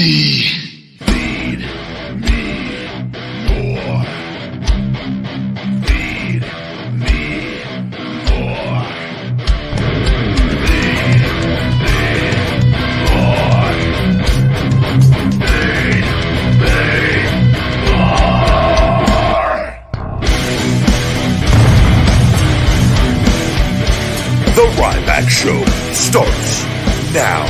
me. Feed me more. Feed me more. Feed me more. Feed me more. The Ryback Show starts now.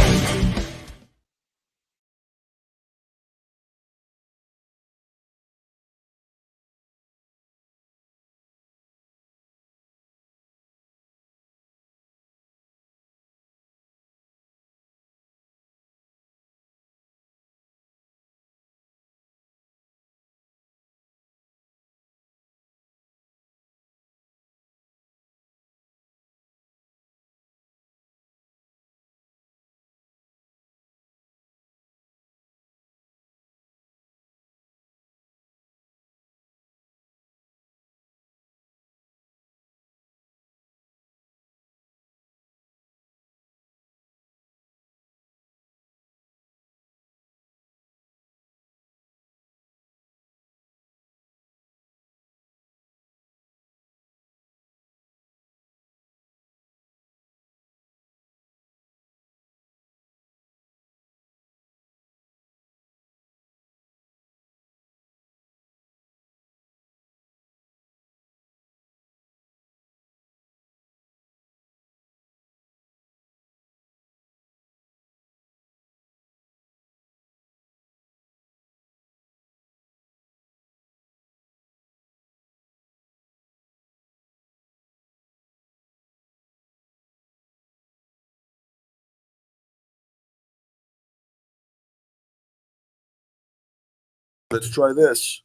Let's try this.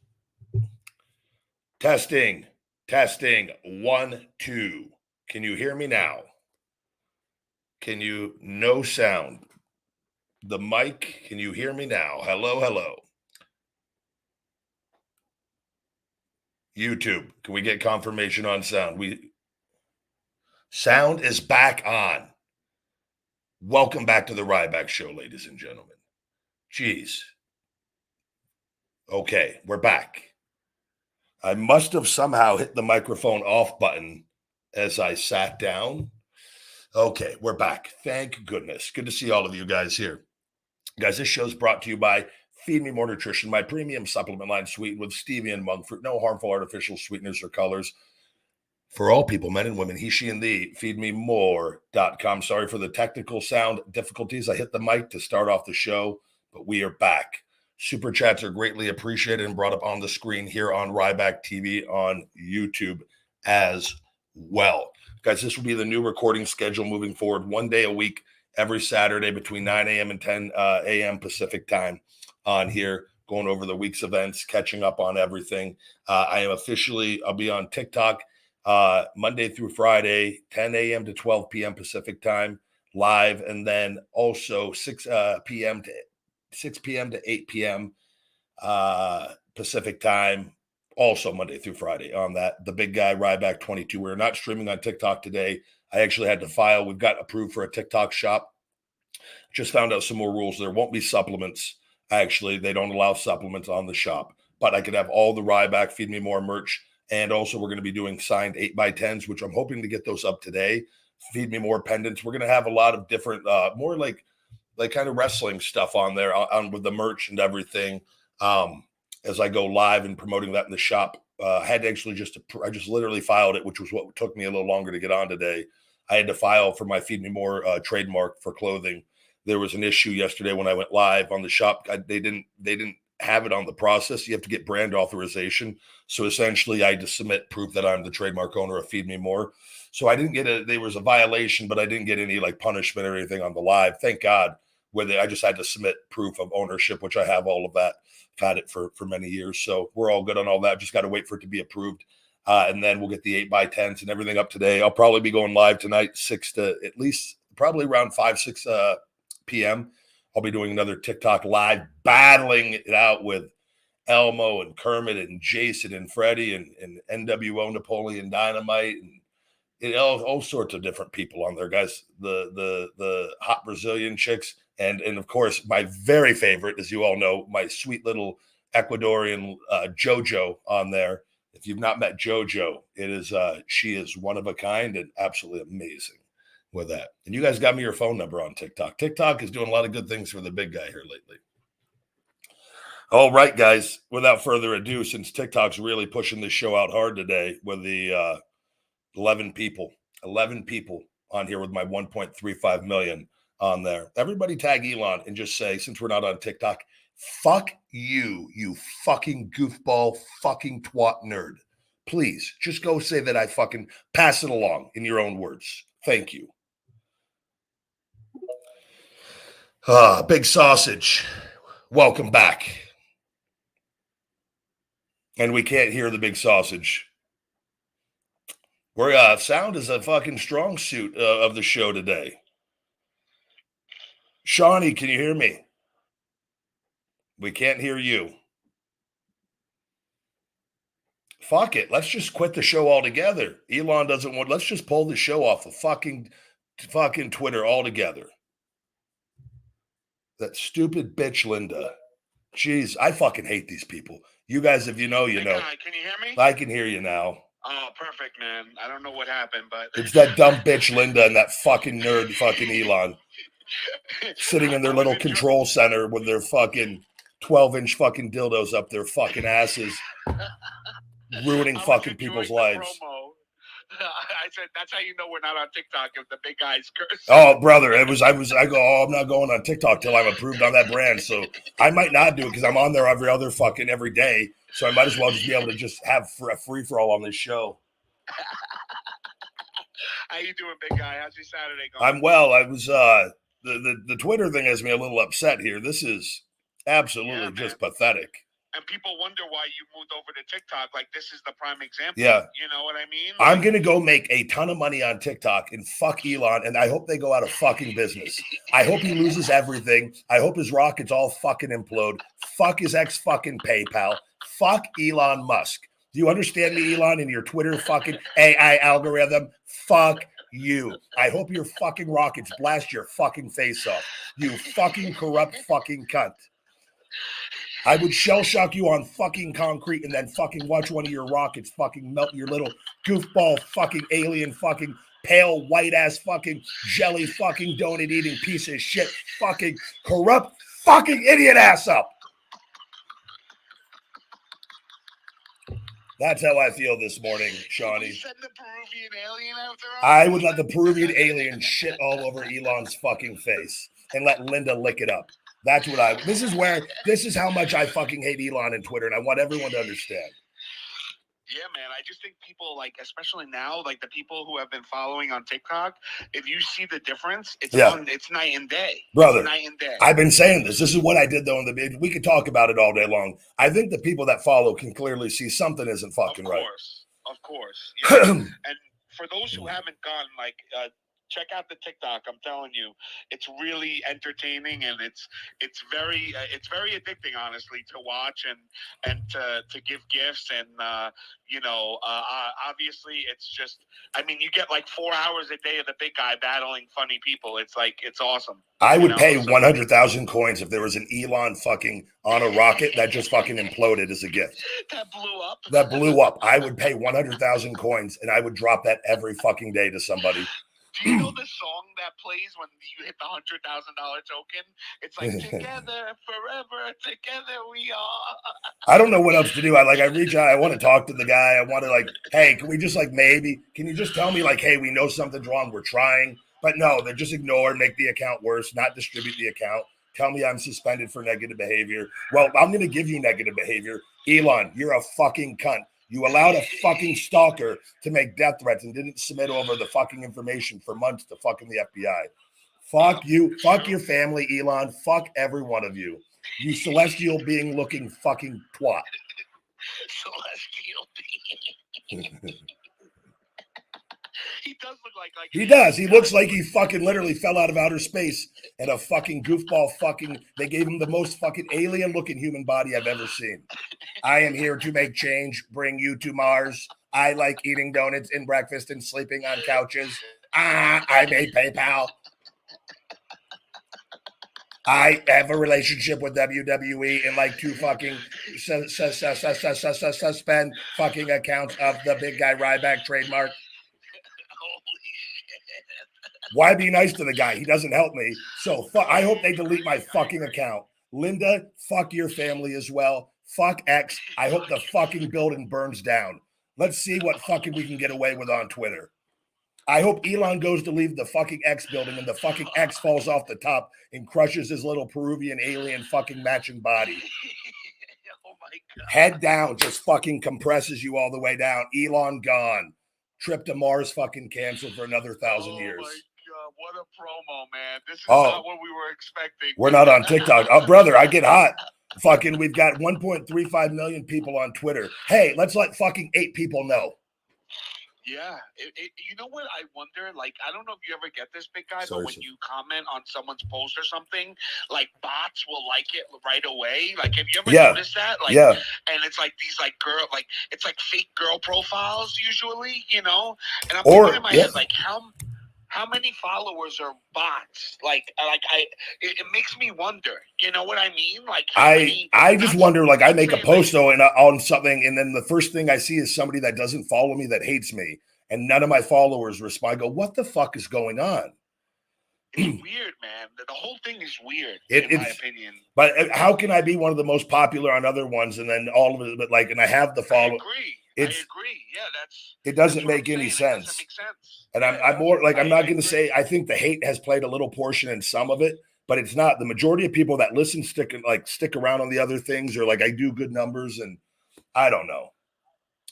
Testing. 1, 2. Can you hear me now? Can you? No sound. The mic, can you hear me now? Hello. YouTube, can we get confirmation on sound? Sound is back on. Welcome back to the Ryback Show, ladies and gentlemen. Jeez. Okay, we're back. I must have somehow hit the microphone off button as I sat down. Okay, we're back. Thank goodness. Good to see all of you guys here. Guys, this show's brought to you by Feed Me More Nutrition, my premium supplement line sweetened with stevia and monk fruit. No harmful artificial sweeteners or colors. For all people, men and women, he, she, and thee, feedmemore.com. Sorry for the technical sound difficulties. I hit the mic to start off the show, but we are back. Super chats are greatly appreciated and brought up on the screen here on Ryback TV on YouTube as well. Guys, this will be the new recording schedule moving forward, 1 day a week, every Saturday between 9 a.m. and 10 a.m. Pacific time on here, going over the week's events, catching up on everything. I'll be on TikTok Monday through Friday, 10 a.m. to 12 p.m. Pacific time, live, and then also 6 p.m. to 8 p.m. Pacific time, also Monday through Friday on that. The big guy, Ryback 22. We're not streaming on TikTok today. I actually had to file. We've got approved for a TikTok shop. Just found out some more rules. There won't be supplements. Actually, they don't allow supplements on the shop, but I could have all the Ryback Feed Me More merch. And also we're going to be doing signed 8x10s, which I'm hoping to get those up today. Feed Me More pendants. We're going to have a lot of different, more like kind of wrestling stuff on there on with the merch and everything. As I go live and promoting that in the shop, I had to actually I just literally filed it, which was what took me a little longer to get on today. I had to file for my Feed Me More trademark for clothing. There was an issue yesterday when I went live on the shop. They didn't have it on the process. You have to get brand authorization. So essentially I had to submit proof that I'm the trademark owner of Feed Me More. So I didn't get there was a violation, but I didn't get any like punishment or anything on the live. Thank God. I just had to submit proof of ownership, which I have all of that. I've had it for many years. So we're all good on all that. Just got to wait for it to be approved. And then we'll get the 8x10s and everything up today. I'll probably be going live tonight, 6 to at least probably around 6 p.m. I'll be doing another TikTok live, battling it out with Elmo and Kermit and Jason and Freddie and NWO Napoleon Dynamite and all sorts of different people on there, guys. The hot Brazilian chicks, and of course my very favorite, as you all know, my sweet little Ecuadorian JoJo on there. If you've not met JoJo, it is she is one of a kind and absolutely amazing with that. And you guys got me your phone number on TikTok. TikTok is doing a lot of good things for the big guy here lately. All right, guys, without further ado, since TikTok's really pushing this show out hard today with the 11 people on here with my 1.35 million on there. Everybody tag Elon and just say, since we're not on TikTok, fuck you, you fucking goofball, fucking twat nerd. Please just go say that I fucking pass it along in your own words. Thank you. Big Sausage, welcome back. And we can't hear the Big Sausage. We're sound is a fucking strong suit of the show today. Shawnee, can you hear me? We can't hear you. Fuck it. Let's just quit the show altogether. Elon doesn't want. Let's just pull the show off the fucking Twitter altogether. That stupid bitch Linda. Jeez, I fucking hate these people. You guys, if you know, you know. Can you hear me? I can hear you now. Oh, perfect, man. I don't know what happened, but it's that dumb bitch Linda and that fucking nerd fucking Elon sitting in their little control center with their fucking 12-inch fucking dildos up their fucking asses, ruining fucking people's lives. I said, that's how you know we're not on TikTok if the big guy's cursing. Oh, brother, I go, I'm not going on TikTok till I'm approved on that brand. So I might not do it because I'm on there every day. So I might as well just be able to just have a free-for-all on this show. How you doing, big guy? How's your Saturday going? I'm well. I was the Twitter thing has me a little upset here. This is absolutely just pathetic. And people wonder why you moved over to TikTok. Like, this is the prime example. Yeah. You know what I mean? I'm going to go make a ton of money on TikTok and fuck Elon, and I hope they go out of fucking business. I hope he loses everything. I hope his rockets all fucking implode. Fuck his ex-fucking PayPal. Fuck Elon Musk. Do you understand me, Elon, in your Twitter fucking AI algorithm? Fuck you. I hope your fucking rockets blast your fucking face off. You fucking corrupt fucking cunt. I would shell shock you on fucking concrete and then fucking watch one of your rockets fucking melt your little goofball fucking alien fucking pale white ass fucking jelly fucking donut eating piece of shit fucking corrupt fucking idiot ass up. That's how I feel this morning, Shawnee. Send the Peruvian alien after him? I would let the Peruvian alien shit all over Elon's fucking face and let Linda lick it up. That's what this is how much I fucking hate Elon and Twitter, and I want everyone to understand. Yeah, man. I just think people, like, especially now, like the people who have been following on TikTok, if you see the difference, it's night and day. Brother, night and day. I've been saying this. This is what I did, though, we could talk about it all day long. I think the people that follow can clearly see something isn't fucking right. Of course. Yeah. And for those who haven't gone, like, check out the TikTok. I'm telling you, it's really entertaining and it's very addicting, honestly, to watch and to give gifts and obviously it's just, I mean, you get like 4 hours a day of the big guy battling funny people. It's like, it's awesome. I would pay 100,000 coins if there was an Elon fucking on a rocket that just fucking imploded as a gift. That blew up. I would pay 100,000 coins and I would drop that every fucking day to somebody. Do you know the song that plays when you hit the $100,000 token? It's like, together, forever, together we are. I don't know what else to do. I reach out. I want to talk to the guy. I want to hey, can we just can you just tell me hey, we know something's wrong. We're trying. But no, they just ignore, make the account worse, not distribute the account. Tell me I'm suspended for negative behavior. Well, I'm going to give you negative behavior. Elon, you're a fucking cunt. You allowed a fucking stalker to make death threats and didn't submit over the fucking information for months to fucking the FBI. Fuck you. Fuck your family, Elon. Fuck every one of you. You celestial being looking fucking twat. Celestial being. He does look like he does. He looks like he fucking literally fell out of outer space and a fucking goofball they gave him the most fucking alien looking human body I've ever seen. I am here to make change, bring you to Mars. I like eating donuts and breakfast and sleeping on couches. I made PayPal. I have a relationship with WWE and like to fucking suspend fucking accounts of the big guy Ryback trademark. Why be nice to the guy? He doesn't help me. So I hope they delete my fucking account. Linda, fuck your family as well. Fuck X. I hope the fucking building burns down. Let's see what fucking we can get away with on Twitter. I hope Elon goes to leave the fucking X building and the fucking X falls off the top and crushes his little Peruvian alien fucking matching body. Oh my God. Head down, just fucking compresses you all the way down. Elon gone. Trip to Mars fucking canceled for another 1,000 years. Oh my God, what a promo, man. This is Oh. not what we were expecting. We're not on TikTok. Oh, brother, I get hot. Fucking, we've got 1.35 million people on Twitter. Hey, let's let fucking 8 people know. Yeah. You know what? I wonder, like, I don't know if you ever get this, big guy, Sorry, but when sir. you comment on someone's post or something, like, bots will like it right away. Like, have you ever noticed that? Like, yeah. And it's like these, like, it's like fake girl profiles usually, you know? And I'm Or- thinking in my head, like, how many followers are bots? It makes me wonder. You know what I mean? Like, I just wonder, like, I make a post though and on something, and then the first thing I see is somebody that doesn't follow me that hates me, and none of my followers respond. I go, what the fuck is going on? It's weird, man. The whole thing is weird, in my opinion. But how can I be one of the most popular on other ones, and then all of it, but like, and I have the follow. I agree. I agree. Yeah, it doesn't make any sense. It doesn't make sense. And I'm more like, I'm not going to say, I think the hate has played a little portion in some of it, but it's not the majority of people that listen, stick around on the other things, or like I do good numbers, and I don't know.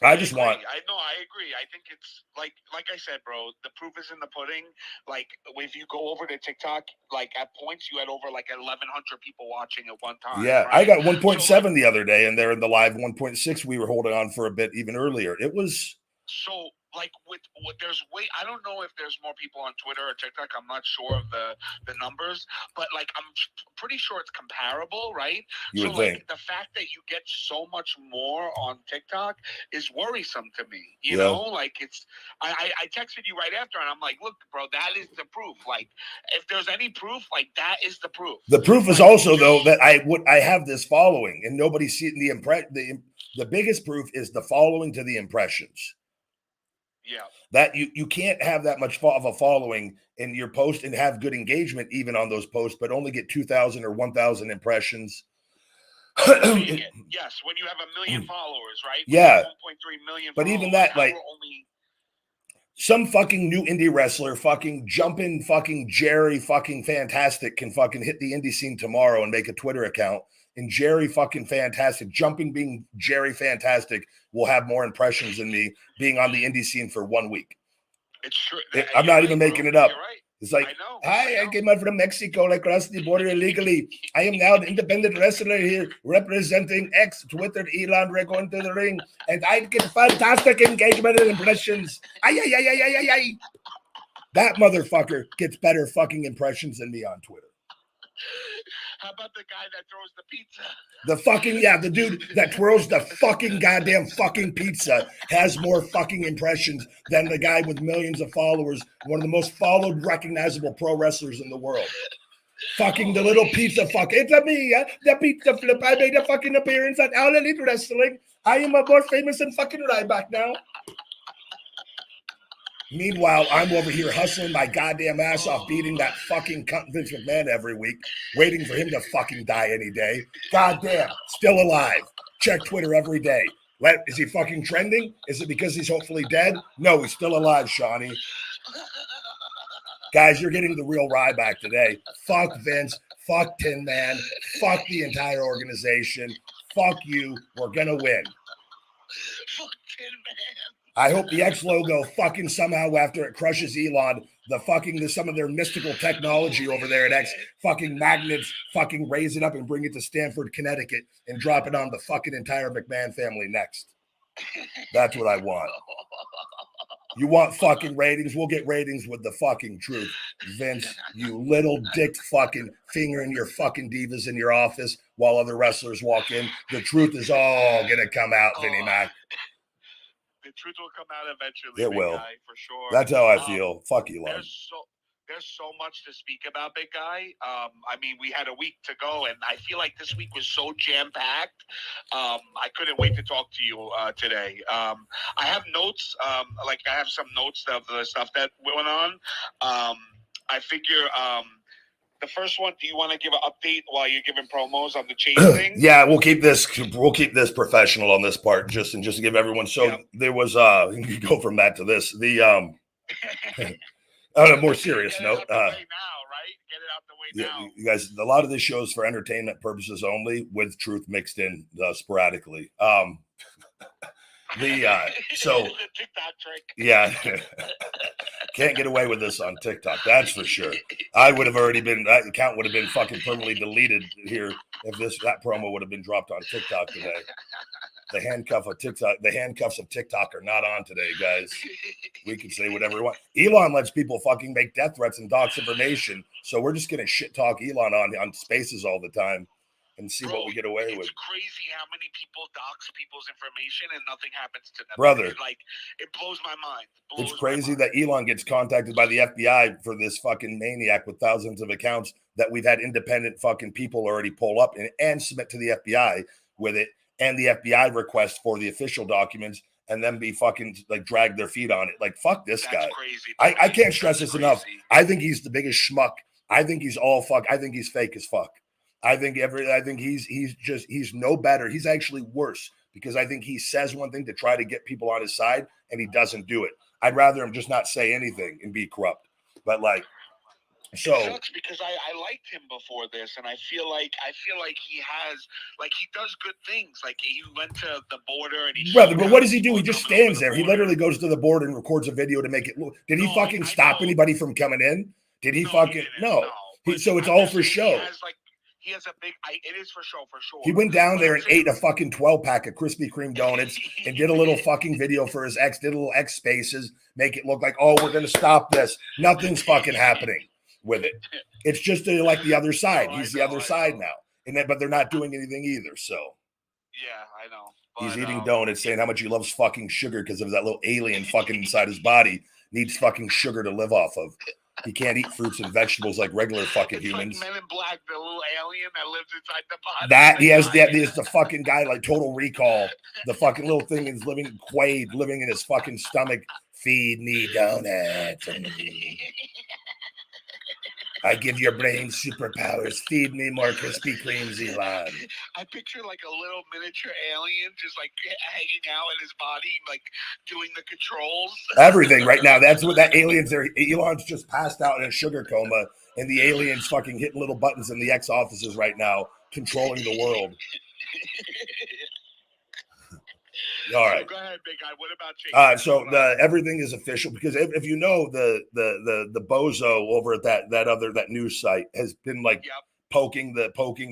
I agree. I agree. I think it's like I said, bro, the proof is in the pudding. Like, if you go over to TikTok, like at points you had over like 1,100 people watching at one time. Yeah, right? I got 1.7 the other day, and they're in the live 1.6. We were holding on for a bit even earlier. It was so like with I don't know if there's more people on Twitter or TikTok. I'm not sure of the numbers, but like I'm pretty sure it's comparable, right? You would like think. the fact that you get so much more on TikTok is worrisome to me. You know, like it's I texted you right after, and I'm like, look, bro, that is the proof. Like, if there's any proof, like that is the proof. The proof is also though that I have this following, and nobody's seeing the biggest proof is the following to the impressions. Yeah. That you can't have that much of a following in your post and have good engagement even on those posts, but only get 2,000 or 1,000 impressions. Yes, when you have 1 million followers, right? Yeah. 1.3 million. But even that, like, some fucking new indie wrestler, fucking jumping, fucking Jerry, fucking Fantastic can fucking hit the indie scene tomorrow and make a Twitter account. And Jerry fucking Fantastic, jumping being Jerry Fantastic, will have more impressions than me being on the indie scene for 1 week. It's true. I'm not even making it up. You're right. It's like, hi, I came out from Mexico, like across the border illegally. I am now an independent wrestler here representing X, Twitter, Elon, going to the ring, and I get fantastic engagement and impressions. Ay. That motherfucker gets better fucking impressions than me on Twitter. How about the guy that throws the pizza? The dude that twirls the fucking goddamn fucking pizza has more fucking impressions than the guy with millions of followers, one of the most followed, recognizable pro wrestlers in the world. Fucking the little pizza fuck. It's me, the pizza flip. I made a fucking appearance at All Elite Wrestling. I am a more famous than fucking Ryback now. Meanwhile, I'm over here hustling my goddamn ass off, beating that fucking cunt Vince McMahon every week, waiting for him to fucking die any day. Goddamn, still alive. Check Twitter every day. Is he fucking trending? Is it because he's hopefully dead? No, he's still alive, Shawnee. Guys, you're getting the real Ryback today. Fuck Vince. Fuck Tin Man. Fuck the entire organization. Fuck you. We're gonna win. Fuck Tin Man. I hope the X logo fucking somehow, after it crushes Elon, some of their mystical technology over there at X fucking magnets fucking raise it up and bring it to Stamford, Connecticut and drop it on the fucking entire McMahon family next. That's what I want. You want fucking ratings? We'll get ratings with the fucking truth. Vince, you little dick fucking fingering your fucking divas in your office while other wrestlers walk in. The truth is all gonna come out, Vinnie Mac. The truth will come out eventually. It big will. guy, for sure. That's how I feel. Fuck Elon. There's so much to speak about, big guy. I mean, we had a week to go, and I feel like this week was so jam packed. I couldn't wait to talk to you today. I have notes. Like I have some notes of the stuff that went on. I figure. The first one, do you want to give an update while you're giving promos on the Chase thing? Yeah, we'll keep this professional on this part, just to give everyone. So there was you can go from that to this. The on a more serious note, Get it out the way now, right? Get it out the way now. You guys, a lot of this show is for entertainment purposes only, with truth mixed in sporadically. So the TikTok trick. Yeah, can't get away with this on TikTok. That's for sure. I would have already been. That account would have been fucking permanently deleted here if that promo would have been dropped on TikTok today. The handcuffs of TikTok are not on today, guys. We can say whatever we want. Elon lets people fucking make death threats and dox information, so we're just gonna shit talk Elon on Spaces all the time and see what we get away with. It's crazy how many people dox people's information and nothing happens to them. Brother, it blows my mind. It's crazy that Elon gets contacted by the FBI for this fucking maniac with thousands of accounts that we've had independent fucking people already pull up and submit to the FBI with it, and the FBI request for the official documents, and then be fucking like drag their feet on it. Like, fuck this guy. Crazy. I can't stress this enough. I think he's the biggest schmuck. I think he's all fuck. I think he's fake as fuck. I think he's no better. He's actually worse, because I think he says one thing to try to get people on his side, and he doesn't do it. I'd rather him just not say anything and be corrupt. But so it sucks because I liked him before this, and I feel like he does good things. Like, he went to the border and brother, but what does he do? He just stands there. He literally goes to the border and records a video to make it look. Did he fucking stop anybody from coming in? Did he fucking no? So it's all for show. He has a big. It is for show, for sure. He went down there and ate a fucking 12-pack of Krispy Kreme donuts and did a little fucking video for his ex. Did a little X Spaces, make it look like, oh, we're gonna stop this. Nothing's fucking happening with it. It's just like the other side. He's the other side now, but they're not doing anything either. So yeah, I know. He's eating donuts, saying how much he loves fucking sugar because of that little alien fucking inside his body. Needs fucking sugar to live off of. He can't eat fruits and vegetables like regular fucking humans. Like Men in Black, the little alien that lives inside the body. That he has the fucking guy like Total Recall. The fucking little thing is living in his fucking stomach. Feed me donuts. I give your brain superpowers. Feed me more Krispy Kremes, Elon. I picture like a little miniature alien just like hanging out in his body, like doing the controls. Everything right now. That's what that alien's there. Elon's just passed out in a sugar coma, and the alien's fucking hitting little buttons in the X offices right now, controlling the world. All right. So go ahead, big guy. What about Chase? So everything is official, because if you know the bozo over at that news site has been like poking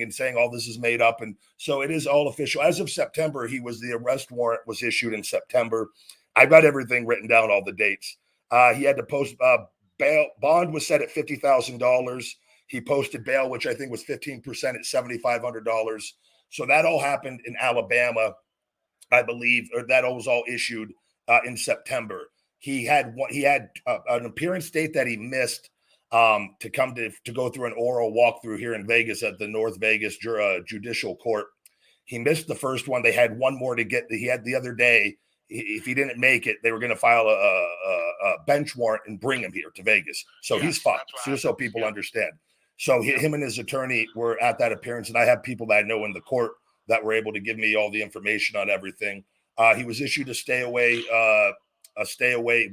and saying all this is made up, and so it is all official. As of September, the arrest warrant was issued in September. I got everything written down, all the dates. He had to post bail. Bond was set at $50,000. He posted bail, which I think was 15% at $7,500. So that all happened in Alabama, I believe, or that was all issued in September. He had an appearance date that he missed to come to go through an oral walkthrough here in Vegas at the North Vegas Judicial Court. He missed the first one. They had one more to get. He had the other day. If he didn't make it, they were going to file a bench warrant and bring him here to Vegas. So he's fucked. Just so people understand. So him and his attorney were at that appearance, and I have people that I know in the court that were able to give me all the information on everything. He was issued a stay away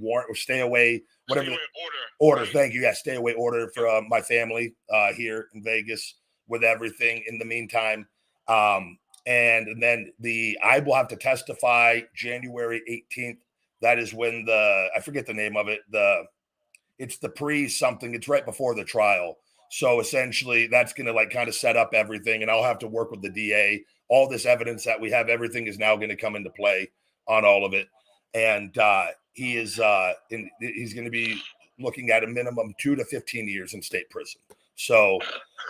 warrant, or stay away order. Thank you. Yeah, stay away order for my family here in Vegas with everything. In the meantime, and then I will have to testify January 18th. That is when I forget the name of it. It's the pre-something. It's right before the trial. So essentially, that's going to kind of set up everything, and I'll have to work with the DA. All this evidence that we have, everything is now going to come into play on all of it, and he's going to be looking at a minimum 2 to 15 years in state prison. So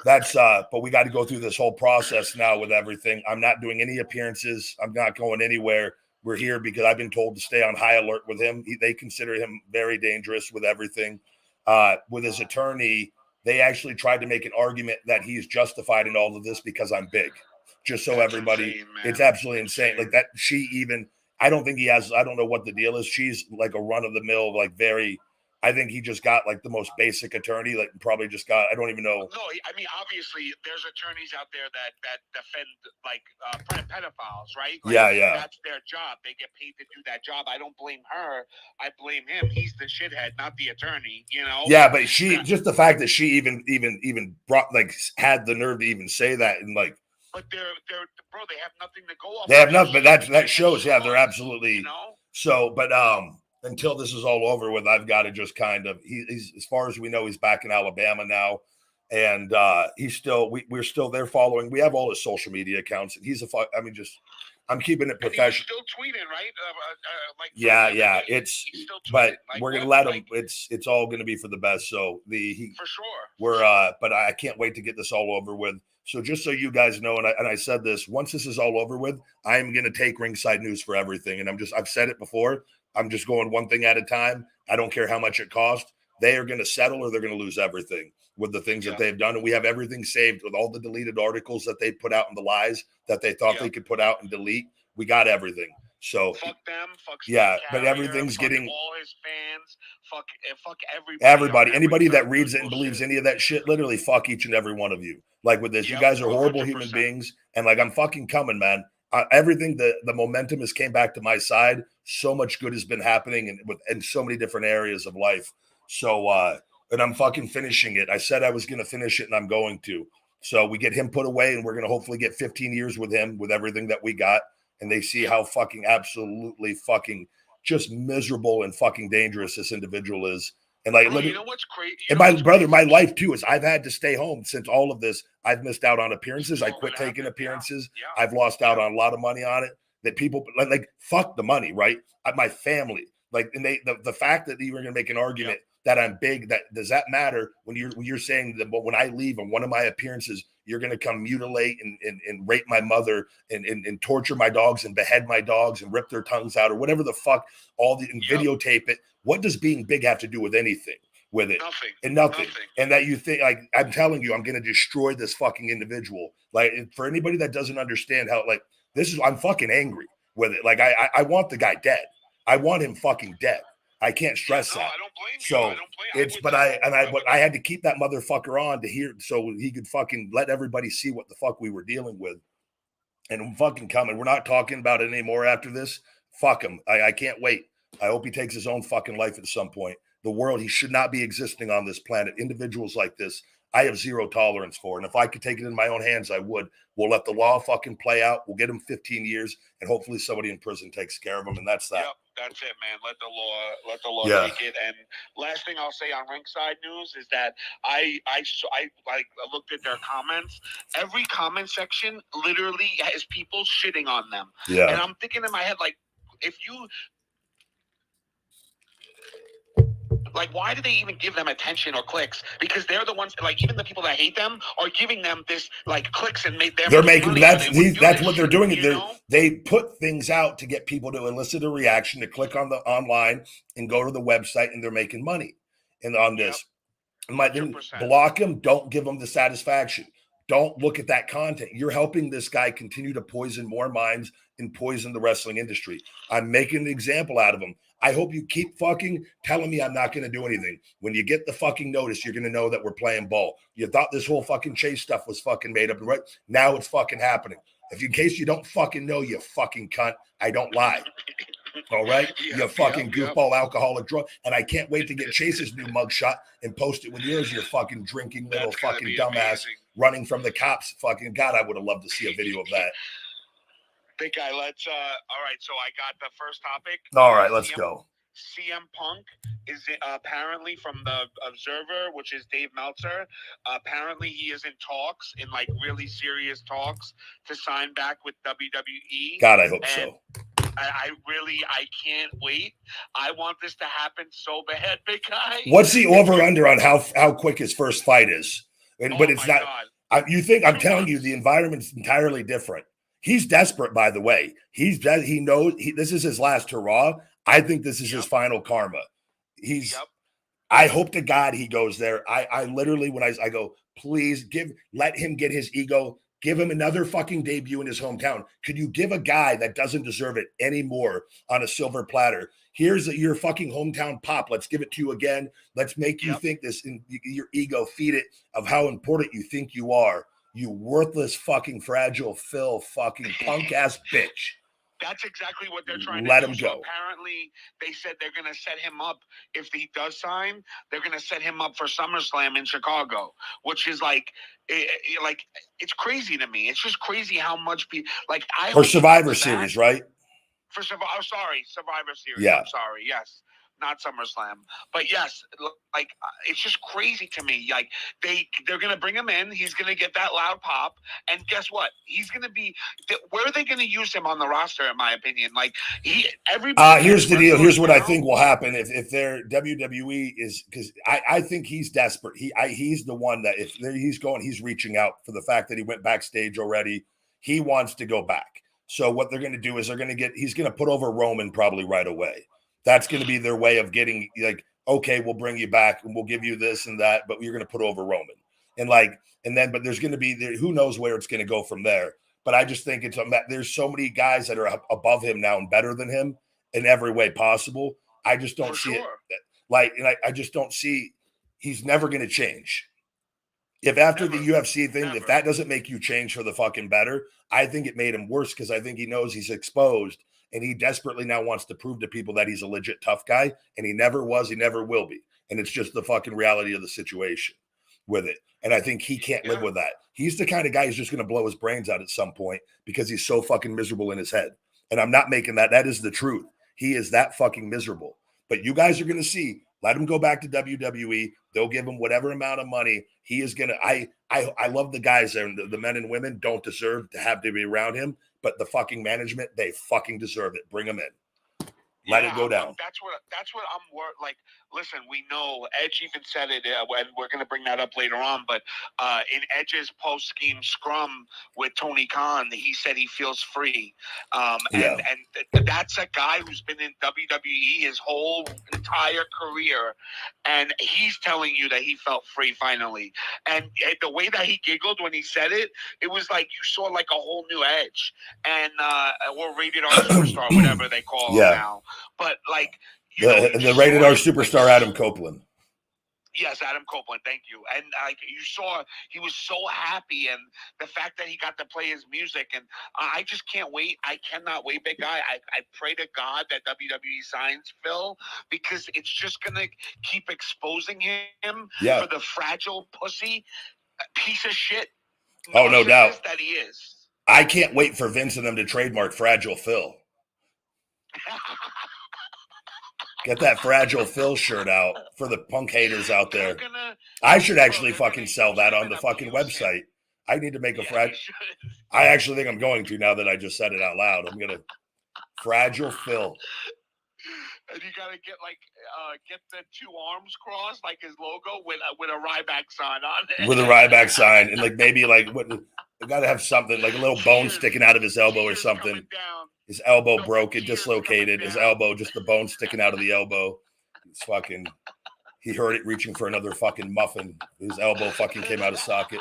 that's but we got to go through this whole process now with everything. I'm not doing any appearances. I'm not going anywhere We're here because I've been told to stay on high alert with him. They consider him very dangerous with everything. With his attorney, they actually tried to make an argument that he's justified in all of this because I'm big. Just so That's everybody, insane, man. it's absolutely insane. Like that, I don't think he has, I don't know what the deal is. She's like a run of the mill, like I think he just got like the most basic attorney, like probably just got, I don't even know. No, I mean, obviously, there's attorneys out there that defend like pedophiles, right? Like, Yeah. That's their job. They get paid to do that job. I don't blame her. I blame him. He's the shithead, not the attorney. Yeah, but just the fact that she even brought had the nerve to even say that and like. But they're bro. They have nothing to go off. They have nothing, but that shows. Yeah, they're absolutely. So, but until this is all over with, I've got to just kind of. He's as far as we know, he's back in Alabama now, and he's still. We're still there following. We have all his social media accounts. He's I'm keeping it professional. Still tweeting, right? Yeah. But like, we're gonna let him. It's all gonna be for the best. So for sure. But I can't wait to get this all over with. So just so you guys know, and I said this, once this is all over with, I am going to take Ringside News for everything. And I've said it before. I'm just going one thing at a time. I don't care how much it costs. They are going to settle or they're going to lose everything with the things that they've done. And we have everything saved with all the deleted articles that they put out and the lies that they thought they could put out and delete. We got everything. So fuck them, fuck but everything's getting all his fans, fuck everybody. Anybody that reads it and believes any of that shit, literally fuck each and every one of you. Like with this, you guys are horrible 100%. Human beings, and like I'm fucking coming, man. Everything, the momentum has came back to my side. So much good has been happening in so many different areas of life. So and I'm fucking finishing it. I said I was going to finish it, and I'm going to. So we get him put away, and we're going to hopefully get 15 years with him with everything that we got. And they see how fucking absolutely fucking just miserable and fucking dangerous this individual is. And like, you know what's crazy? And my brother, my life too is I've had to stay home since all of this. I've missed out on appearances. I quit taking appearances. Yeah. I've lost out on a lot of money on it. That people like fuck the money, right? My family, like, and the fact that you were going to make an argument that I'm big, that does that matter when you're saying that? But when I leave on one of my appearances, you're going to come mutilate and rape my mother and torture my dogs and behead my dogs and rip their tongues out or whatever the fuck, and videotape it. What does being big have to do with anything with it? Nothing. And that you think, like, I'm telling you, I'm going to destroy this fucking individual. Like, for anybody that doesn't understand how, like, I'm fucking angry with it. Like, I want the guy dead. I want him fucking dead. I can't stress that. I don't blame you. So I had to keep that motherfucker on to hear so he could fucking let everybody see what the fuck we were dealing with. And I'm fucking coming. We're not talking about it anymore after this. Fuck him. I can't wait. I hope he takes his own fucking life at some point. The world, he should not be existing on this planet. Individuals like this, I have zero tolerance for. And if I could take it in my own hands, I would. We'll let the law fucking play out. We'll get him 15 years, and hopefully somebody in prison takes care of him, and that's that. Yep, that's it, man. Let the law take it. And last thing I'll say on Ringside News is that I looked at their comments. Every comment section literally has people shitting on them. Yeah. And I'm thinking in my head, like, like, why do they even give them attention or clicks? Because they're the ones, like, even the people that hate them are giving them this, like, clicks and they're making that's what they're doing. They put things out to get people to elicit a reaction, to click on the online and go to the website, and they're making money. And on this, block them. Don't give them the satisfaction. Don't look at that content. You're helping this guy continue to poison more minds and poison the wrestling industry. I'm making an example out of him. I hope you keep fucking telling me I'm not going to do anything. When you get the fucking notice, you're going to know that we're playing ball. You thought this whole fucking Chase stuff was fucking made up, right? Now it's fucking happening. If in case you don't fucking know, you fucking cunt, I don't lie. All right? You fucking goofball alcoholic drug. And I can't wait to get Chase's new mugshot and post it with yours, you fucking drinking little fucking dumbass running from the cops. Fucking God, I would have loved to see a video of that. Big guy, all right, so I got the first topic. All right, let's go. CM Punk is apparently from the Observer, which is Dave Meltzer. Apparently he is in talks, in like really serious talks, to sign back with WWE. God, I hope so. I can't wait. I want this to happen so bad, big guy. What's the over-under on how quick his first fight is? But it's not. God. I'm telling you, the environment's entirely different. He's desperate, by the way. He knows this is his last hurrah. I think this is his final karma. I hope to God he goes there. I literally, when I go, please let him get his ego, give him another fucking debut in his hometown. Could you give a guy that doesn't deserve it anymore on a silver platter? Here's your fucking hometown pop. Let's give it to you again. Let's make you think this, in your ego, feed it of how important you think you are. You worthless fucking fragile Phil fucking punk ass bitch. That's exactly what they're trying to let do. him So go. apparently, they said they're going to set him up. If he does sign, they're going to set him up for SummerSlam in Chicago, which is like it's crazy to me. It's just crazy how much people For Survivor Series, right? For Survivor Series. Yeah. I'm sorry. Yes. Not SummerSlam, but yes, it's just crazy to me. Like they're gonna bring him in. He's gonna get that loud pop, and guess what? He's gonna be. Where are they gonna use him on the roster? In my opinion, here's the deal. Here's what I think will happen if their WWE is, because I think he's desperate. He's the one that if he's reaching out for the fact that he went backstage already. He wants to go back. So what they're gonna do is he's gonna put over Roman probably right away. That's going to be their way of getting okay, we'll bring you back and we'll give you this and that, but you're going to put over Roman. But there's going to be who knows where it's going to go from there. But I just think there's so many guys that are above him now and better than him in every way possible. I just don't see it. I just don't see, he's never going to change. If after the UFC thing, if that doesn't make you change for the fucking better, I think it made him worse because I think he knows he's exposed. And he desperately now wants to prove to people that he's a legit tough guy. And he never was. He never will be. And it's just the fucking reality of the situation with it. And I think he can't live with that. He's the kind of guy who's just going to blow his brains out at some point because he's so fucking miserable in his head. And I'm not making that. That is the truth. He is that fucking miserable. But you guys are going to see. Let him go back to WWE. They'll give him whatever amount of money. He is going to. I love the guys there. The men and women don't deserve to have to be around him. But the fucking management, they fucking deserve it. Bring them in. Let it go down. That's what I'm listen, we know Edge even said it, and we're going to bring that up later on. But in Edge's post-scheme scrum with Tony Khan, he said he feels free. And that's a guy who's been in WWE his whole entire career, and he's telling you that he felt free finally. And the way that he giggled when he said it, it was like you saw like a whole new Edge, and or rated R superstar, whatever they call him now. But the rated R superstar Adam Copeland. Yes, Adam Copeland. Thank you. And you saw he was so happy, and the fact that he got to play his music, and I just can't wait. I cannot wait, big guy. I pray to God that WWE signs Phil because it's just gonna keep exposing him for the fragile pussy piece of shit. Oh, no doubt that he is. I can't wait for Vince and them to trademark Fragile Phil. Get that Fragile Phil shirt out for the punk haters out there. I should actually fucking sell that on the fucking website. I need to make a I actually think I'm going to now that I just said it out loud. I'm going to Fragile Phil. And you gotta get the two arms crossed like his logo with a Ryback sign on it. With a Ryback sign and maybe what I gotta have something like a little bone sticking out of his elbow or something. His elbow broke, it dislocated. His elbow, just the bone sticking out of the elbow. It's fucking. He heard it reaching for another fucking muffin. His elbow fucking came out of socket.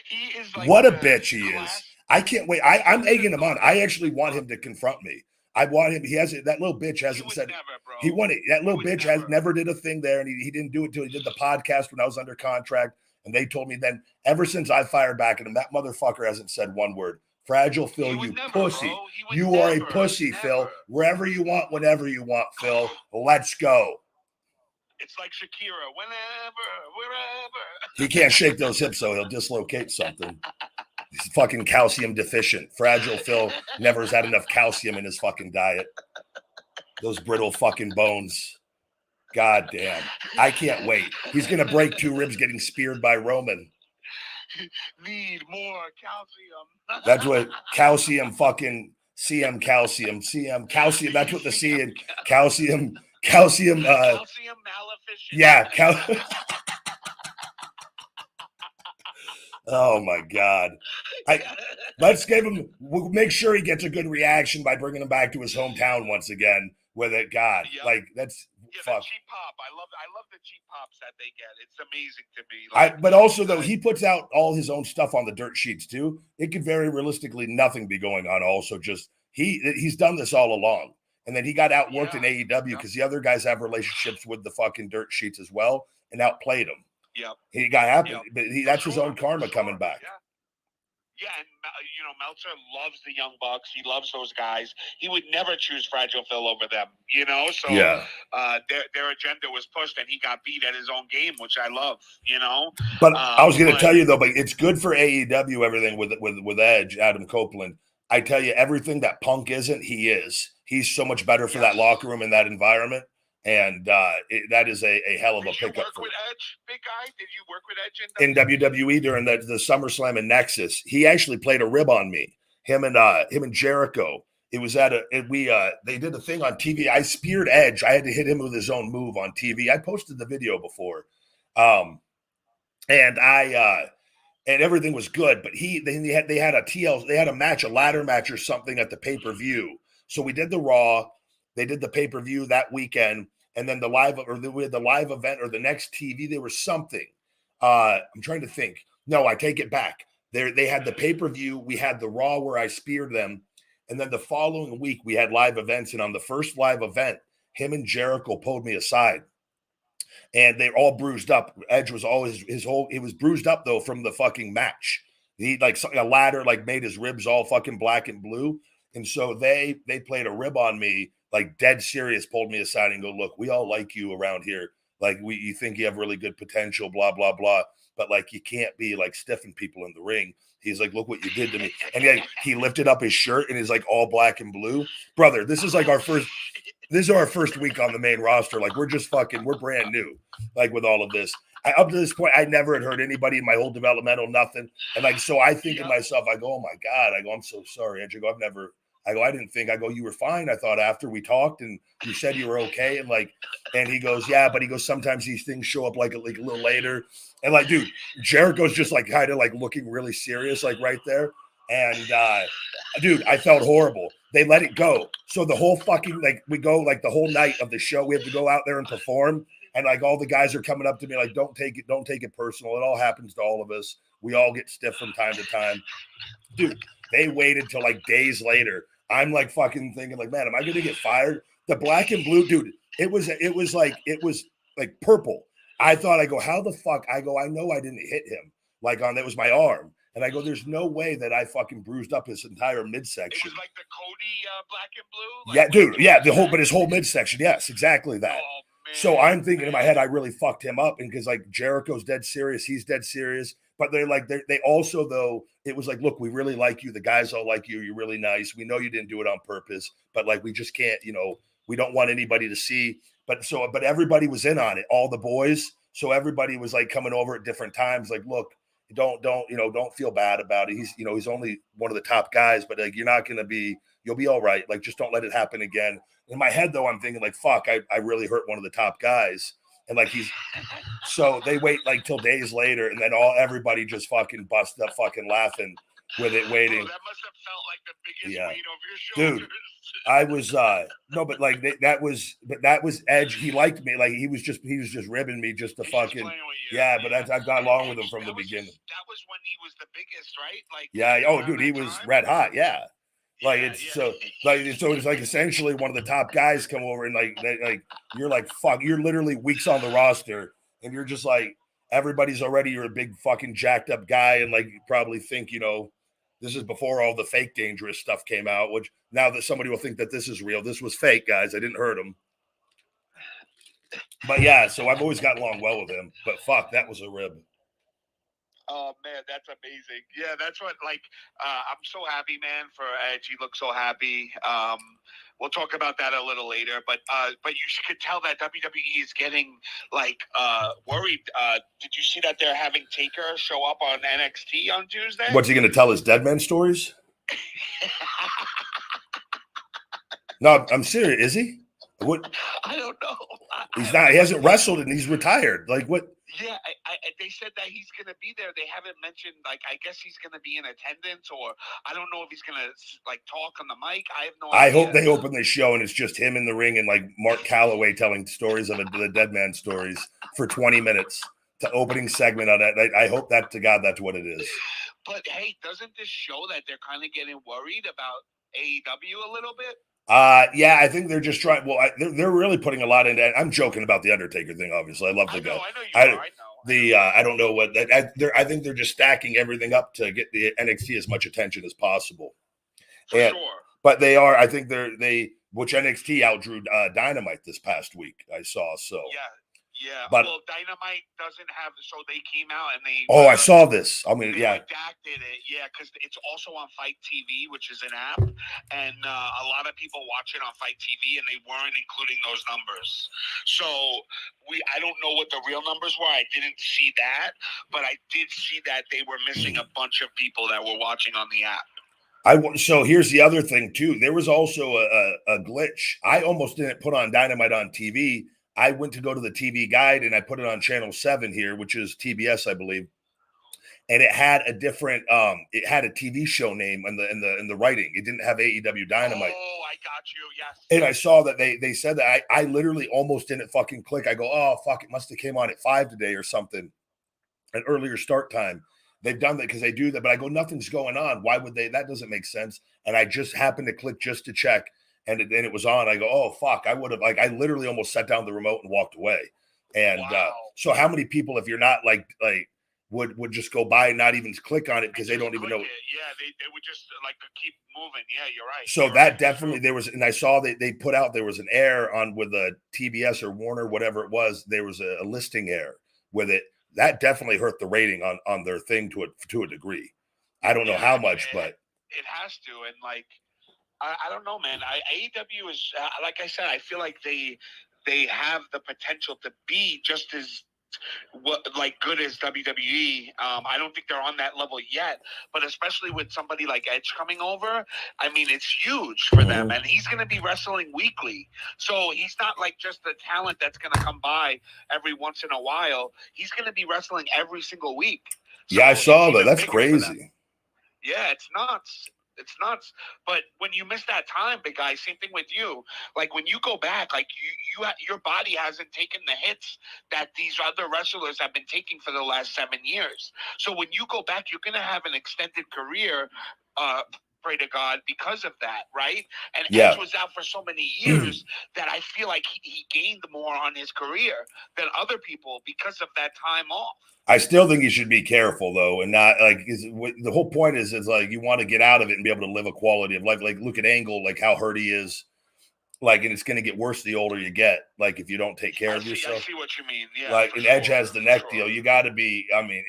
He is what a bitch he is. I can't wait. I'm egging him on. I actually want him to confront me. I want him. He hasn't. That little bitch hasn't said it. He wanted that little bitch never did a thing there, and he didn't do it till he did the podcast when I was under contract. And they told me then. Ever since I fired back at him, that motherfucker hasn't said one word. Fragile Phil, you pussy. You are a pussy, Phil. Wherever you want, whenever you want, Phil. Let's go. It's like Shakira. Wherever. He can't shake those hips, so he'll dislocate something. He's fucking calcium deficient. Fragile Phil never has had enough calcium in his fucking diet. Those brittle fucking bones. God damn. I can't wait. He's going to break 2 ribs getting speared by Roman. Need more calcium. That's what calcium fucking CM calcium. CM calcium. That's what the C in calcium. Calcium maleficent. Yeah. Oh my God. Let's give him. We'll make sure he gets a good reaction by bringing him back to his hometown once again. With it, God, like that's the fuck. cheap pop. I love the cheap pops that they get. It's amazing to me. Like, But also though, he puts out all his own stuff on the dirt sheets too. It could very realistically nothing be going on. Also, just he's done this all along, and then he got outworked in AEW because the other guys have relationships with the fucking dirt sheets as well, and outplayed him. Yep. He got happy, but that's his own karma coming back. Yeah, and Meltzer loves the Young Bucks. He loves those guys. He would never choose Fragile Phil over them. So their agenda was pushed, and he got beat at his own game, which I love. But I was going to tell you though, but it's good for AEW everything with Edge, Adam Copeland. I tell you, everything that Punk isn't, he is. He's so much better for that locker room and that environment. And that is a hell of a pickup. Did you work with Edge, big guy? Did you work with Edge in WWE during the SummerSlam in Nexus? He actually played a rib on me. Him and Jericho. It was they did a thing on TV. I speared Edge. I had to hit him with his own move on TV. I posted the video before, and everything was good. But they had a match, a ladder match or something at the pay-per-view. So we did the Raw. They did the pay-per-view that weekend, and then we had the live event or the next TV. There was something. I'm trying to think. No, I take it back. They had the pay-per-view. We had the Raw where I speared them, and then the following week we had live events. And on the first live event, him and Jericho pulled me aside, and they're all bruised up. Edge was always it was bruised up though from the fucking match. He a ladder made his ribs all fucking black and blue, and so they played a rib on me. Dead serious, pulled me aside and go, look, we all like you around here. You think you have really good potential, blah, blah, blah. But you can't be stiffing people in the ring. He's like, look what you did to me. And he lifted up his shirt and is all black and blue. Brother, this is our first week on the main roster. We're brand new, with all of this. Up to this point, I never had heard anybody in my whole developmental, nothing. And so I think to myself, I go, oh my God, I go, I'm so sorry. And I didn't think. I go, you were fine. I thought after we talked and you said you were okay. And he goes, yeah, but he goes, sometimes these things show up a little later. And dude, Jericho's just kind of looking really serious, right there. And dude, I felt horrible. They let it go. So the whole fucking, we go the whole night of the show, we have to go out there and perform. And all the guys are coming up to me, don't take it personal. It all happens to all of us. We all get stiff from time to time. Dude, they waited till days later. I'm fucking thinking man, am I going to get fired? The black and blue, dude, it was purple. I thought, how the fuck? I know I didn't hit him. That was my arm. And I go, there's no way that I fucking bruised up his entire midsection. It was the Cody black and blue? Yeah, dude. Yeah, but his whole midsection. Yes, exactly that. Oh, man, so I'm thinking in my head, I really fucked him up. And because Jericho's dead serious. He's dead serious. But they also, though, it was look, we really like you. The guys all like you. You're really nice. We know you didn't do it on purpose. But we just can't, we don't want anybody to see. But everybody was in on it. All the boys. So everybody was coming over at different times. Look, don't feel bad about it. He's only one of the top guys, but you're not going to be, you'll be all right. Just don't let it happen again. In my head though, I'm thinking fuck, I really hurt one of the top guys. And so they wait till days later, and then everybody just fucking busted up fucking laughing with it waiting. Oh, that must have felt like the biggest weight over your shoulders. Dude, I was no, but that was Edge. He liked me. He was just ribbing me just to fucking But I've gone along with him from the beginning. That was when he was the biggest, right? Yeah. Oh, dude, he was red hot. Yeah. So it's essentially one of the top guys come over and you're fuck, you're literally weeks on the roster and you're just everybody's already, you're a big fucking jacked up guy and you probably think, this is before all the fake dangerous stuff came out, which now that somebody will think that this is real. This was fake, guys. I didn't hurt him. But yeah, so I've always gotten along well with him. But fuck, that was a rib. Oh man, that's amazing. Yeah, that's what I'm so happy, man, for Edge. He looks so happy. We'll talk about that a little later, but you could tell that WWE is getting worried. Did you see that they're having Taker show up on NXT on Tuesday? What's he going to tell his dead man stories? No, I'm serious. Is he? What? I don't know. He's not. He hasn't wrestled and he's retired. What? Yeah, they said that he's gonna be there. They haven't mentioned, like, I guess he's gonna be in attendance, or I don't know if he's gonna like talk on the mic. I have no I idea. hope they open the show and it's just him in the ring and like Mark Calloway telling stories of the dead man stories for 20 minutes to opening segment on that. I hope that to God that's what it is. But hey, doesn't this show that they're kind of getting worried about AEW a little bit? Yeah, I think they're just trying. Well, they're really putting a lot into it. I'm joking about the Undertaker thing. Obviously, I love the guy. I know you are. I know. I don't know what. I think they're just stacking everything up to get the NXT as much attention as possible. For sure. But they are. I think which NXT outdrew Dynamite this past week. I saw. So yeah. But well, Dynamite doesn't have. So they came out and they. I saw this. I mean, they redacted it. Yeah, because it's also on Fight TV, which is an app, and a lot of people watch it on Fight TV, and they weren't including those numbers. So I don't know what the real numbers were. I didn't see that, but I did see that they were missing a bunch of people that were watching on the app. So here's the other thing too. There was also a glitch. I almost didn't put on Dynamite on TV. I went to go to the TV guide and I put it on channel 7 here, which is TBS, I believe. And it had a different it had a TV show name in the writing. It didn't have AEW Dynamite. Oh, I got you. Yes. And I saw that they said that I literally almost didn't fucking click. I go, oh fuck, it must have came on at 5 today or something. An earlier start time. They've done that because they do that, but I go, nothing's going on. Why would they? That doesn't make sense. And I just happened to click just to check, and it was on. I go, oh fuck, I would have I literally almost set down the remote and walked away. And wow. So how many people, if you're not like would just go by and not even click on it because they don't even know? Yeah, they would just like keep moving. Yeah, you're right. So that definitely there was, and I saw that they put out there was an error on with a TBS or Warner, whatever it was. There was a listing error with it. That definitely hurt the rating on their thing to a degree. I don't know how much, but it has to. And like, I don't know, man. AEW is like I said. I feel like they have the potential to be just as good as WWE. I don't think they're on that level yet, but especially with somebody like Edge coming over, I mean, it's huge for them, and he's going to be wrestling weekly. So he's not like just a talent that's going to come by every once in a while. He's going to be wrestling every single week. So yeah, I saw that. That's crazy. Yeah, it's nuts. It's nuts. But when you miss that time, big guy, same thing with you. Like when you go back, like your body hasn't taken the hits that these other wrestlers have been taking for the last 7 years. So when you go back, you're going to have an extended career, pray to God, because of that, right? And Edge was out for so many years that I feel like he gained more on his career than other people because of that time off. I still think you should be careful though, and not like the whole point is like you want to get out of it and be able to live a quality of life. Like look at Angle, like how hurt he is, like, and it's going to get worse the older you get. Like if you don't take care of yourself. I see what you mean. Yeah. Like and Edge has the neck deal. You got to be. I mean,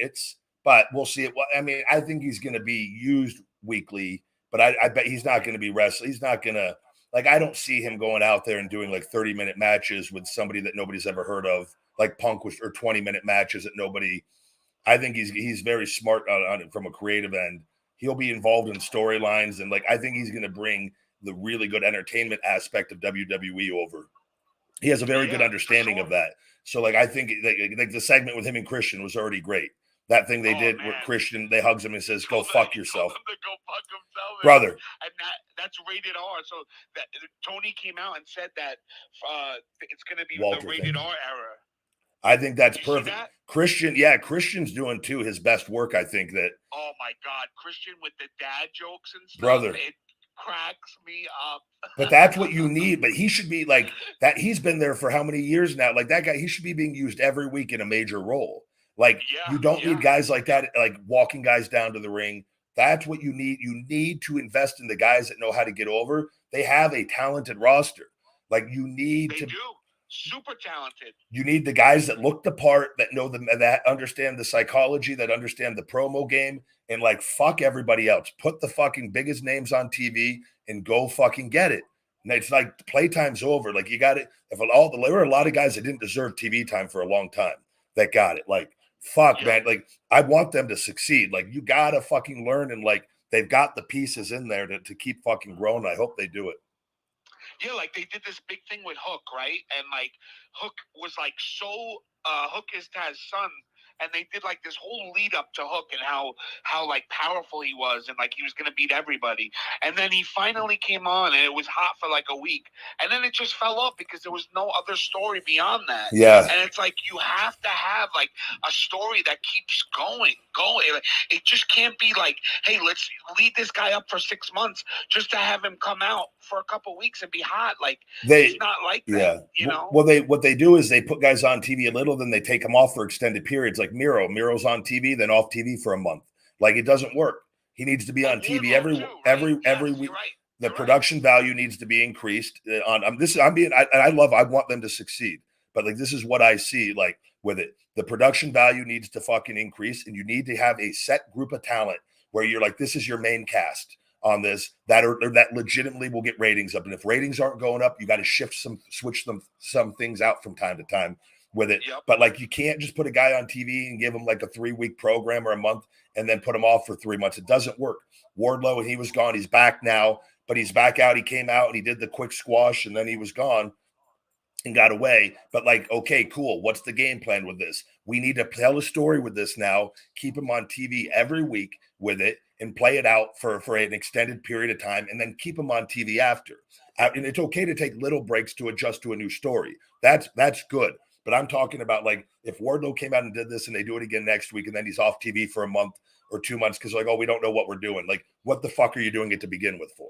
but we'll see it. Well, I mean, I think he's going to be used weekly, but I bet he's not going to be wrestling. He's not going to like. I don't see him going out there and doing like 30-minute matches with somebody that nobody's ever heard of. Like Punk was, or 20-minute matches that nobody. I think he's very smart on it from a creative end. He'll be involved in storylines, and like I think he's going to bring the really good entertainment aspect of WWE over. He has a very good understanding of that. So like I think like the segment with him and Christian was already great. That thing they did where Christian, they hugs him and says, "Go fuck yourself, go fuck himself, brother." And that's rated R. So that Tony came out and said that it's going to be the rated R era. I think that's perfect. Christian, Christian's doing too his best work. I think that. Oh my God, Christian with the dad jokes and stuff, brother, it cracks me up. But that's what you need. But he should be like that. He's been there for how many years now? Like that guy, he should be being used every week in a major role. Like you don't need guys like that, like walking guys down to the ring. That's what you need. You need to invest in the guys that know how to get over. They have a talented roster. Like you need to. Super talented. You need the guys that look the part, that know them, that understand the psychology, that understand the promo game, and like fuck everybody else. Put the fucking biggest names on TV and go fucking get it. And it's like playtime's over. Like you got it. There were a lot of guys that didn't deserve TV time for a long time that got it. Like fuck, man. Like I want them to succeed. Like you gotta fucking learn, and like they've got the pieces in there to keep fucking growing. I hope they do it. Yeah, like they did this big thing with Hook, right? And like Hook was like so Hook is Taz's son, and they did like this whole lead up to Hook and how like powerful he was and like he was gonna beat everybody. And then he finally came on and it was hot for like a week. And then it just fell off because there was no other story beyond that. Yeah. And it's like you have to have like a story that keeps going. Like, it just can't be like, hey, let's lead this guy up for 6 months just to have him come out for a couple weeks and be hot. Like it's not like that, you know. Well, what they do is they put guys on TV a little, then they take them off for extended periods. Like Miro's on TV, then off TV for a month. Like it doesn't work. He needs to be on TV every week. Right. The production value needs to be increased. I want them to succeed, but like this is what I see. Like with it, the production value needs to fucking increase, and you need to have a set group of talent where you're like, this is your main cast on this that legitimately will get ratings up. And if ratings aren't going up, you got to switch some things out from time to time with it. Yep. But like you can't just put a guy on TV and give him like a 3-week program or a month and then put him off for 3 months. It doesn't work. Wardlow, and he was gone. He's back now, but he's back out. He came out and he did the quick squash and then he was gone and got away. But like, okay, cool. What's the game plan with this? We need to tell a story with this now, keep him on TV every week with it and play it out for an extended period of time and then keep him on TV after. And it's okay to take little breaks to adjust to a new story. That's good. But I'm talking about like if Wardlow came out and did this and they do it again next week and then he's off TV for a month or 2 months because like, oh, we don't know what we're doing. Like, what the fuck are you doing it to begin with for?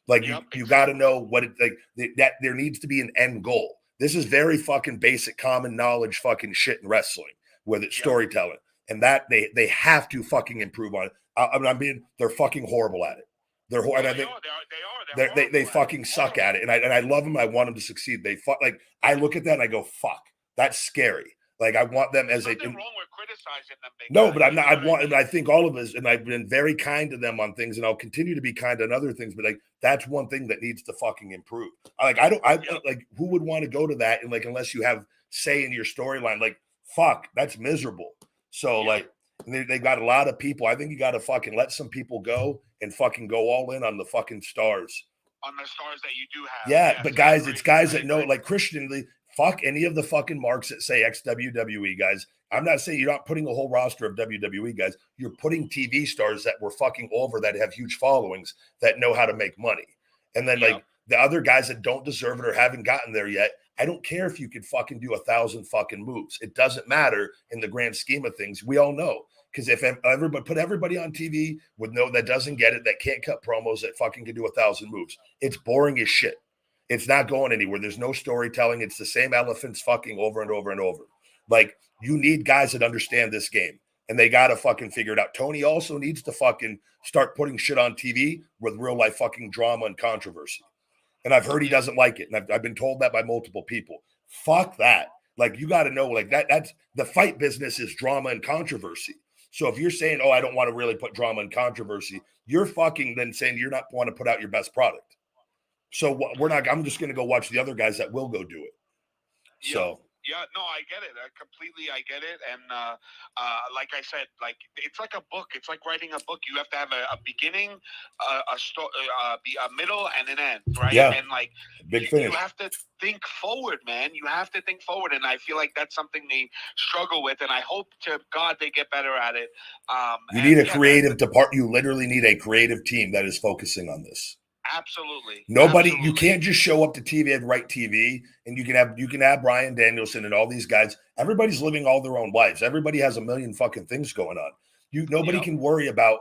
Like, you got to know what it like that there needs to be an end goal. This is very fucking basic common knowledge fucking shit in wrestling with it, storytelling. And that they have to fucking improve on it. They're fucking horrible at it. They are. They fucking suck at it. And I love them. I want them to succeed. Like I look at that and I go, fuck, that's scary. Like I want them as nothing wrong with criticizing them. No, but I'm not. I think all of us, and I've been very kind to them on things, and I'll continue to be kind on other things. But like that's one thing that needs to fucking improve. Like like who would want to go to that and like unless you have say in your storyline, like fuck, that's miserable. So like they got a lot of people. I think you got to fucking let some people go and fucking go all in on the fucking stars. On the stars that you do have. Yeah, yes, but guys, it's guys that know, like Christian, fuck any of the fucking marks that say ex-WWE guys. I'm not saying you're not putting a whole roster of WWE guys. You're putting TV stars that were fucking over, that have huge followings, that know how to make money. And then like the other guys that don't deserve it or haven't gotten there yet, I don't care if you could fucking do 1,000 fucking moves. It doesn't matter in the grand scheme of things. We all know. Because if everybody put everybody on TV that doesn't get it, that can't cut promos, that fucking can do 1,000 moves, it's boring as shit. It's not going anywhere. There's no storytelling. It's the same elephants fucking over and over and over. Like you need guys that understand this game, and they got to fucking figure it out. Tony also needs to fucking start putting shit on TV with real life fucking drama and controversy. And I've heard he doesn't like it, and I've been told that by multiple people. Fuck that. Like you got to know, like that's the fight business is drama and controversy. So if you're saying, oh, I don't want to really put drama and controversy, you're fucking then saying you're not want to put out your best product. So I'm just going to go watch the other guys that will go do it. So. Yeah, no, I get it. I get it. And like I said, like it's like a book. It's like writing a book. You have to have a beginning, a middle, and an end, right? Yeah. And like big finish. You have to think forward, man. You have to think forward, and I feel like that's something they struggle with. And I hope to God they get better at it. You need a creative department. You literally need a creative team that is focusing on this. Absolutely. You can't just show up to TV and write TV, and you can have Bryan Danielson and all these guys. Everybody's living all their own lives. Everybody has a million fucking things going on. Nobody can worry about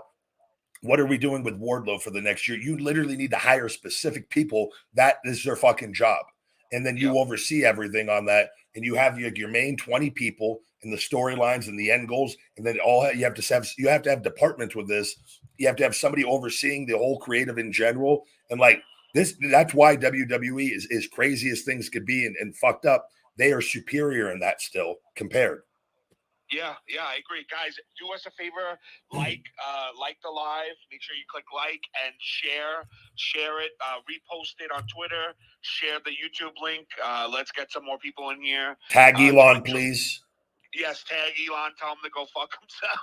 what are we doing with Wardlow for the next year. You literally need to hire specific people. That is their fucking job. And then you oversee everything on that. And you have your main 20 people and the storylines and the end goals. And then you have to have departments with this. You have to have somebody overseeing the whole creative in general. And like this, that's why WWE is as crazy as things could be and fucked up. They are superior in that still compared. Yeah, I agree. Guys, do us a favor, like the live. Make sure you click like and share it, repost it on Twitter, share the YouTube link. Let's get some more people in here. Tag Elon, please. Yes, tag Elon. Tell him to go fuck himself.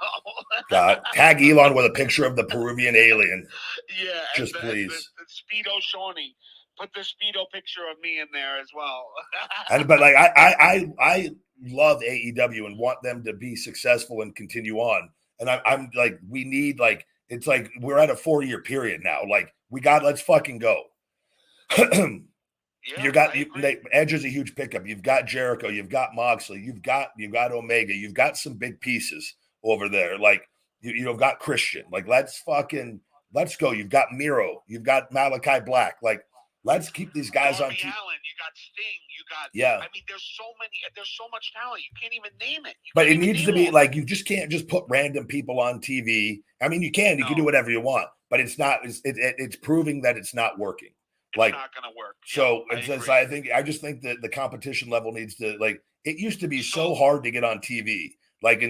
God, tag Elon with a picture of the Peruvian alien. Yeah, just please. The Speedo Shawnee. put the Speedo picture of me in there as well. But like I love AEW and want them to be successful and continue on. And I'm like, we need like, it's like we're at a 4-year period now. Like let's fucking go. Yeah, Edge is a huge pickup. You've got Jericho, you've got Moxley, you've got Omega, you've got some big pieces over there. Like you've got Christian. Like let's go. You've got Miro, you've got Malachi Black. Like let's keep these guys Darby on TV. Allin, you got Sting, you got yeah. I mean, there's so much talent. You can't even name it. But it needs to be like, you just can't just put random people on TV. I mean, you can do whatever you want, but it's not. It's proving that it's not working. Like, it's not going to work. So I just think that the competition level needs to, like, it used to be so hard to get on TV, like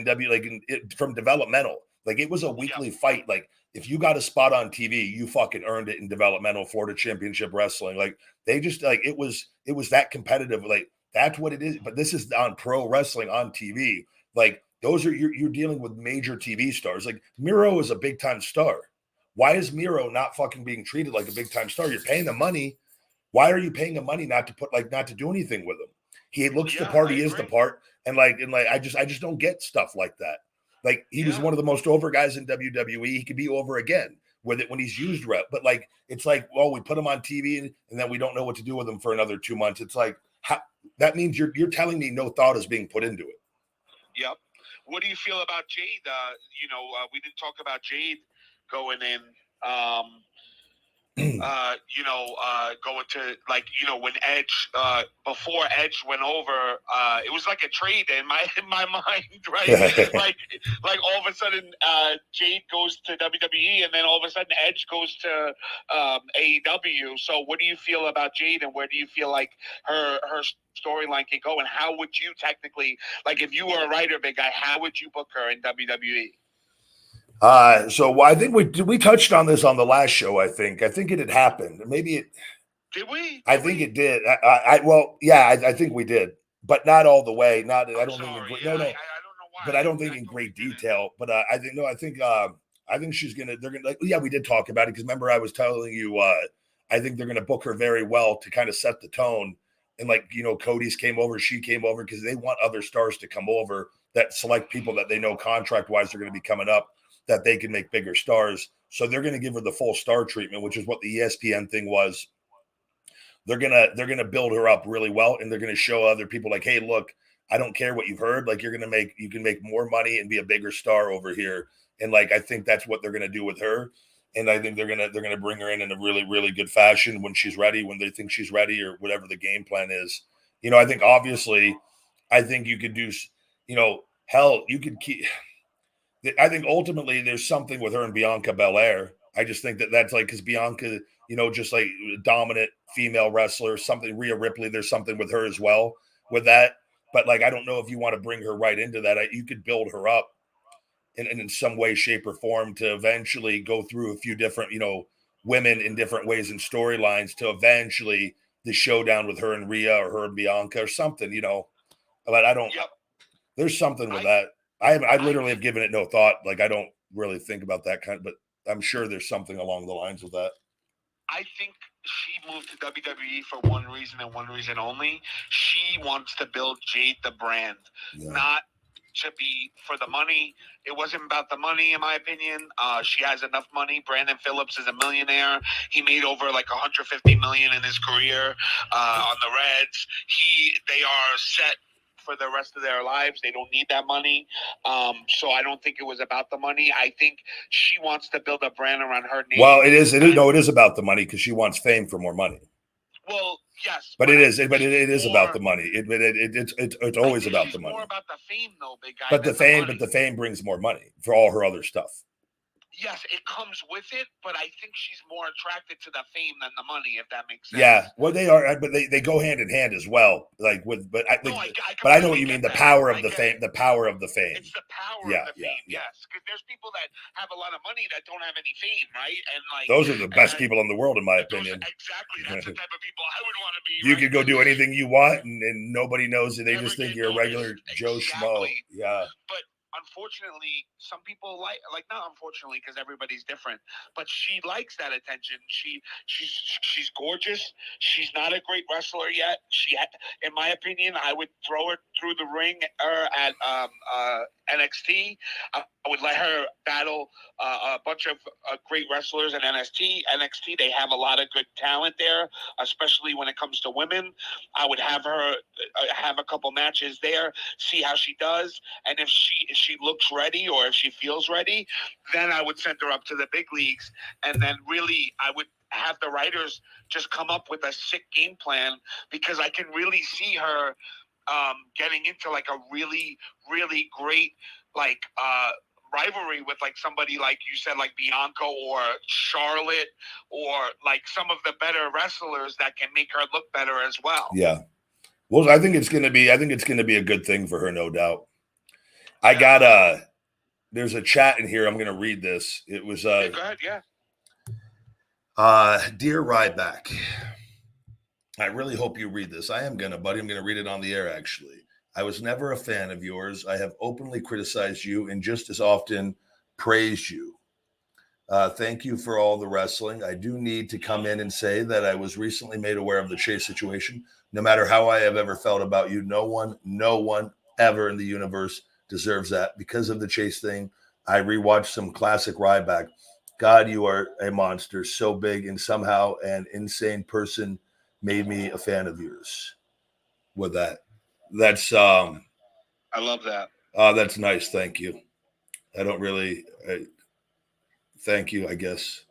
from developmental, like it was a weekly fight. Like if you got a spot on TV, you fucking earned it in developmental Florida Championship Wrestling. Like they just like, it was that competitive. Like that's what it is. But this is on pro wrestling on TV. Like those are, you're dealing with major TV stars. Like Miro is a big time star. Why is Miro not fucking being treated like a big time star? You're paying the money. Why are you paying the money not to do anything with him? He looks the part. He is the part. And I just don't get stuff like that. Like he was one of the most over guys in WWE. He could be over again with it when he's used rep. But like, it's like, well, we put him on TV and then we don't know what to do with him for another 2 months. It's like, that means you're telling me no thought is being put into it. Yep. What do you feel about Jade? We didn't talk about Jade going in, going to, like, when Edge, before Edge went over, it was like a trade in my mind, right? like all of a sudden, Jade goes to WWE, and then all of a sudden Edge goes to AEW. So what do you feel about Jade, and where do you feel like her storyline can go, and how would you technically, like, if you were a writer, big guy, how would you book her in WWE? So I think we touched on this on the last show. I think it had happened. Maybe it did. I think it did. I think we did, but not all the way. I don't think I don't know why. But I don't think in great detail. But I think she's gonna. They're gonna, like, we did talk about it, because remember I was telling you. I think they're gonna book her very well to kind of set the tone. And Cody's came over, she came over, because they want other stars to come over, that select people that they know contract wise are going to be coming up, that they can make bigger stars. So they're going to give her the full star treatment, which is what the ESPN thing was. They're going to build her up really well, and they're going to show other people, like, hey, look, I don't care what you've heard. Like, you can make more money and be a bigger star over here. And like, I think that's what they're going to do with her. And I think they're going to bring her in a really, really good fashion when she's ready, when they think she's ready, or whatever the game plan is. I think obviously, you could do, hell, you could keep. I think ultimately there's something with her and Bianca Belair. I just think that's like, because Bianca, just like dominant female wrestler, something. Rhea Ripley, there's something with her as well with that. But like, I don't know if you want to bring her right into that. You could build her up in some way, shape, or form to eventually go through a few different, women in different ways and storylines to eventually the showdown with her and Rhea, or her and Bianca, or something, But I don't. Yep. There's something with that. I literally have given it no thought. Like, I don't really think about that but I'm sure there's something along the lines of that. I think she moved to WWE for one reason and one reason only. She wants to build Jade the brand, not to be for the money. It wasn't about the money, in my opinion. She has enough money. Brandon Phillips is a millionaire. He made over like $150 million in his career on the Reds. They are set for the rest of their lives. They don't need that money. So I don't think it was about the money. I think she wants to build a brand around her name. Well, it is about the money, because she wants fame for more money. Well, yes, but it is about the money. It's always about the money. More about the fame, though, big guy. But the fame brings more money for all her other stuff. Yes, it comes with it, but I think she's more attracted to the fame than the money, if that makes sense. Yeah, well, they are, but they go hand in hand as well. Like but I know what you mean. The power of the fame. The power of the fame. It's the power of the fame. Yes, because there's people that have a lot of money that don't have any fame, right? And like, those are the best people in the world, in my opinion. Exactly, that's the type of people I would want to be. You could go do anything you want, and nobody knows it. They just think you're a regular Joe Schmo. Yeah. But unfortunately, some people like not unfortunately because everybody's different, but she likes that attention. She's gorgeous. She's not a great wrestler yet. In my opinion, I would throw her through the ring at NXT. I would let her battle a bunch of great wrestlers in NXT. They have a lot of good talent there, especially when it comes to women. I would have her have a couple matches there, see how she does, and if she looks ready or if she feels ready, then I would send her up to the big leagues, and then really I would have the writers just come up with a sick game plan, because I can really see her getting into like a really, really great rivalry with like somebody like you said, like Bianca or Charlotte, or like some of the better wrestlers that can make her look better as well. Yeah. Well, I think it's gonna be a good thing for her, no doubt. I got there's a chat in here. I'm gonna read this. It was go ahead, yeah. Dear Ryback, I really hope you read this. I am gonna, buddy. I'm gonna read it on the air, actually. I was never a fan of yours. I have openly criticized you and just as often praised you. Thank you for all the wrestling. I do need to come in and say that I was recently made aware of the Chase situation. No matter how I have ever felt about you, no one ever in the universe deserves that. Because of the Chase thing, I rewatched some classic Ryback. God, you are a monster, so big, and somehow an insane person made me a fan of yours. With that. That's I love that. That's nice. Thank you. I don't really thank you, I guess.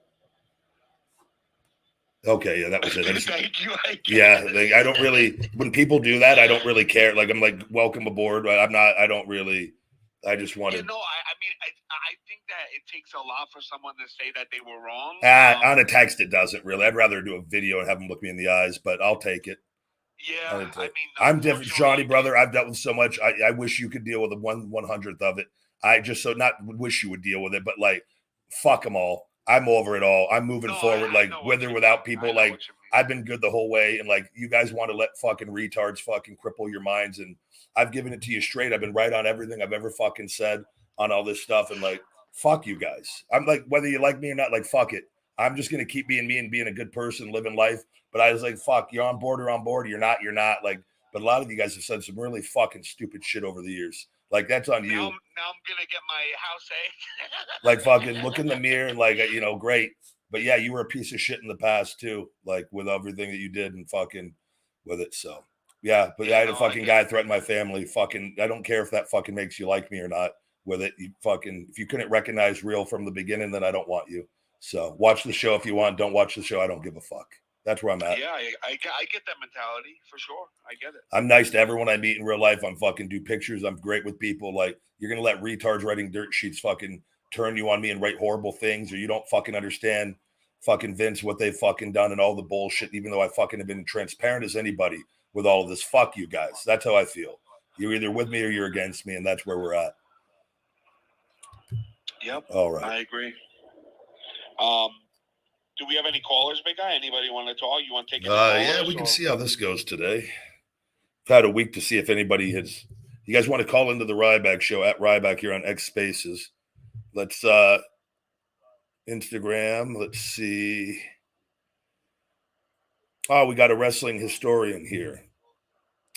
Okay, yeah, that was it. Thank you. I don't really, when people do that, I don't really care. Like, I'm like, welcome aboard. I just wanted. I think that it takes a lot for someone to say that they were wrong. On a text, it doesn't really. I'd rather do a video and have them look me in the eyes, but I'll take it. Yeah, I'm different, Johnny, brother. I've dealt with so much. I wish you could deal with the 1/100th of it. I just not wish you would deal with it, but like, fuck them all. I'm over it all. I'm moving forward, with or without people. Like, I've been good the whole way, and like, you guys want to let fucking retards fucking cripple your minds, and I've given it to you straight. I've been right on everything I've ever fucking said on all this stuff, and like, fuck you guys. I'm like, whether you like me or not, like, fuck it. I'm just gonna keep being me and being a good person, living life. But I was like, fuck, you're on board or on board. You're not. Like, but a lot of you guys have said some really fucking stupid shit over the years. Like, that's on you. Now I'm gonna get my house egg. Like, fucking look in the mirror and like, great. But yeah, you were a piece of shit in the past too. Like, with everything that you did and fucking with it. So yeah, but I had a fucking guy threaten my family. Fucking, I don't care if that fucking makes you like me or not. With it, you fucking, if you couldn't recognize real from the beginning, then I don't want you. So watch the show if you want. Don't watch the show. I don't give a fuck. That's where I'm at. Yeah, I get that mentality for sure. I get it. I'm nice to everyone I meet in real life. I'm fucking do pictures. I'm great with people. Like, you're going to let retards writing dirt sheets fucking turn you on me and write horrible things, or you don't fucking understand fucking Vince, what they've fucking done and all the bullshit, even though I fucking have been transparent as anybody with all of this. Fuck you guys. That's how I feel. You're either with me or you're against me, and that's where we're at. Yep. All right. I agree. Do we have any callers, big guy? Anybody want to talk? You want to take it? Yeah, we can see how this goes today. I've had a week to see if anybody has. You guys want to call into the Ryback show at Ryback here on X Spaces. Let's Instagram. Let's see. Oh, we got a wrestling historian here.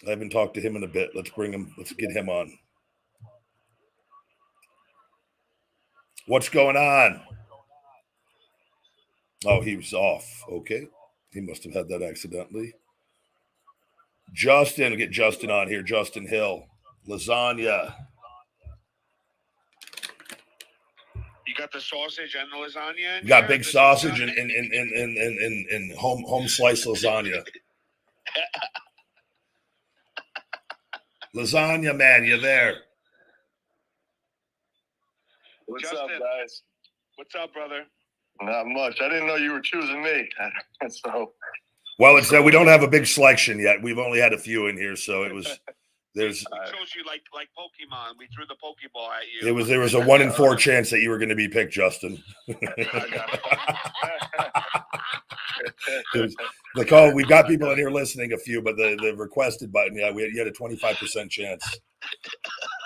I haven't talked to him in a bit. Let's bring him. Let's get him on. What's going on? Oh, he was off. Okay. He must have had that accidentally. Justin, get Justin on here. Justin Hill. Lasagna. You got the sausage and the lasagna? You got big sausage and home slice lasagna. Lasagna, man, you there? What's Justin, up, guys? What's up, brother? Not much. I didn't know you were choosing me. So, well, it's that we don't have a big selection yet. We've only had a few in here, so it was. There's. We chose you like Pokemon. We threw the Pokeball at you. There was a 1 in 4 chance that you were going to be picked, Justin. The call. We've got people in here listening, a few, but the requested button. Yeah, you had a 25% chance.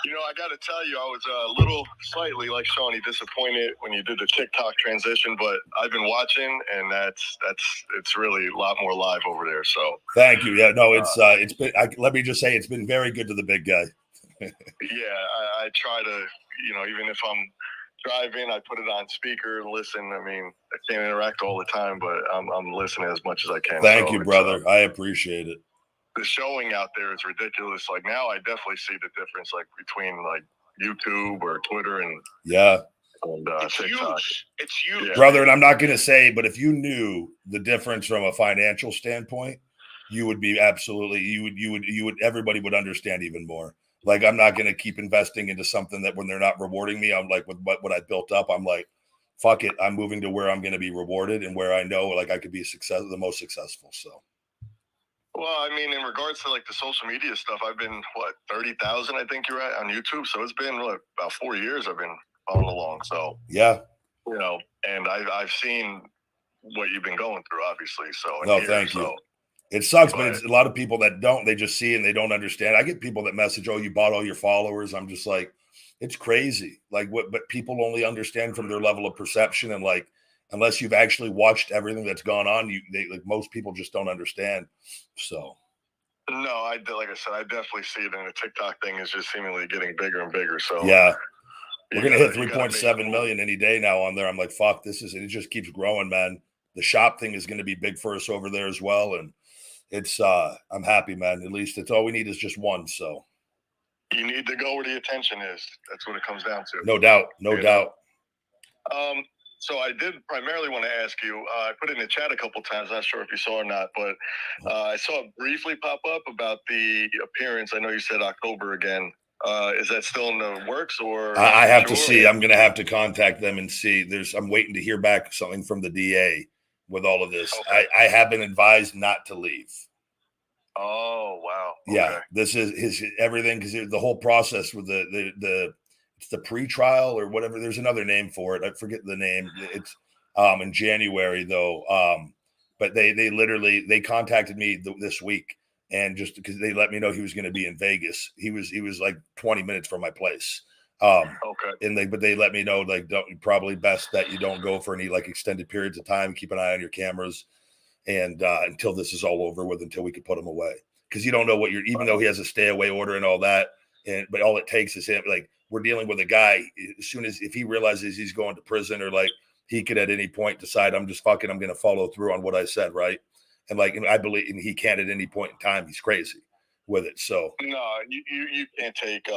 I got to tell you, I was a little slightly like Shawnee disappointed when you did the TikTok transition, but I've been watching, and it's really a lot more live over there. So thank you. Yeah, no, it's been. Let me just say, it's been very good to the big guy. yeah, I try to, even if I'm driving, I put it on speaker and listen. I mean, I can't interact all the time, but I'm listening as much as I can. Thank you, brother. I appreciate it. The showing out there is ridiculous. Like now, I definitely see the difference, like between like YouTube or Twitter and it's TikTok. huge. It's huge, brother. And I'm not going to say, but if you knew the difference from a financial standpoint, you would be absolutely. You would. Everybody would understand even more. Like I'm not going to keep investing into something that when they're not rewarding me, I'm like with what I built up. I'm like, fuck it. I'm moving to where I'm going to be rewarded and where I know like I could be the most successful. So. Well, I mean, in regards to like the social media stuff, I've been 30,000, I think you're at on YouTube. So it's been about 4 years I've been following along. So yeah, and I've seen what you've been going through, obviously. So no, thank you. It sucks, but it's a lot of people that don't. They just see and they don't understand. I get people that message, "Oh, you bought all your followers." I'm just like, it's crazy. Like what? But people only understand from their level of perception and like. Unless you've actually watched everything that's gone on, most people just don't understand. So, no, like I said, I definitely see it, and the TikTok thing is just seemingly getting bigger and bigger. So, yeah, we're gonna hit 3.7 million any day now on there. I'm like, fuck, it just keeps growing, man. The shop thing is going to be big for us over there as well, and it's I'm happy, man. At least it's all we need is just one. So, you need to go where the attention is. That's what it comes down to. No doubt, no doubt. So I did primarily want to ask you, I put it in the chat a couple times, not sure if you saw or not, but I saw it briefly pop up about the appearance. I know you said October again. Is that still in the works or? I have to see. I'm going to have to contact them and see. I'm waiting to hear back something from the DA with all of this. Okay. I have been advised not to leave. Oh, wow. Okay. Yeah, this is everything because the whole process with it's the pre-trial or whatever. There's another name for it. I forget the name. It's in January though. But they contacted me this week and just because they let me know he was going to be in Vegas. He was like 20 minutes from my place. Okay. And they let me know like probably best that you don't go for any like extended periods of time. Keep an eye on your cameras and until this is all over with, until we could put him away because you don't know what even though he has a stay away order and all that. But all it takes is him like. We're dealing with a guy as soon as if he realizes he's going to prison or like he could at any point decide I'm going to follow through on what I said. Right. And like, and I believe and he can't at any point in time. He's crazy with it. So no, you can't take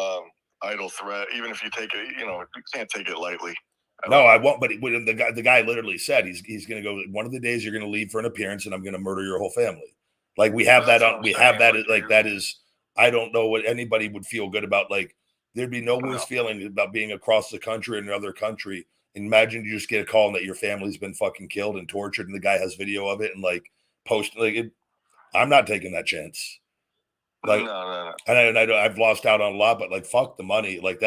idle threat. Even if you take it, you can't take it lightly. No, I won't. But the guy literally said he's going to go. One of the days you're going to leave for an appearance and I'm going to murder your whole family. Like we have that on, that is, I don't know what anybody would feel good about. Like, there'd be no worse feeling about being across the country in another country. Imagine you just get a call and that your family's been fucking killed and tortured, and the guy has video of it and like post like it. I'm not taking that chance. Like, no. And I've lost out on a lot, but like fuck the money. Like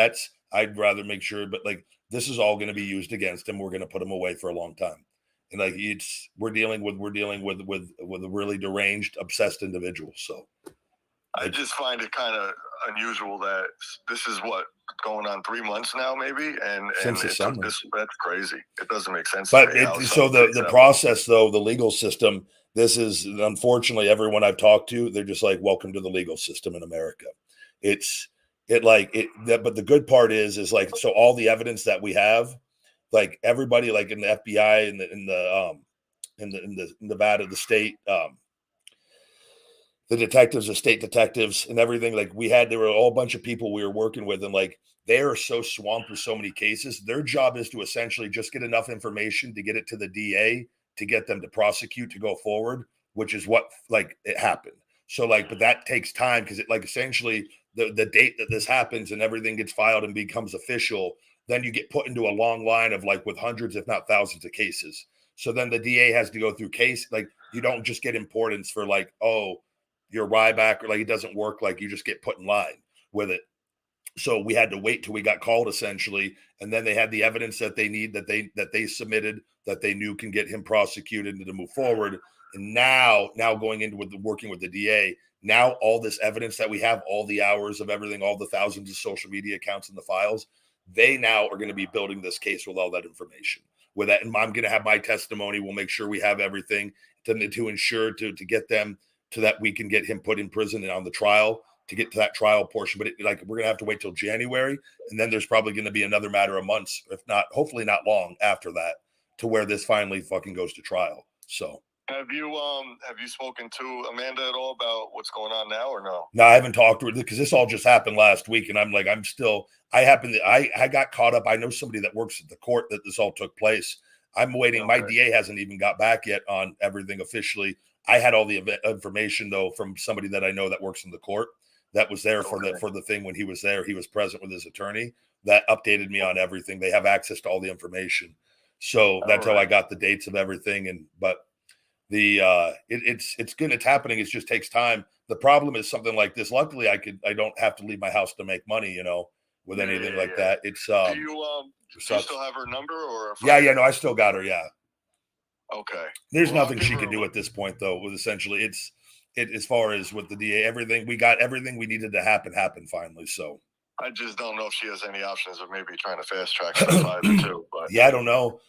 I'd rather make sure. But like this is all going to be used against him. We're going to put him away for a long time. And like we're dealing with a really deranged, obsessed individual. So. I just find it kind of unusual that this is going on 3 months now, maybe, and since the summer. That's crazy. It doesn't make sense. But the process, though, the legal system. This is unfortunately everyone I've talked to. They're just like, welcome to the legal system in America. But the good part is like so all the evidence that we have, like everybody, like in the FBI and in the Nevada, the state. The detectives, the state detectives and everything like there were a whole bunch of people we were working with and like they are so swamped with so many cases. Their job is to essentially just get enough information to get it to the DA to get them to prosecute to go forward, which is what like it happened. So like, but that takes time because it like essentially the date that this happens and everything gets filed and becomes official, then you get put into a long line of like with hundreds, if not thousands of cases. So then the DA has to go through case. Like you don't just get importance for like, oh, your Ryback or like it doesn't work. Like you just get put in line with it. So we had to wait till we got called essentially. And then they had the evidence that they need that they submitted that they knew can get him prosecuted and to move forward. And now going into working with the DA, now all this evidence that we have, all the hours of everything, all the thousands of social media accounts and the files, they now are going to be building this case with all that information. With that, and I'm going to have my testimony. We'll make sure we have everything to ensure to get them to that we can get him put in prison and on the trial to get to that trial portion. But we're going to have to wait till January, and then there's probably going to be another matter of months, if not, hopefully not long after that, to where this finally fucking goes to trial. So. Have you spoken to Amanda at all about what's going on now or no? No, I haven't talked to her because this all just happened last week, and I got caught up. I know somebody that works at the court that this all took place. I'm waiting. Okay. My DA hasn't even got back yet on everything officially. I had all the information though from somebody that I know that works in the court that was there for the thing when he was there. He was present with his attorney that updated me on everything. They have access to all the information, so that's how I got the dates of everything. But it's good. It's happening. It just takes time. The problem is something like this. Luckily, I don't have to leave my house to make money, with anything like that. It's do you still have her number or? No, I still got her. Yeah. Okay. There's nothing she can do at this point, though. With essentially, as far as with the DA, everything we needed to happen finally. So I just don't know if she has any options of maybe trying to fast track stuff too. But yeah, I don't know.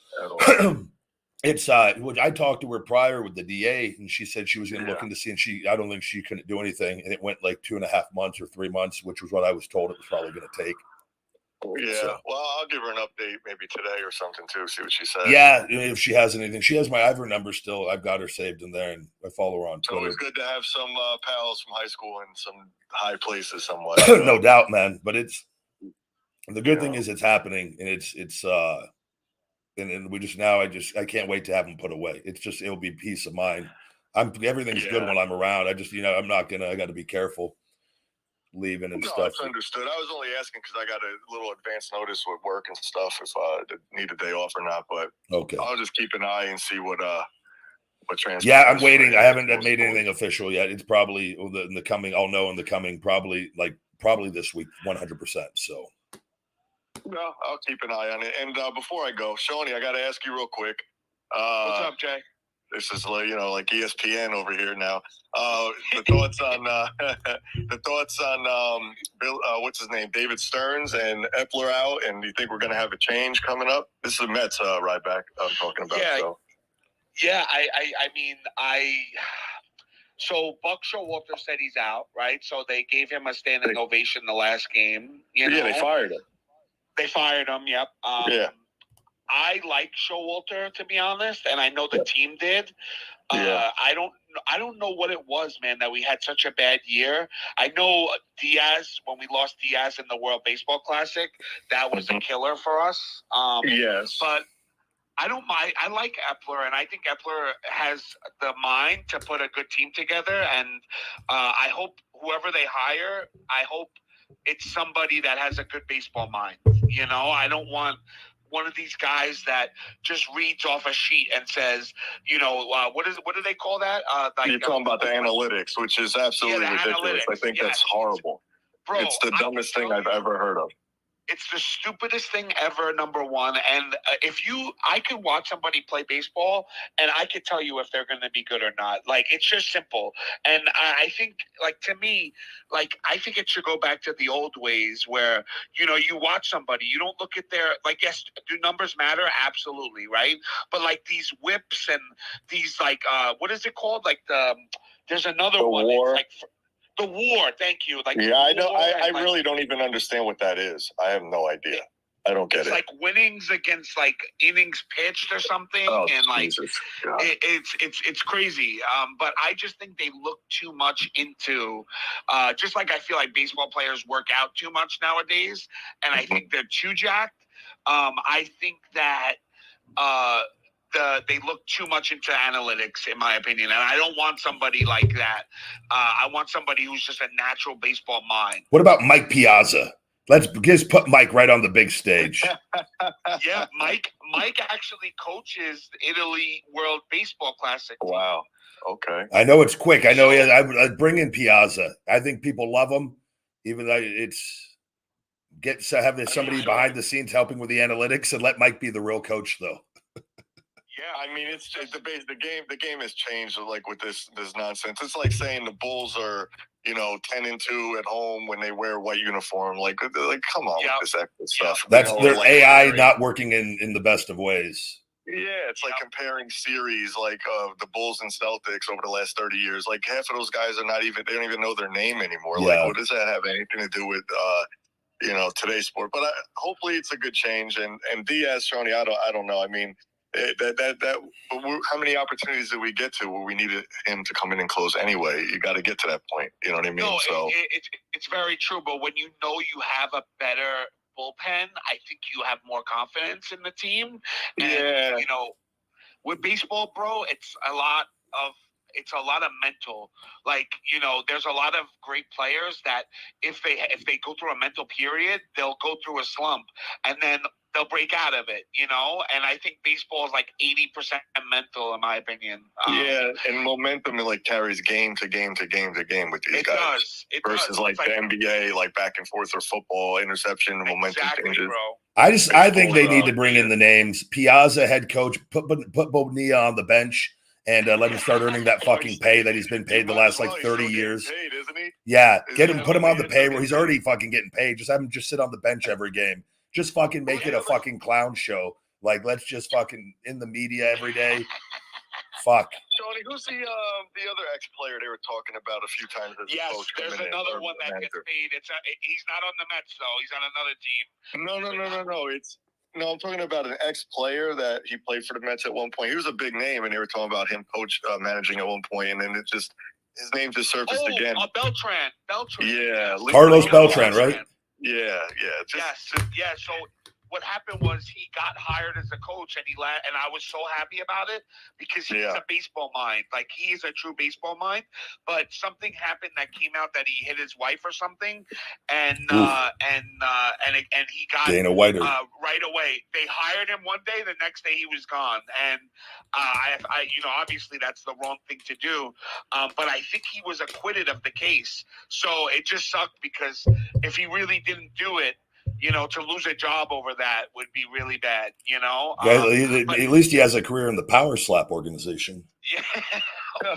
It's I talked to her prior with the DA, and she said she was going to look into see, and I don't think she couldn't do anything, and it went like 2.5 months or 3 months, which was what I was told it was probably going to take. Yeah, so. Well, I'll give her an update maybe today or something too. See what she says. Yeah, if she has anything, she has my Ivor number still. I've got her saved in there, and I follow her on Twitter. So it's good to have some pals from high school in some high places somewhat. No doubt, man. But the good thing is it's happening, and it's and we just now I can't wait to have them put away. It'll be peace of mind. Everything's good when I'm around. I just I got to be careful leaving and stuff. That's understood. I was only asking because I got a little advance notice with work and stuff if I need a day off or not. But okay, I'll just keep an eye and see what transpires. Yeah, I'm waiting. I haven't made anything official yet. It's probably in the coming. I'll know in the coming probably this week, 100%. So. No, I'll keep an eye on it. And before I go, Shoney, I got to ask you real quick. What's up, Jay? This is like ESPN over here now. The thoughts on Bill, what's his name, David Stearns and Epler out, and you think we're going to have a change coming up? This is the Mets Ryback I'm talking about. Yeah, so. Yeah. So Buck Showalter said he's out, right? So they gave him a standing ovation the last game. Yeah, they fired him. They fired him. Yep. Yeah. I like Showalter, to be honest, and I know the team did. I don't know what it was, man, that we had such a bad year. I know Diaz, when we lost Diaz in the World Baseball Classic, that was a killer for us. Yes. But I don't mind. I like Epler, and I think Epler has the mind to put a good team together. And I hope whoever they hire, I hope it's somebody that has a good baseball mind. I don't want one of these guys that just reads off a sheet and says, what do they call that? You're talking about the analytics, which is absolutely ridiculous. I think that's horrible. Bro, it's the dumbest thing I've ever heard of. It's the stupidest thing ever, number one. And I could watch somebody play baseball, and I could tell you if they're going to be good or not. Like, it's just simple. And I think, to me, I think it should go back to the old ways where, you watch somebody, you don't look at their, yes, do numbers matter? Absolutely, right? But, these whips and these, what is it called? There's another one. War. It's the WAR, thank you. I know. I really don't even understand what that is. I have no idea. I don't get it. It's winnings against innings pitched or something, and it's crazy. But I just think they look too much into, just like I feel like baseball players work out too much nowadays, and I think they're too jacked. I think that they look too much into analytics, in my opinion, and I don't want somebody like that. I want somebody who's just a natural baseball mind. What about Mike Piazza? Let's just put Mike right on the big stage. Yeah, Mike actually coaches Italy World Baseball Classic. Wow. Okay. I know it's quick. I know I'd bring in Piazza. I think people love him, even though having somebody behind the scenes helping with the analytics, and let Mike be the real coach, though. Yeah. I mean, it's the game. The game has changed. Like with this nonsense, it's like saying the Bulls are 10-2 at home when they wear a white uniform. Like come on with this extra stuff. That's their like AI not working in the best of ways. Yeah, it's like comparing series like the Bulls and Celtics over the last 30 years. Like half of those guys are they don't even know their name anymore. Yeah. Like what does that have anything to do with today's sport? But hopefully it's a good change. And Diaz, Shoney, I don't know. I mean, how many opportunities did we get to where we needed him to come in and close anyway? You got to get to that point. You know what I mean? No, so it's very true. But when you know you have a better bullpen, I think you have more confidence in the team. And, with baseball, bro, it's a lot of mental. Like, there's a lot of great players that if they go through a mental period, they'll go through a slump and then they'll break out of it, And I think baseball is like 80% mental, in my opinion. And momentum like carries game to game to game to game with these guys. It versus does. like the NBA, like back and forth or football, interception, momentum changes. Bro. I think they need to bring in the names. Piazza, head coach, put Bonilla on the bench and let him start earning that fucking pay that he's been paid the last like 30 years. Paid, isn't he? Yeah, put him on the pay where he's already fucking getting paid. Just have him just sit on the bench every game. Just fucking make it a fucking clown show. Like, let's just fucking in the media every day. Fuck. Tony, who's the other ex-player they were talking about a few times? Yes, there's another one that gets paid. He's not on the Mets though. He's on another team. No. I'm talking about an ex-player that he played for the Mets at one point. He was a big name, and they were talking about him managing at one point, and then his name just surfaced again. Beltran. Yeah, Carlos Beltran, right? Yeah. Yes. So what happened was he got hired as a coach, and and I was so happy about it because he's a baseball mind. Like, he is a true baseball mind. But something happened that came out that he hit his wife or something, and he got Dana White right away. They hired him one day, the next day he was gone, and I obviously that's the wrong thing to do. But I think he was acquitted of the case, so it just sucked because if he really didn't do it, to lose a job over that would be really bad, at least he has a career in the Power Slap organization. Yeah. I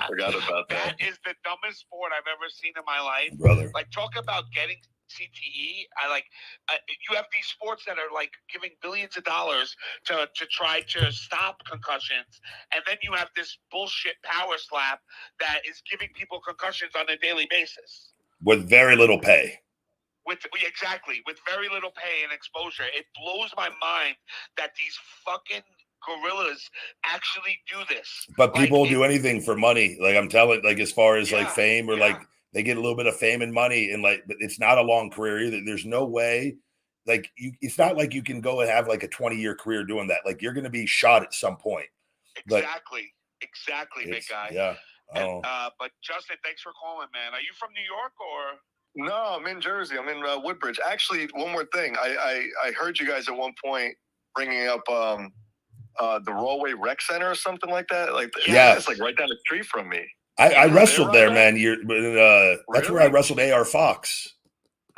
forgot about that. That is the dumbest sport I've ever seen in my life. Brother. Like, talk about getting CTE. You have these sports that are like giving billions of dollars to try to stop concussions. And then you have this bullshit Power Slap that is giving people concussions on a daily basis. With very little pay. With very little pay and exposure. It blows my mind that these fucking gorillas actually do this. But people do anything for money. Like, I'm telling, like, as far as like fame or like they get a little bit of fame and money, and like, but it's not a long career either. There's no way. Like, it's not like you can go and have like a 20-year career doing that. Like, you're going to be shot at some point. Exactly, big guy. Yeah. But Justin, thanks for calling, man. Are you from New York or? No, I'm in Jersey. I'm in Woodbridge. Actually, one more thing. I heard you guys at one point bringing up the Rawway Rec Center or something like that. Like, it's like right down the street from me. I wrestled there, man. That's where I wrestled AR Fox.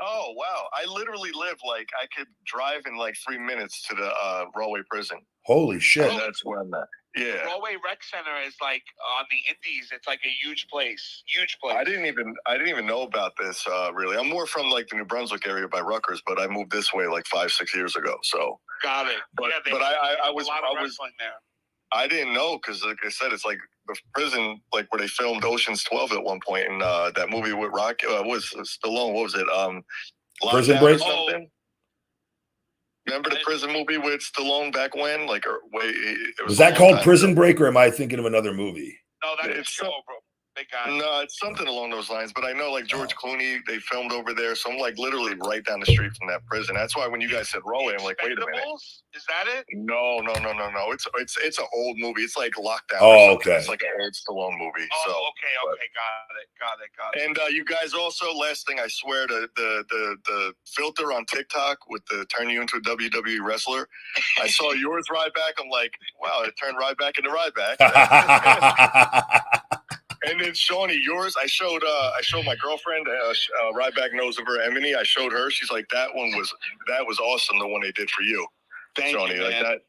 Oh, wow. I literally live I could drive in like 3 minutes to the Rawway prison. Holy shit. And that's where I'm at. Yeah. Rawway Rec Center is like on the Indies. It's like a huge place. I didn't even know about this really. I'm more from like the New Brunswick area by Rutgers, but I moved this way like 5-6 years ago. So got it. But I was there. I didn't know because, like I said, it's like the prison, like where they filmed Ocean's 12 at one point, and that movie with Rock was Stallone. What was it? Prison Break. Remember the prison movie with Stallone back when? Was that called Prison Break, or am I thinking of another movie? No, that's a show, bro. Big guy. No, it's something along those lines. But I know like George Clooney, they filmed over there, so I'm like literally right down the street from that prison. That's why when you guys said Rawway, I'm like, wait a minute. Is that it? No. It's an old movie. It's like Lockdown. Oh, okay. It's like an old Stallone movie. Oh, okay. Got it. And you guys also, last thing, I swear, the filter on TikTok with the turn you into a WWE wrestler. I saw yours Ryback. I'm like, wow, it turned Ryback into Ryback. And then Shawnee, yours, I showed my girlfriend, Ryback knows of her, Emily. I showed her. She's like, that was awesome, the one they did for you. Thank Johnny, you, like man. that.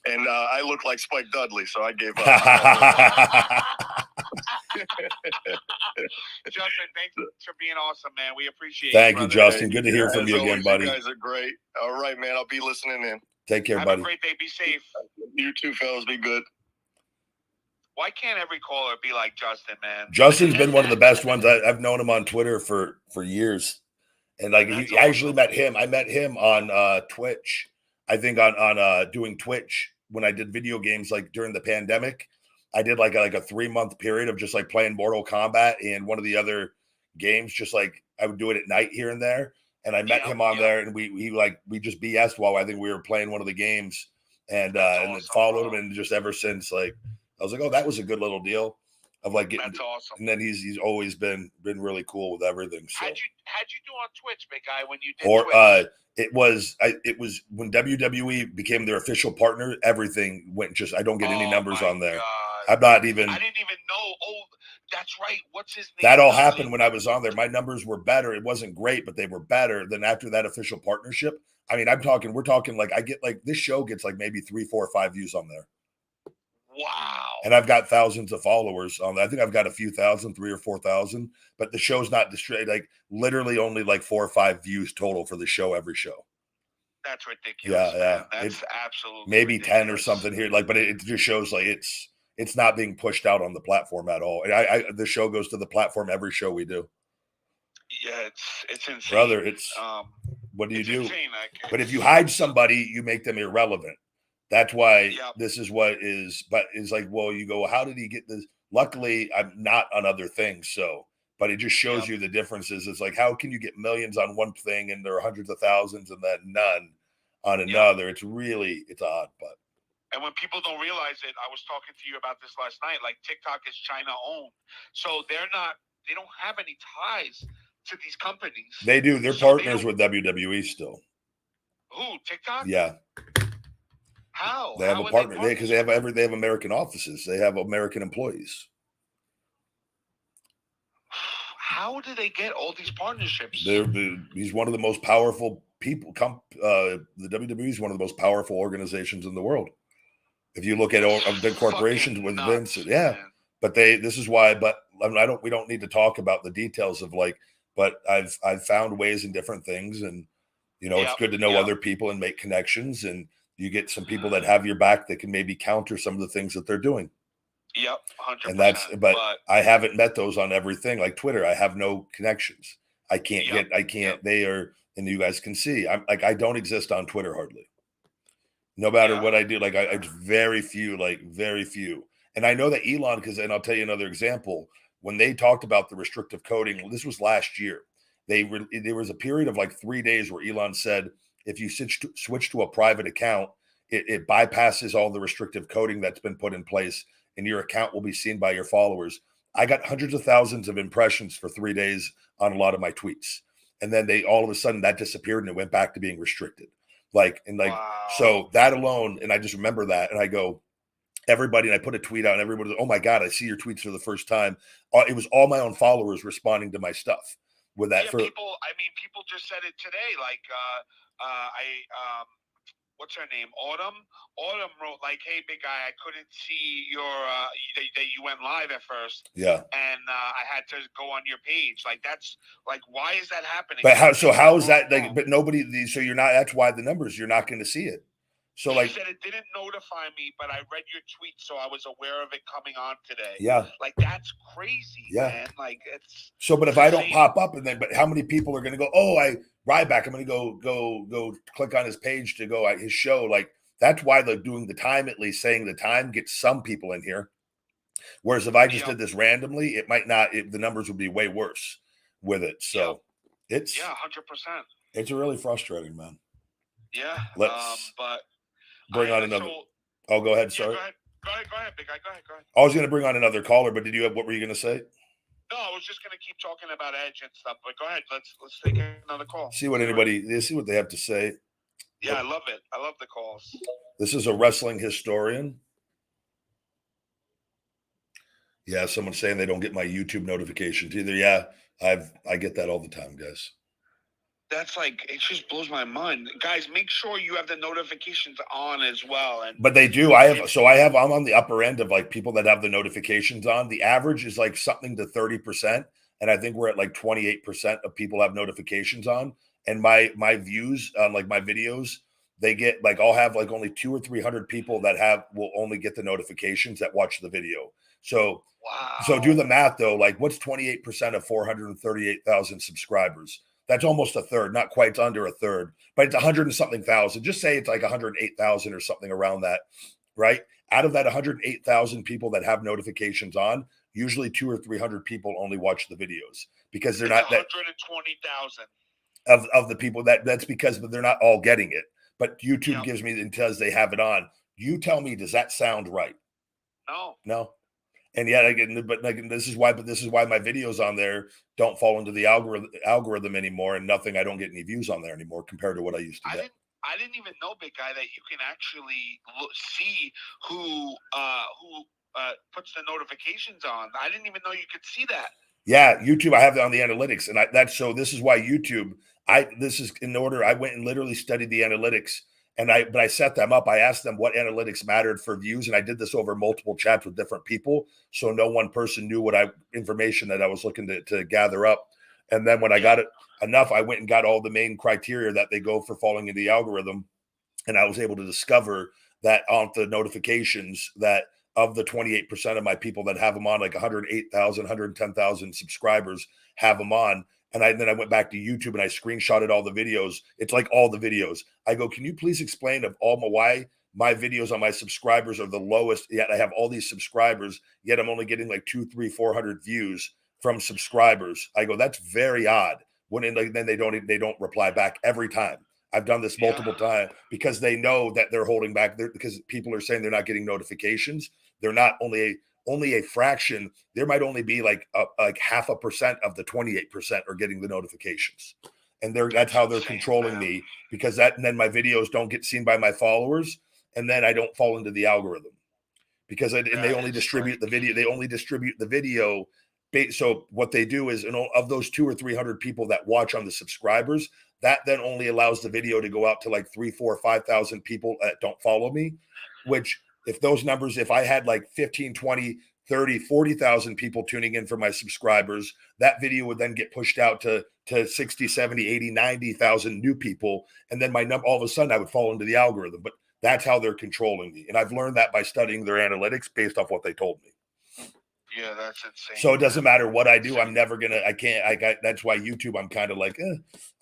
And I look like Spike Dudley, so I gave up. Justin, thanks for being awesome, man. We appreciate Thank you, you, brother. Justin. Good to hear from As you again, always, buddy. You guys are great. All right, man. I'll be listening in. Take care, Have buddy. a great day. Be safe. You too, fellas. Be good. Why can't every caller be like Justin, man? Justin's been one of the best ones. I've known him on Twitter for years, and like That's I actually awesome. met him. I met him on Twitch. I think on doing Twitch when I did video games like during the pandemic. I did like a 3-month period of just like playing Mortal Kombat and one of the other games. Just like I would do it at night here and there. And I met him on there, and we just BS'd while I think we were playing one of the games, and and then followed him, and just ever since, like I was like, oh, that was a good little deal of like getting. That's awesome. And then he's always been really cool with everything. So How'd you do on Twitch, big guy, when you did Twitch? It was when WWE became their official partner, everything went just. I don't get any numbers on there. God. I'm not even. I didn't even know. Oh, that's right. What's his name? That all happened when I was on there. My numbers were better. It wasn't great, but they were better than after that official partnership. I mean, we're talking like I get like this show gets like maybe 3, 4, 5 views on there. Wow. And I've got thousands of followers on that. I think I've got a few thousand, 3,000 or 4,000, but the show's not distributed. Like literally only like 4 or 5 views total for the show, every show. That's ridiculous. Yeah, man. yeah. That's absolutely maybe ridiculous. 10 or something here. Like, but it just shows like it's not being pushed out on the platform at all. And the show goes to the platform every show we do. Yeah, it's insane, brother. It's what do you do? Insane, but if you hide somebody, you make them irrelevant. That's why this is what is. But it's like, well, you go, how did he get this? Luckily, I'm not on other things, so. But it just shows you the differences. It's like, how can you get millions on one thing and there are hundreds of thousands and then none on another? It's odd, but. And when people don't realize it, I was talking to you about this last night. Like TikTok is China owned, so they don't have any ties to these companies. They do. They're partners with WWE still. Who? TikTok? Yeah. How? They have a partner because they have American offices. They have American employees. How do they get all these partnerships? He's one of the most powerful people. The WWE is one of the most powerful organizations in the world. If you look at big corporations with Vince, man. But this is why. But we don't need to talk about the details of like. But I've found ways in different things, and it's good to know other people and make connections, and you get some people that have your back that can maybe counter some of the things that they're doing. Yep, 100%. And but I haven't met those on everything like Twitter. I have no connections. I can't. They are, and you guys can see. I'm like I don't exist on Twitter hardly. No matter what I do, like it's very few. And I know that Elon, and I'll tell you another example. When they talked about the restrictive coding, this was last year. There was a period of like 3 days where Elon said, if you switch to a private account, it bypasses all the restrictive coding that's been put in place, and your account will be seen by your followers. I got hundreds of thousands of impressions for 3 days on a lot of my tweets. And then all of a sudden that disappeared and it went back to being restricted. So that alone, and I just remember that, and I go, everybody, and I put a tweet out, and everybody, oh my God, I see your tweets for the first time. It was all my own followers responding to my stuff with that. People just said it today. Like, what's her name? Autumn wrote like, "Hey, big guy, I couldn't see your that you went live at first. Yeah, and I had to go on your page. Like, that's like, why is that happening? But how is that? Like, but nobody. So you're not. That's why the numbers. You're not going to see it. So she said it didn't notify me, but I read your tweet, so I was aware of it coming on today. Yeah, like that's crazy, man. Like it's so. But if I don't pop up, but how many people are going to go? Oh, Ryback. I'm going to go click on his page to go at his show. Like that's why they're doing the time, at least saying the time gets some people in here. Whereas if I just did this randomly, it might not. The numbers would be way worse with it. So it's 100%. It's really frustrating, man. Yeah, but. Bring on another. Go ahead. Sorry. Go ahead, big guy. Go ahead. I was going to bring on another caller, but what were you going to say? No, I was just going to keep talking about Edge and stuff. But go ahead. Let's take another call. See what they have to say. Yeah, I love it. I love the calls. This is a wrestling historian. Yeah, someone's saying they don't get my YouTube notifications either. Yeah, I get that all the time, guys. That's like, it just blows my mind. Guys, make sure you have the notifications on as well. And But they do. I'm on the upper end of like people that have the notifications on. The average is like something to 30%. And I think we're at like 28% of people have notifications on. And my views on like my videos, they get like I'll have like only 200 or 300 people that will only get the notifications that watch the video. So wow. do the math though. Like what's 28% of 438,000 subscribers? That's almost a third, not quite, it's under a third, but it's 100 and something thousand. Just say it's like 108,000 or something around that, right? Out of that 108,000 people that have notifications on, usually 200 or 300 people only watch the videos because they're not that 120,000 of the people that's because they're not all getting it. But YouTube gives me until they have it on. You tell me, does that sound right? No. And yet this is why my videos on there don't fall into the algorithm anymore, and I don't get any views on there anymore compared to what I used to get. I didn't even know, big guy, that you can actually see who puts the notifications on. I didn't even know you could see that. Yeah, YouTube, I have that on the analytics, and this is why YouTube. This is in order. I went and literally studied the analytics. But I set them up. I asked them what analytics mattered for views, and I did this over multiple chats with different people, so no one person knew information that I was looking to gather up. And then when I got it enough, I went and got all the main criteria that they go for falling in the algorithm, and I was able to discover that on the notifications that of the 28% of my people that have them on, like 108,000, 110,000 subscribers have them on. And then I went back to YouTube and I screenshotted all the videos. It's like all the videos. I go, can you please explain why my videos on my subscribers are the lowest, yet I have all these subscribers, yet I'm only getting like 200, 300, 400 views from subscribers. I go, that's very odd. Then they don't reply back every time. I've done this multiple times because they know that they're holding back because people are saying they're not getting notifications. They're not only a fraction. There might only be like 0.5% of the 28% are getting the notifications, and that's how they're controlling me because and then my videos don't get seen by my followers, and then I don't fall into the algorithm because they only distribute the video. They only distribute the video. So what they do is, of those 200 or 300 people that watch on the subscribers, that then only allows the video to go out to like 3,000, 4,000, 5,000 people that don't follow me, which if I had like 15, 20, 30, 40,000 people tuning in for my subscribers, that video would then get pushed out to 60, 70, 80, 90,000 new people. And then all of a sudden I would fall into the algorithm, but that's how they're controlling me. And I've learned that by studying their analytics based off what they told me. Yeah, that's insane. So it doesn't matter what I do. I'm never that's why YouTube, I'm kind of like,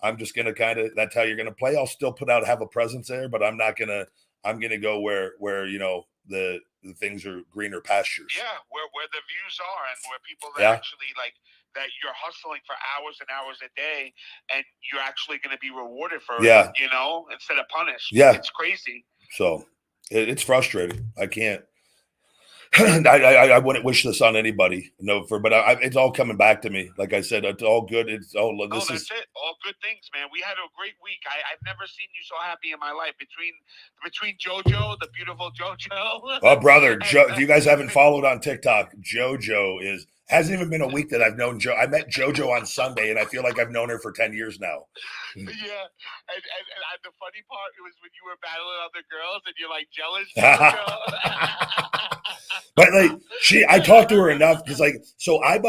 I'm just going to that's how you're going to play. I'll still have a presence there, but I'm going to go where, the things are greener pastures. Yeah, where the views are and where people that actually like that you're hustling for hours and hours a day and you're actually going to be rewarded for it, instead of punished. Yeah. It's crazy. So it's frustrating. I can't. I wouldn't wish this on anybody. But it's all coming back to me. Like I said, it's all good. It's all that's it. All good things, man. We had a great week. I've never seen you so happy in my life. Between JoJo, the beautiful JoJo. Oh, brother, if you guys haven't followed on TikTok, JoJo hasn't even been a week that I've known Joe. I met JoJo on Sunday, and I feel like I've known her for 10 years now. Yeah, and the funny part was when you were battling other girls, and you're like jealous, JoJo. But I talked to her enough because by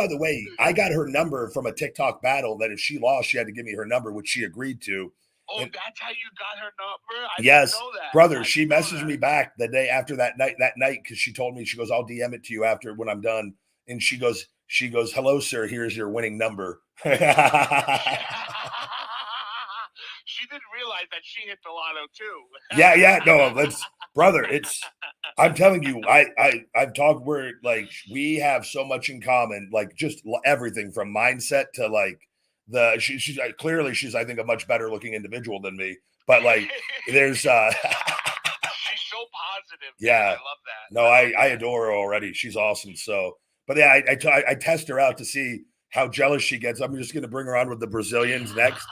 the way, I got her number from a TikTok battle that if she lost, she had to give me her number, which she agreed to. Oh, that's how you got her number? I yes, didn't know that. Brother. She messaged me back the day after that night because she told me, she goes, I'll DM it to you after when I'm done. And she goes, hello, sir. Here's your winning number. She didn't realize that she hit the lotto too. Yeah. No, brother. I'm telling you, I've talked where we have so much in common, just everything from mindset to she's clearly I think a much better looking individual than me, but there's she's so positive. Yeah, I love that. No, I adore her already. She's awesome. So, but yeah, I test her out to see how jealous she gets. I'm just going to bring her on with the Brazilians next.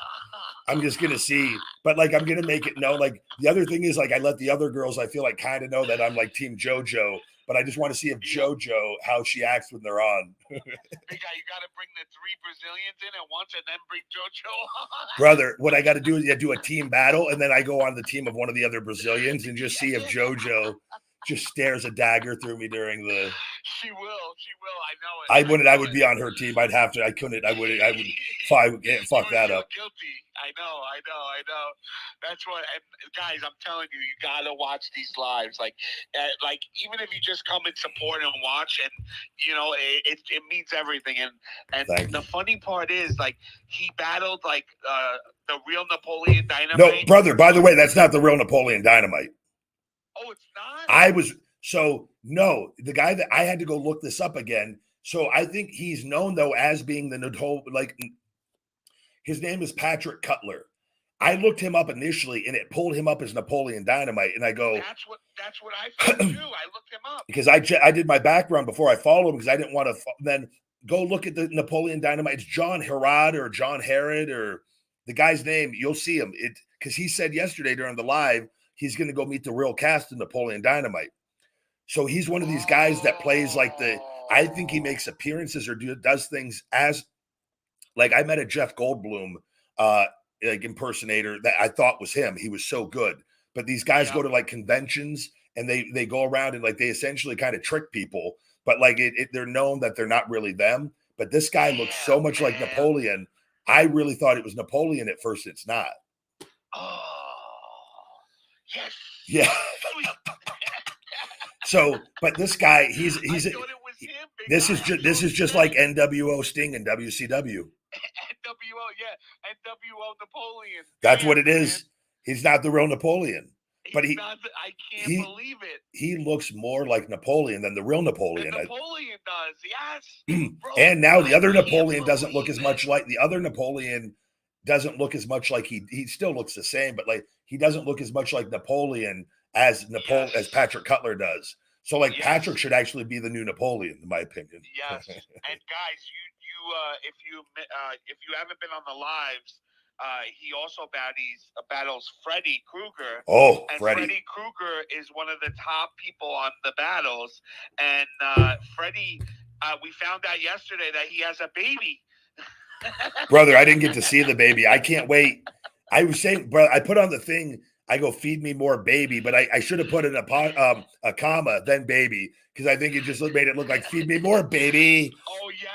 I'm just gonna see, but like I'm gonna make it known. Like the other thing is, like I let the other girls, I feel like kind of know that I'm like Team JoJo, but I just want to see if JoJo how she acts when they're on. Big guy, you got to bring the 3 Brazilians in at once, and then bring JoJo on. Brother, what I got to do is do a team battle, and then I go on the team of one of the other Brazilians and just see if JoJo just stares a dagger through me during the. She will. I know it. I wouldn't. I would be on her team. I'd have to. I couldn't. I would. Fuck that up. Guilty. I know. That's what. And guys, I'm telling you, you gotta watch these lives. Like even if you just come and support and watch, and it means everything. And the funny part is, like, he battled like the real Napoleon Dynamite. No, brother. By the way, that's not the real Napoleon Dynamite. Oh, it's not. No, the guy that I had to go look this up again. So I think he's known though as being his name is Patrick Cutler. I looked him up initially and it pulled him up as Napoleon Dynamite. And I go, that's what I found too. I looked him up because I did my background before I followed him because I didn't want to then go look at the Napoleon Dynamite. It's John Herod or John Herod or the guy's name. You'll see him. Because he said yesterday during the live, he's going to go meet the real cast of Napoleon Dynamite. So he's one of these guys that plays like I think he makes appearances or does things as, like I met a Jeff Goldblum like impersonator that I thought was him. He was so good. But these guys go to like conventions and they go around and like they essentially kind of trick people. But like they're known that they're not really them. But this guy looks so much like Napoleon. I really thought it was Napoleon at first. It's not. Oh, yes. Yeah. So, but this guy, he's. I thought it was him, this is just like NWO Sting and WCW. NWO, yeah, NWO Napoleon. That's what it is. Man. He's not the real Napoleon, but I can't believe it. He looks more like Napoleon than the real Napoleon. Napoleon does, yes. Bro, and now the other Napoleon doesn't look as much like the other Napoleon. Doesn't look as much like he still looks the same, but like he doesn't look as much like Napoleon as Patrick Cutler does. So like Patrick should actually be the new Napoleon, in my opinion. Yes. And guys, if you haven't been on the lives, he also battles Freddy Krueger. Oh, and Freddy. Freddy Krueger is one of the top people on the battles. And Freddy, we found out yesterday that he has a baby. Brother, I didn't get to see the baby. I can't wait. I was saying, bro, I put on the thing. I go, feed me more baby, but I should have put in a comma, then baby, because I think it just made it look like feed me more baby. Oh, yes.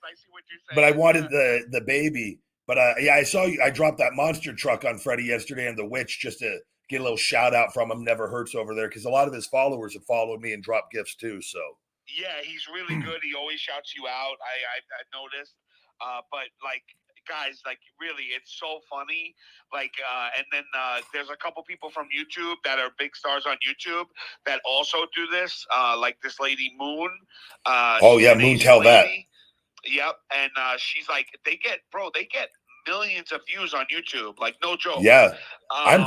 I see what you're saying. But I wanted the baby. But I saw you. I dropped that monster truck on Freddie yesterday and the witch just to get a little shout out from him. Never hurts over there because a lot of his followers have followed me and dropped gifts too. So yeah, he's really good. He always shouts you out. I noticed. But like, guys, like really, it's so funny. Like, and then there's a couple people from YouTube that are big stars on YouTube that also do this. Like this lady Moon. Moon, tell that. Yep, and she's like, they get millions of views on YouTube, like no joke. Yeah, I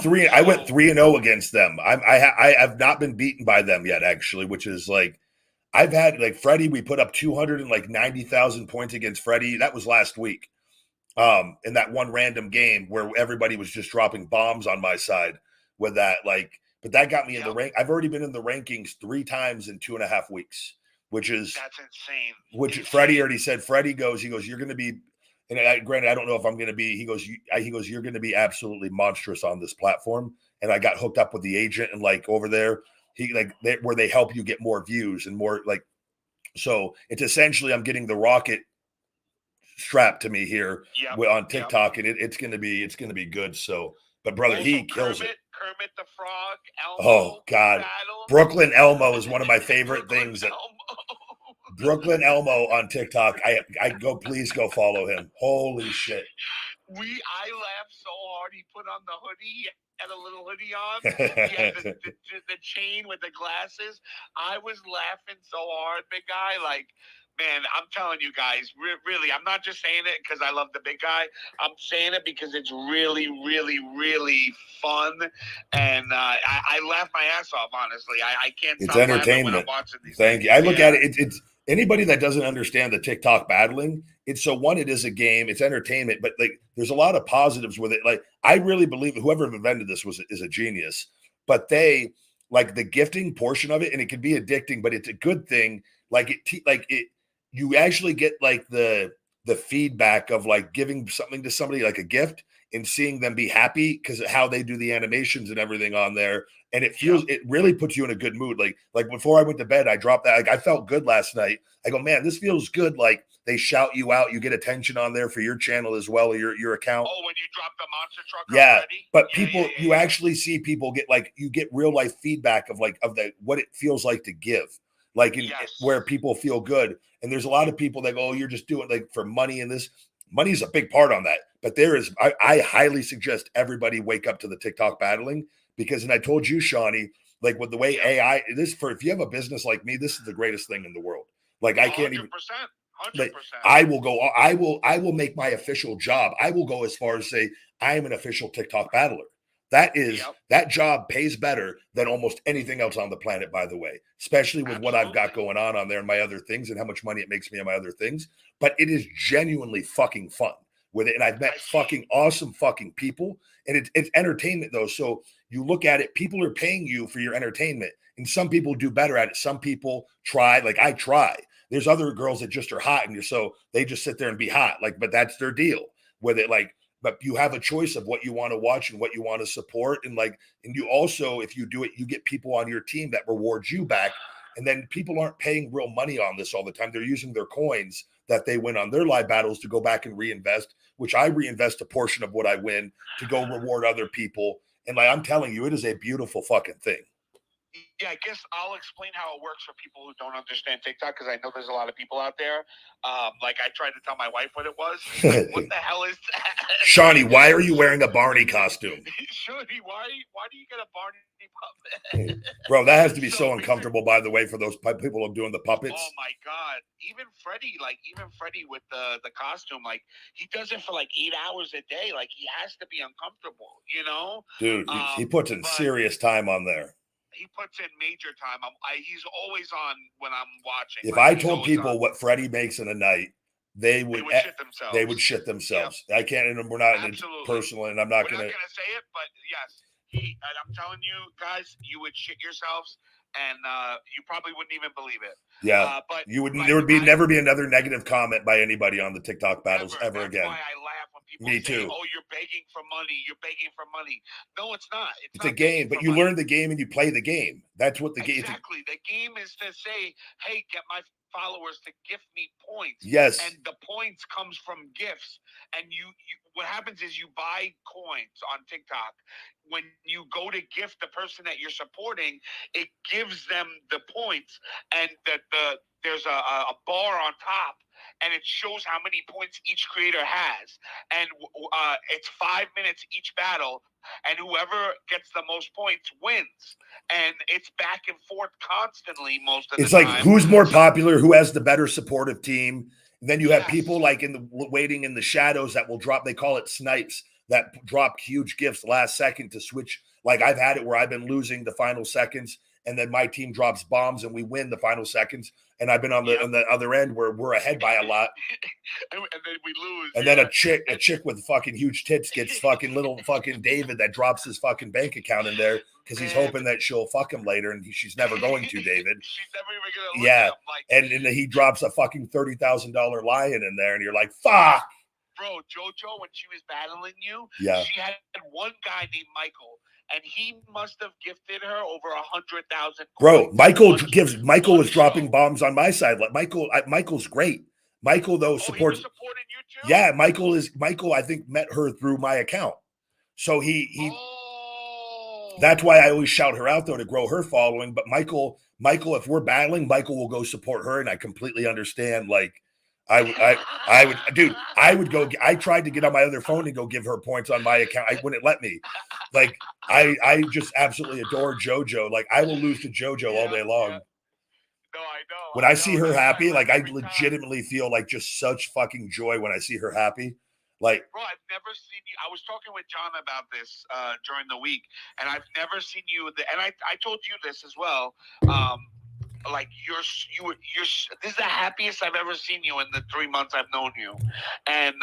went 3-0 against them. I have not been beaten by them yet, actually, which is like. I've had like Freddie, we put up 290,000 points against Freddie. That was last week. In that one random game where everybody was just dropping bombs on my side with that. Like, but that got me in the rank. I've already been in the rankings 3 times in 2.5 weeks, that's insane. Which Freddie already said. Freddie goes, you're going to be, and granted, I don't know if I'm going to be, he goes, you're going to be absolutely monstrous on this platform. And I got hooked up with the agent and like over there, where they help you get more views and more like, so it's essentially I'm getting the rocket strapped to me here on TikTok, and it's gonna be good. So, but brother, also, he kills it. Kermit the Frog, Elmo. Oh God, battle. Brooklyn Elmo is one of my favorite things. Brooklyn Elmo on TikTok. Please go follow him. Holy shit. I laughed so hard. He put on the hoodie. He had a little hoodie on. He had the chain with the glasses. I was laughing so hard, big guy. Like, man, I'm telling you guys, really, I'm not just saying it because I love the big guy. I'm saying it because it's really, really, really fun. And I laugh my ass off, honestly. I can't stop entertainment. when I'm watching these Thank you. I look at it. anybody that doesn't understand the TikTok battling, it is a game, it's entertainment, but like there's a lot of positives with it. Like I really believe whoever invented this is a genius, but they like the gifting portion of it, and it can be addicting, but it's a good thing. You actually get like the feedback of like giving something to somebody like a gift and seeing them be happy because of how they do the animations and everything on there. And it really puts you in a good mood. Like before I went to bed, I dropped that. Like I felt good last night. I go, man, this feels good. Like they shout you out, you get attention on there for your channel as well, or your account. Oh, when you drop the monster truck already? But people, you actually see people get like, you get real life feedback of what it feels like to give. Where people feel good. And there's a lot of people that go, oh, you're just doing like for money, and this money is a big part on that. But I highly suggest everybody wake up to the TikTok battling because, and I told you, Shawnee, like with the way AI, if you have a business like me, this is the greatest thing in the world. Like I can't 100%, even, 100%. like, I will make my official job. I will go as far as say, I am an official TikTok battler. That job pays better than almost anything else on the planet, by the way, especially with what I've got going on there and my other things and how much money it makes me on my other things. But it is genuinely fucking fun with it. And I've met fucking awesome fucking people, and it's entertainment though. So you look at it, people are paying you for your entertainment, and some people do better at it. Some people try, like I try. There's other girls that just are hot, and so they just sit there and be hot. But that's their deal with it. But you have a choice of what you want to watch and what you want to support. And you also, if you do it, you get people on your team that rewards you back. And then people aren't paying real money on this all the time. They're using their coins that they win on their live battles to go back and reinvest, which I reinvest a portion of what I win to go reward other people. And I'm telling you, it is a beautiful fucking thing. Yeah, I guess I'll explain how it works for people who don't understand TikTok, because I know there's a lot of people out there. I tried to tell my wife what it was. Like, what the hell is that? Shawnee, why are you wearing a Barney costume? Shawnee, why do you get a Barney puppet? Bro, that has to be so uncomfortable, by the way, for those people who are doing the puppets. Oh my God. Even Freddie with the costume, he does it for 8 hours a day. He has to be uncomfortable, you know? Dude, he puts in serious time on there. He puts in major time. He's always on when I'm watching. If I told people what Freddie makes in a night, they would shit themselves. They would shit themselves. Yep. I can't, and we're not personal, and I'm not going to say it, but yes, and I'm telling you guys, you would shit yourselves, and you probably wouldn't even believe it. Yeah, but there would never be another negative comment by anybody on the TikTok battles ever again. That's why I laugh when people Me say, too. "Oh, you're begging for money. You're begging for money." No, it's not. It's a game, but you learn the game and you play the game. That's what the game. Exactly. The game is to say, "Hey, get my followers to gift me points." Yes. And the points comes from gifts. And you what happens is you buy coins on TikTok. When you go to gift the person that you're supporting, it gives them the points, and there's a bar on top, and it shows how many points each creator has. And it's 5 minutes each battle, and whoever gets the most points wins. And it's back and forth constantly most of the time. It's like who's more popular, who has the better supportive team. And then you have people waiting in the shadows that will drop, they call it snipes, that drop huge gifts last second to switch. Like I've had it where I've been losing the final seconds, and then my team drops bombs and we win the final seconds. And I've been on the other end where we're ahead by a lot. and then we lose. And then a chick with fucking huge tits gets fucking little fucking David that drops his fucking bank account in there because he's hoping that she'll fuck him later, and she's never going to, David. She's never even gonna look at him. And he drops a fucking $30,000 lion in there, and you're like, fuck. Bro, JoJo, when she was battling you, she had one guy named Michael, and he must have gifted her over 100,000. Bro, Michael was dropping bombs on my side. Like Michael's great. Michael though supports. He was supporting you too? Yeah, Michael. I think met her through my account, so he. That's why I always shout her out though to grow her following. But Michael, if we're battling, Michael will go support her, and I completely understand. Like. I would go. I tried to get on my other phone and go give her points on my account. I wouldn't let me. Like I just absolutely adore JoJo. Like I will lose to JoJo all day long. Yeah. No, I know. When I see her happy, like I legitimately feel like just such fucking joy when I see her happy. Like, bro, I've never seen you. I was talking with John about this during the week, and I've never seen you. And I told you this as well. like you're this is the happiest I've ever seen you in the 3 months I've known you, and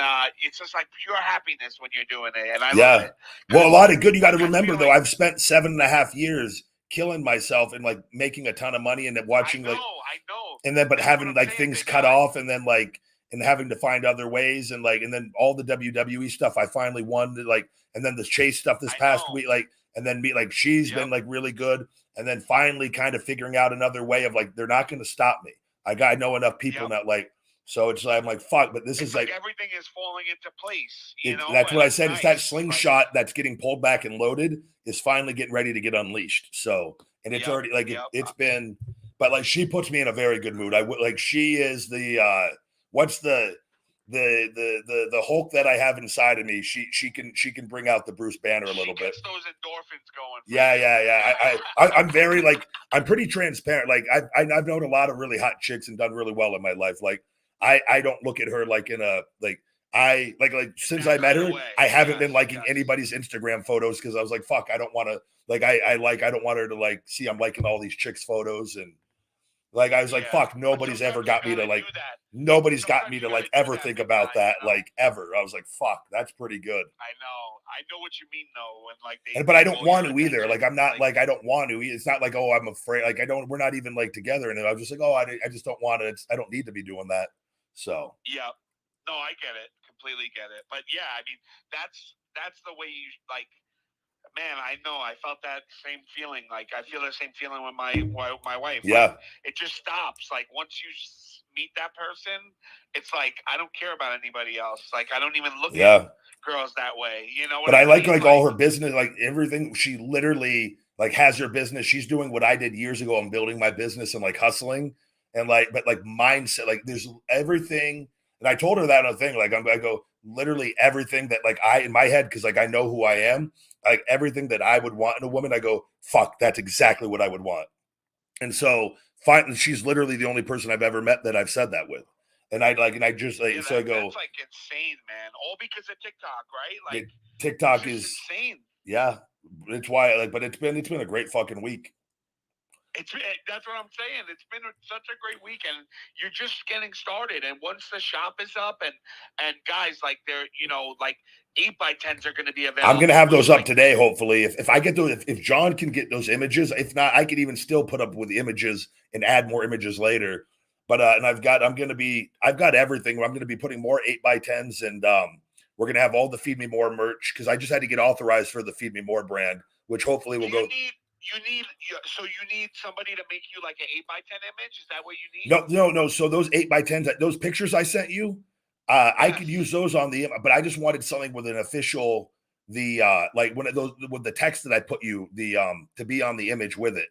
it's just like pure happiness when you're doing it, and I love it. Well, a lot of good. You got to Like, I remember feel though, like- I've spent 7.5 years killing myself and like making a ton of money and then watching I like, know, and then but That's what having I'm like saying, things baby. cut off and then like and having to find other ways and like and then all the WWE stuff I finally won like and then the Chase stuff this I past know. week like and then me like she's Yep. been like really good and then finally kind of figuring out another way of like they're not going to stop me. I know enough people Yep. now like so it's like I'm like fuck, but this It's is like everything is falling into place. You know, that's and what I it's said. It's that nice. slingshot that's getting pulled back and loaded is finally getting ready to get unleashed. So, and it's Yep, already like yep. it's been, but like she puts me in a very good mood. I would like she is the what's the Hulk that I have inside of me. She can bring out the Bruce Banner a little bit. Gets those endorphins going. Yeah. I'm very like I'm pretty transparent. Like I've known a lot of really hot chicks and done really well in my life. Like I don't look at her like in a like. I like since I met her, I haven't been liking anybody's Instagram photos because I was like, fuck, I don't want to like I don't want her to like see I'm liking all these chicks photos and like I was like, fuck, nobody's ever got me to like nobody's got me to like ever think about that like ever. I was like, fuck, that's pretty good. I know what you mean though. When like but I don't want to either. Like I'm not like I don't want to. It's not like oh I'm afraid. Like we're not even like together. And I was just like oh I just don't want to. I don't need to be doing that. So yeah. No, I get it. Completely get it. But yeah, I mean, that's the way you like. Man, I know. I felt that same feeling. Like I feel the same feeling with my wife. Yeah. Like, it just stops. Like once you meet that person, it's like I don't care about anybody else. Like I don't even look at girls that way. You know. But I like all her business, like everything. She literally like has her business. She's doing what I did years ago. I'm building my business and like hustling and like, but like mindset. Like there's everything. And I told her that other thing, like I go literally everything that like I in my head, because like I know who I am, like everything that I would want in a woman, I go, fuck, that's exactly what I would want. And so finally, she's literally the only person I've ever met that I've said that with. And I just like so I go, that's like insane, man. All because of TikTok, right? Like TikTok is insane. Yeah. It's why like, but it's been a great fucking week. That's what I'm saying. It's been such a great weekend. You're just getting started, and once the shop is up, and guys, like they're like 8x10s are going to be available. I'm going to have those up today, hopefully. If I get those, if John can get those images, if not, I could even still put up with the images and add more images later. But and I've got everything. I'm going to be putting more 8x10s, and we're going to have all the Feed Me More merch because I just had to get authorized for the Feed Me More brand, which hopefully will go. You need somebody to make you like an 8x10 image? Is that what you need? No. So those 8x10s, those pictures I sent you, I could use those on the, but I just wanted something with an official, like one of those with the text that I put you, to be on the image with it.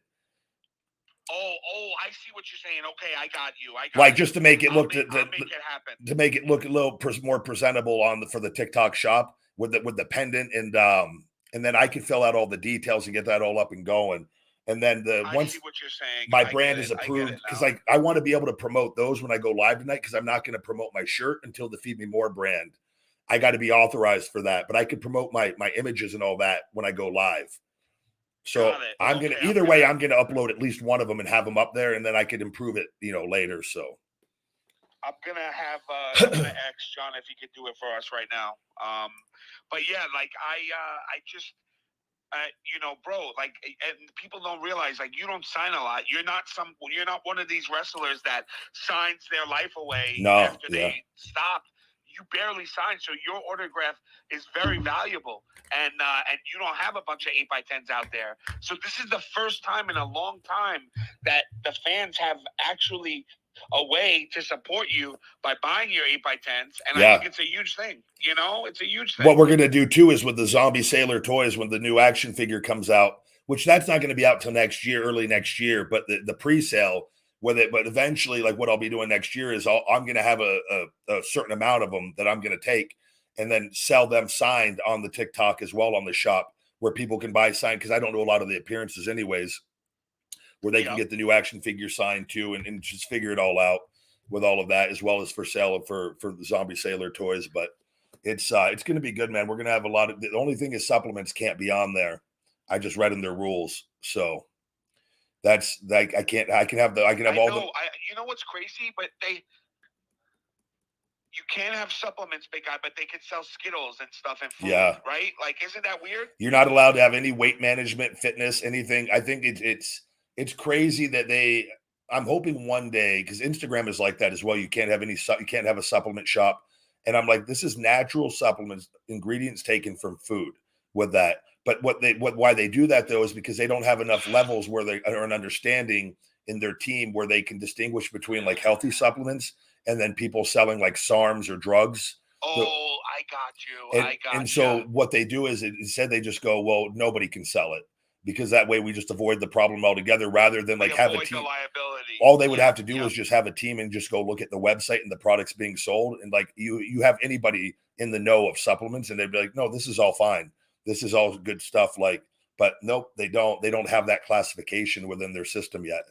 Oh, I see what you're saying. Okay, I got you. Like just to make it look I'll make it happen. To make it look a little more presentable for the TikTok shop with the pendant and then I can fill out all the details and get that all up and going. And then I see what you're saying. My brand is approved because like I want to be able to promote those when I go live tonight because I'm not going to promote my shirt until the Feed Me More brand. I got to be authorized for that, but I could promote my images and all that when I go live. So I'm going to either way, I'm going to upload at least one of them and have them up there, and then I could improve it, later. So I'm gonna have X John if he could do it for us right now. But yeah, like I just. Bro, like, and people don't realize, like, you don't sign a lot. You're not one of these wrestlers that signs their life away after they stop. You barely sign, so your autograph is very valuable, and you don't have a bunch of 8x10s out there. So this is the first time in a long time that the fans have actually a way to support you by buying your 8x10s, and I think it's a huge thing. It's a huge thing. What we're gonna do too is with the Zombie Sailor toys when the new action figure comes out, which that's not going to be out till next year, early next year, but the pre-sale with it. But eventually, like what I'll be doing next year is I'm going to have a certain amount of them that I'm going to take and then sell them signed on the TikTok as well on the shop where people can buy signed because I don't do a lot of the appearances anyways. Where they can get the new action figure signed too and just figure it all out with all of that as well as for sale for the Zombie Sailor toys. But it's going to be good, man. We're going to have a lot of, the only thing is supplements can't be on there. I just read in their rules. So That's like I can have all the. You know what's crazy? But you can't have supplements, big guy, but they can sell Skittles and stuff and food, Yeah. right? Like, isn't that weird? You're not allowed to have any weight management, fitness, anything. I think it's crazy that they. I'm hoping one day, because Instagram is like that as well. You can't have you can't have a supplement shop, and I'm like, this is natural supplements, ingredients taken from food with that. But why they do that though is because they don't have enough levels where they are an understanding in their team where they can distinguish between like healthy supplements and then people selling like SARMs or drugs. Oh, I got you. And so what they do is instead they just go, well, nobody can sell it, because that way we just avoid the problem altogether, rather than like have a team. The liability. All they would have to do is just have a team and just go look at the website and the products being sold. And like you have anybody in the know of supplements and they'd be like, no, this is all fine. This is all good stuff. Like, but nope, they don't have that classification within their system yet.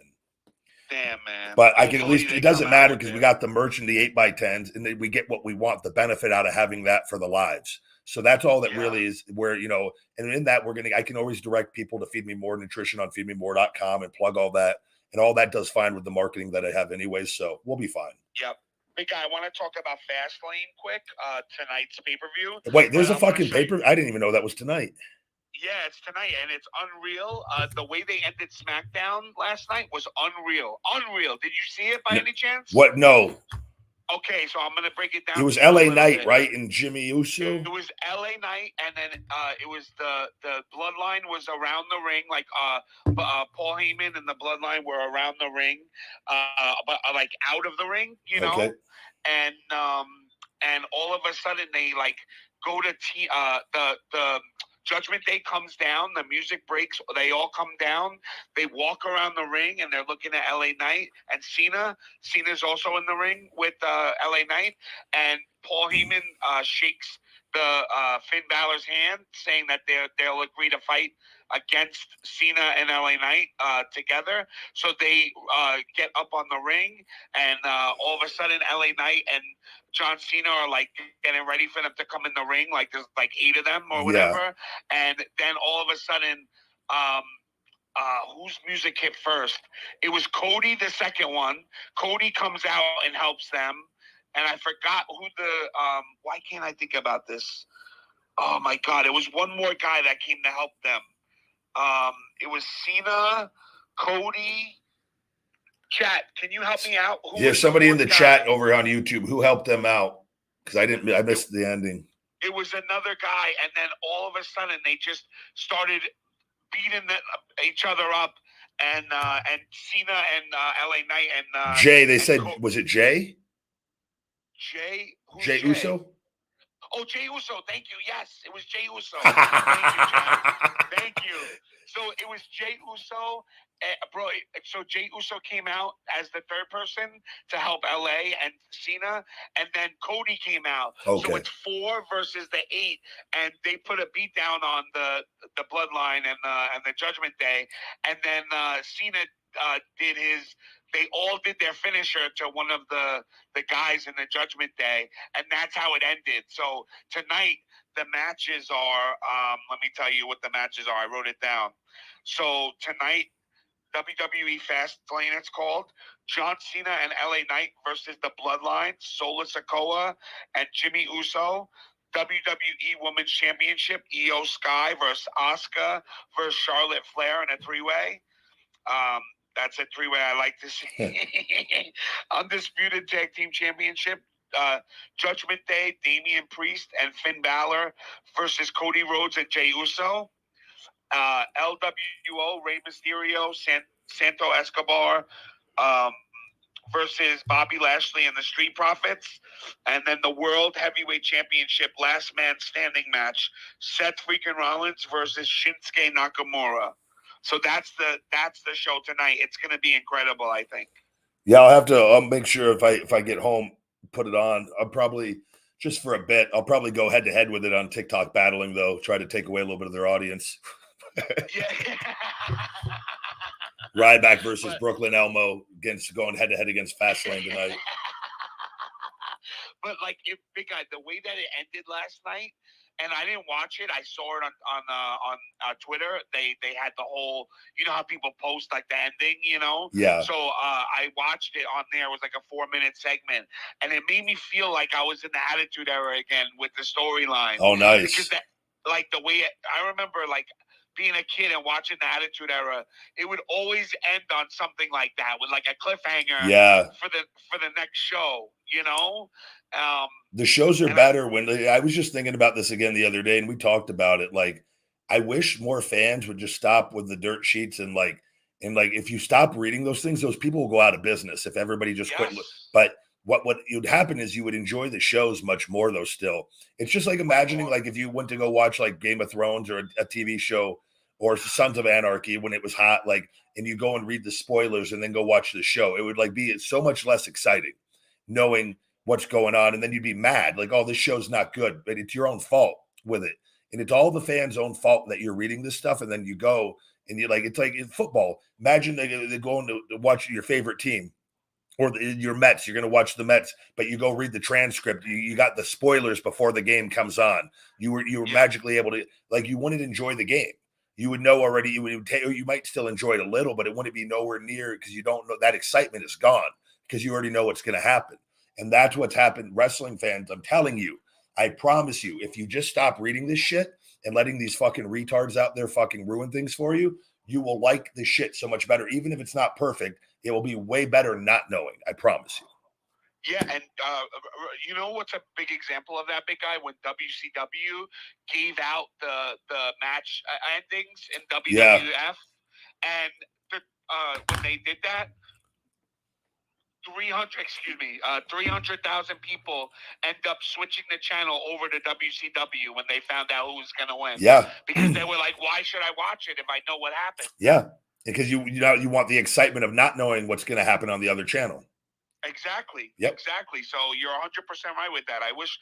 Damn, man. But I can at least, it doesn't matter because we got the merch and the 8x10s and then we get what we want, the benefit out of having that for the lives. So that's all that really is where, and in that I can always direct people to Feed Me More Nutrition on feedmemore.com and plug all that. And all that does fine with the marketing that I have anyways. So we'll be fine. Yep. Big guy, I want to talk about Fastlane quick, tonight's pay-per-view. Wait, there's a fucking pay-per-view? I didn't even know that was tonight. Yeah, it's tonight, and it's unreal. The way they ended SmackDown last night was unreal. Unreal. Did you see it by any chance? What? No. Okay, so I'm going to break it down. It was LA Knight, right? And Jimmy Uso? It was LA Knight, and then it was the Bloodline was around the ring. Like Paul Heyman and the Bloodline were around the ring, but like out of the ring, Okay. And all of a sudden they like go to the Judgment Day comes down, the music breaks, they all come down, they walk around the ring, and they're looking at LA Knight and Cena. Cena's also in the ring with LA Knight, and Paul Heyman shakes the Finn Balor's hand, saying that they'll agree to fight against Cena and LA Knight together. So they get up on the ring, and all of a sudden LA Knight and John Cena are like getting ready for them to come in the ring. Like there's like 8 of them or whatever. Yeah. And then all of a sudden, whose music hit first? It was Cody, the second one. Cody comes out and helps them. And I forgot who why can't I think about this? Oh my God. It was one more guy that came to help them. It was Cena, Cody. Chat, can you help me out? Somebody in the chat over on YouTube who helped them out, because I missed the ending. It was another guy, and then all of a sudden they just started beating each other up, and Cena and LA Knight and Jay. They said, was it Jay? Jay? Who's Jay Uso? Oh, Jay Uso. Thank you. Yes, it was Jay Uso. Thank you, Jay. Thank you. So it was Jay Uso. Bro, so Jay Uso came out as the third person to help LA and Cena, and then Cody came out. Okay. So it's 4 versus the 8, and they put a beat down on the Bloodline and the Judgment Day, and then Cena did his. They all did their finisher to one of the guys in the Judgment Day, and that's how it ended. So tonight the matches are. Let me tell you what the matches are. I wrote it down. So tonight, WWE Fastlane, it's called. John Cena and LA Knight versus the Bloodline, Solo Sikoa and Jimmy Uso. WWE Women's Championship, Io Sky versus Asuka versus Charlotte Flair in a 3-way. That's a 3-way I like to see. Undisputed Tag Team Championship, Judgment Day, Damian Priest and Finn Balor versus Cody Rhodes and Jey Uso. LWO, Rey Mysterio, Santo Escobar versus Bobby Lashley and the Street Profits. And then the World Heavyweight Championship Last Man Standing match, Seth freaking Rollins versus Shinsuke Nakamura. So that's the show tonight. It's going to be incredible, I think. Yeah, I'll make sure if I get home, put it on. I'll probably, just for a bit, I'll probably go head to head with it on TikTok battling, though. Try to take away a little bit of their audience. Ryback versus Brooklyn Elmo going head to head against Fastlane tonight. But like, if big guy, the way that it ended last night, and I didn't watch it. I saw it on Twitter. They had the whole, you know how people post like the ending, you know. Yeah. So I watched it on there. It was like a 4-minute segment, and it made me feel like I was in the Attitude Era again with the storyline. Oh, nice. Because that, like the way I remember, like being a kid and watching the Attitude Era, it would always end on something like that with like a cliffhanger. Yeah. For the next show, you know. The shows are better when I was just thinking about this again the other day, and we talked about it. Like, I wish more fans would just stop with the dirt sheets and if you stop reading those things, those people will go out of business if everybody just quit. But what would happen is you would enjoy the shows much more though. Still, it's just like imagining like if you went to go watch like Game of Thrones or a TV show or Sons of Anarchy when it was hot, like, and you go and read the spoilers and then go watch the show. It would like be so much less exciting knowing what's going on, and then you'd be mad like, oh, this show's not good, but it's your own fault with it, and it's all the fans' own fault that you're reading this stuff, and then you go and you like, it's like in football. Imagine they're going to watch your favorite team or your Mets. You're going to watch the Mets, but you go read the transcript. You got the spoilers before the game comes on. You were magically able to, like, you wouldn't enjoy the game. You would know already. You might still enjoy it a little, but it wouldn't be nowhere near because you don't know, that excitement is gone because you already know what's going to happen. And that's what's happened. Wrestling fans, I'm telling you, I promise you, if you just stop reading this shit and letting these fucking retards out there fucking ruin things for you, you will like the shit so much better. Even if it's not perfect, it will be way better not knowing. I promise you. Yeah, and you know what's a big example of that, big guy? When WCW gave out the match endings in WWF, and when they did that, 300,000 people end up switching the channel over to WCW when they found out who was going to win. Yeah. Because they were like, why should I watch it if I know what happened? Yeah. Because you want the excitement of not knowing what's going to happen on the other channel. Exactly. Yep. Exactly. So you're 100% right with that. I wish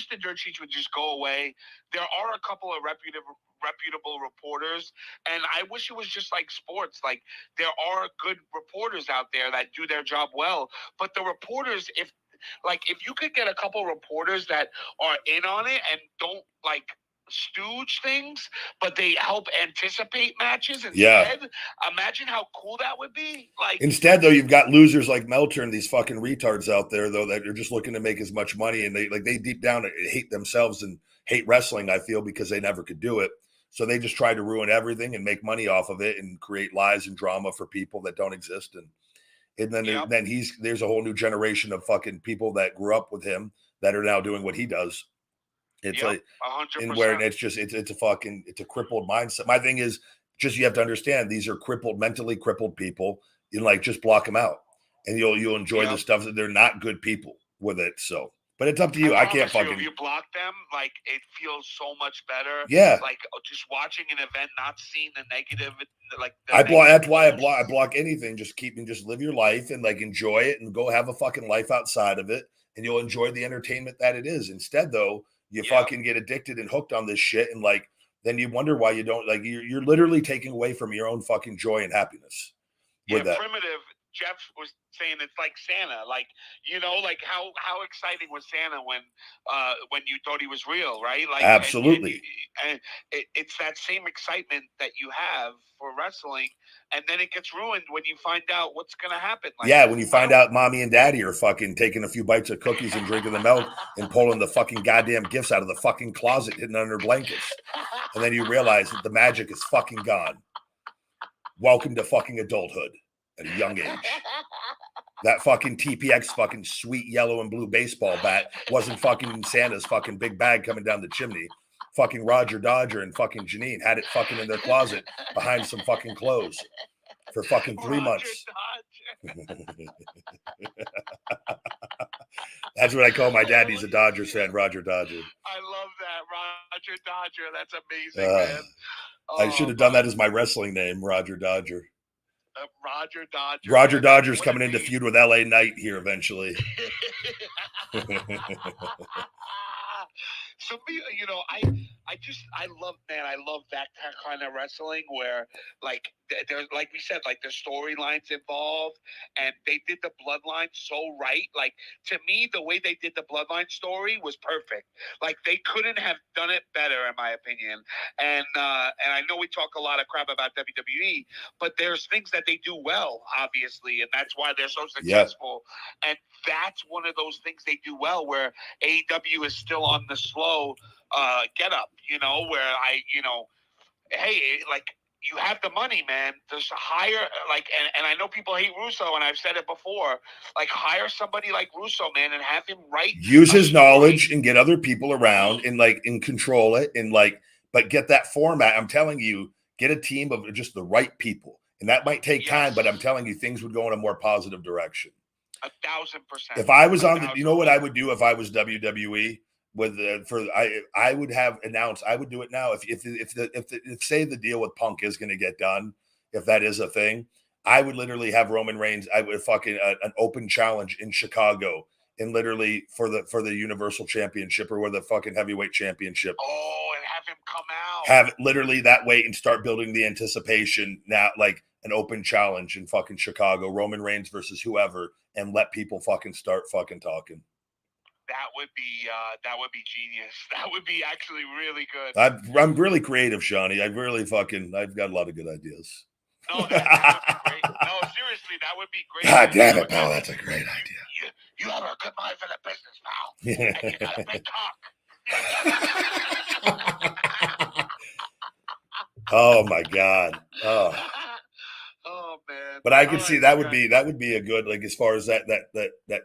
the dirt sheets would just go away. There are a couple of reputable reporters, and I wish it was just like sports. Like, there are good reporters out there that do their job well, but the reporters, if you could get a couple reporters that are in on it and don't like stooge things, but they help anticipate matches instead. Imagine how cool that would be. Like, instead, though, you've got losers like Melter and these fucking retards out there, though, that are just looking to make as much money, and they deep down hate themselves and hate wrestling, I feel, because they never could do it. So they just try to ruin everything and make money off of it and create lies and drama for people that don't exist. And then there's a whole new generation of fucking people that grew up with him that are now doing what he does. It's like 100%. And where it's just it's a crippled mindset. My thing is just, you have to understand these are mentally crippled people. You like, just block them out, and you'll enjoy the stuff that they're not good people with it. So, but it's up to you. I can't fucking. If you block them, like, it feels so much better. Yeah. Like, just watching an event, not seeing the negative. Like, That's why I block anything. Just live your life and like enjoy it and go have a fucking life outside of it, and you'll enjoy the entertainment that it is. Instead, though, you fucking get addicted and hooked on this shit, and like then you wonder why you don't, like, you're literally taking away from your own fucking joy and happiness with that. Primitive Jeff was saying it's like Santa, like, you know, like how exciting was Santa when you thought he was real, right? Like, absolutely. And it's that same excitement that you have for wrestling, and then it gets ruined when you find out what's going to happen. Like, when you find out mommy and daddy are fucking taking a few bites of cookies and drinking the milk and pulling the fucking goddamn gifts out of the fucking closet hidden under blankets, and then you realize that the magic is fucking gone. Welcome to fucking adulthood at a young age. That fucking TPX fucking sweet yellow and blue baseball bat wasn't fucking Santa's fucking big bag coming down the chimney. Fucking Roger Dodger and fucking Janine had it fucking in their closet behind some fucking clothes for fucking 3 months. That's what I call my dad. He's a Dodgers fan, Roger Dodger. I love that, Roger Dodger. That's amazing, man. I should have done that as my wrestling name, Roger Dodger. Roger Dodger. Roger Dodger's coming in to feud with LA Knight here eventually. So, you know, I I love that kind of wrestling where, like, there's, like we said, like, the storylines involved, and they did the bloodline so right. Like, to me, the way they did the bloodline story was perfect. Like, they couldn't have done it better, in my opinion. And I know we talk a lot of crap about WWE, but there's things that they do well, obviously, and that's why they're so successful. And that's one of those things they do well, where AEW is still on the slow get up, where hey, like, you have the money, man. Just hire, like, and I know people hate Russo, and I've said it before, like, hire somebody like Russo, man, and have him write. Use his knowledge and get other people around and control it but get that format. I'm telling you, get a team of just the right people. And that might take time, but I'm telling you, things would go in a more positive direction. 1,000%. If I was on you know what I would do if I was WWE? I would have announced, I would do it now. If say the deal with Punk is going to get done, if that is a thing, I would literally have Roman Reigns. I would fucking an open challenge in Chicago, and literally for the Universal Championship or the fucking heavyweight championship. Oh, and have him come out. Have it literally that way and start building the anticipation now, like an open challenge in fucking Chicago, Roman Reigns versus whoever, and let people fucking start fucking talking. That would be genius. That would be actually really good. I'm really creative, Shawnee. I've got a lot of good ideas. No, that would be great. No, seriously, that would be great. God damn it, pal. That's a great idea. You have a good mind for the business, pal. And you got a big cock. Oh my God. Oh man. But I could see that would be a good, like, as far as that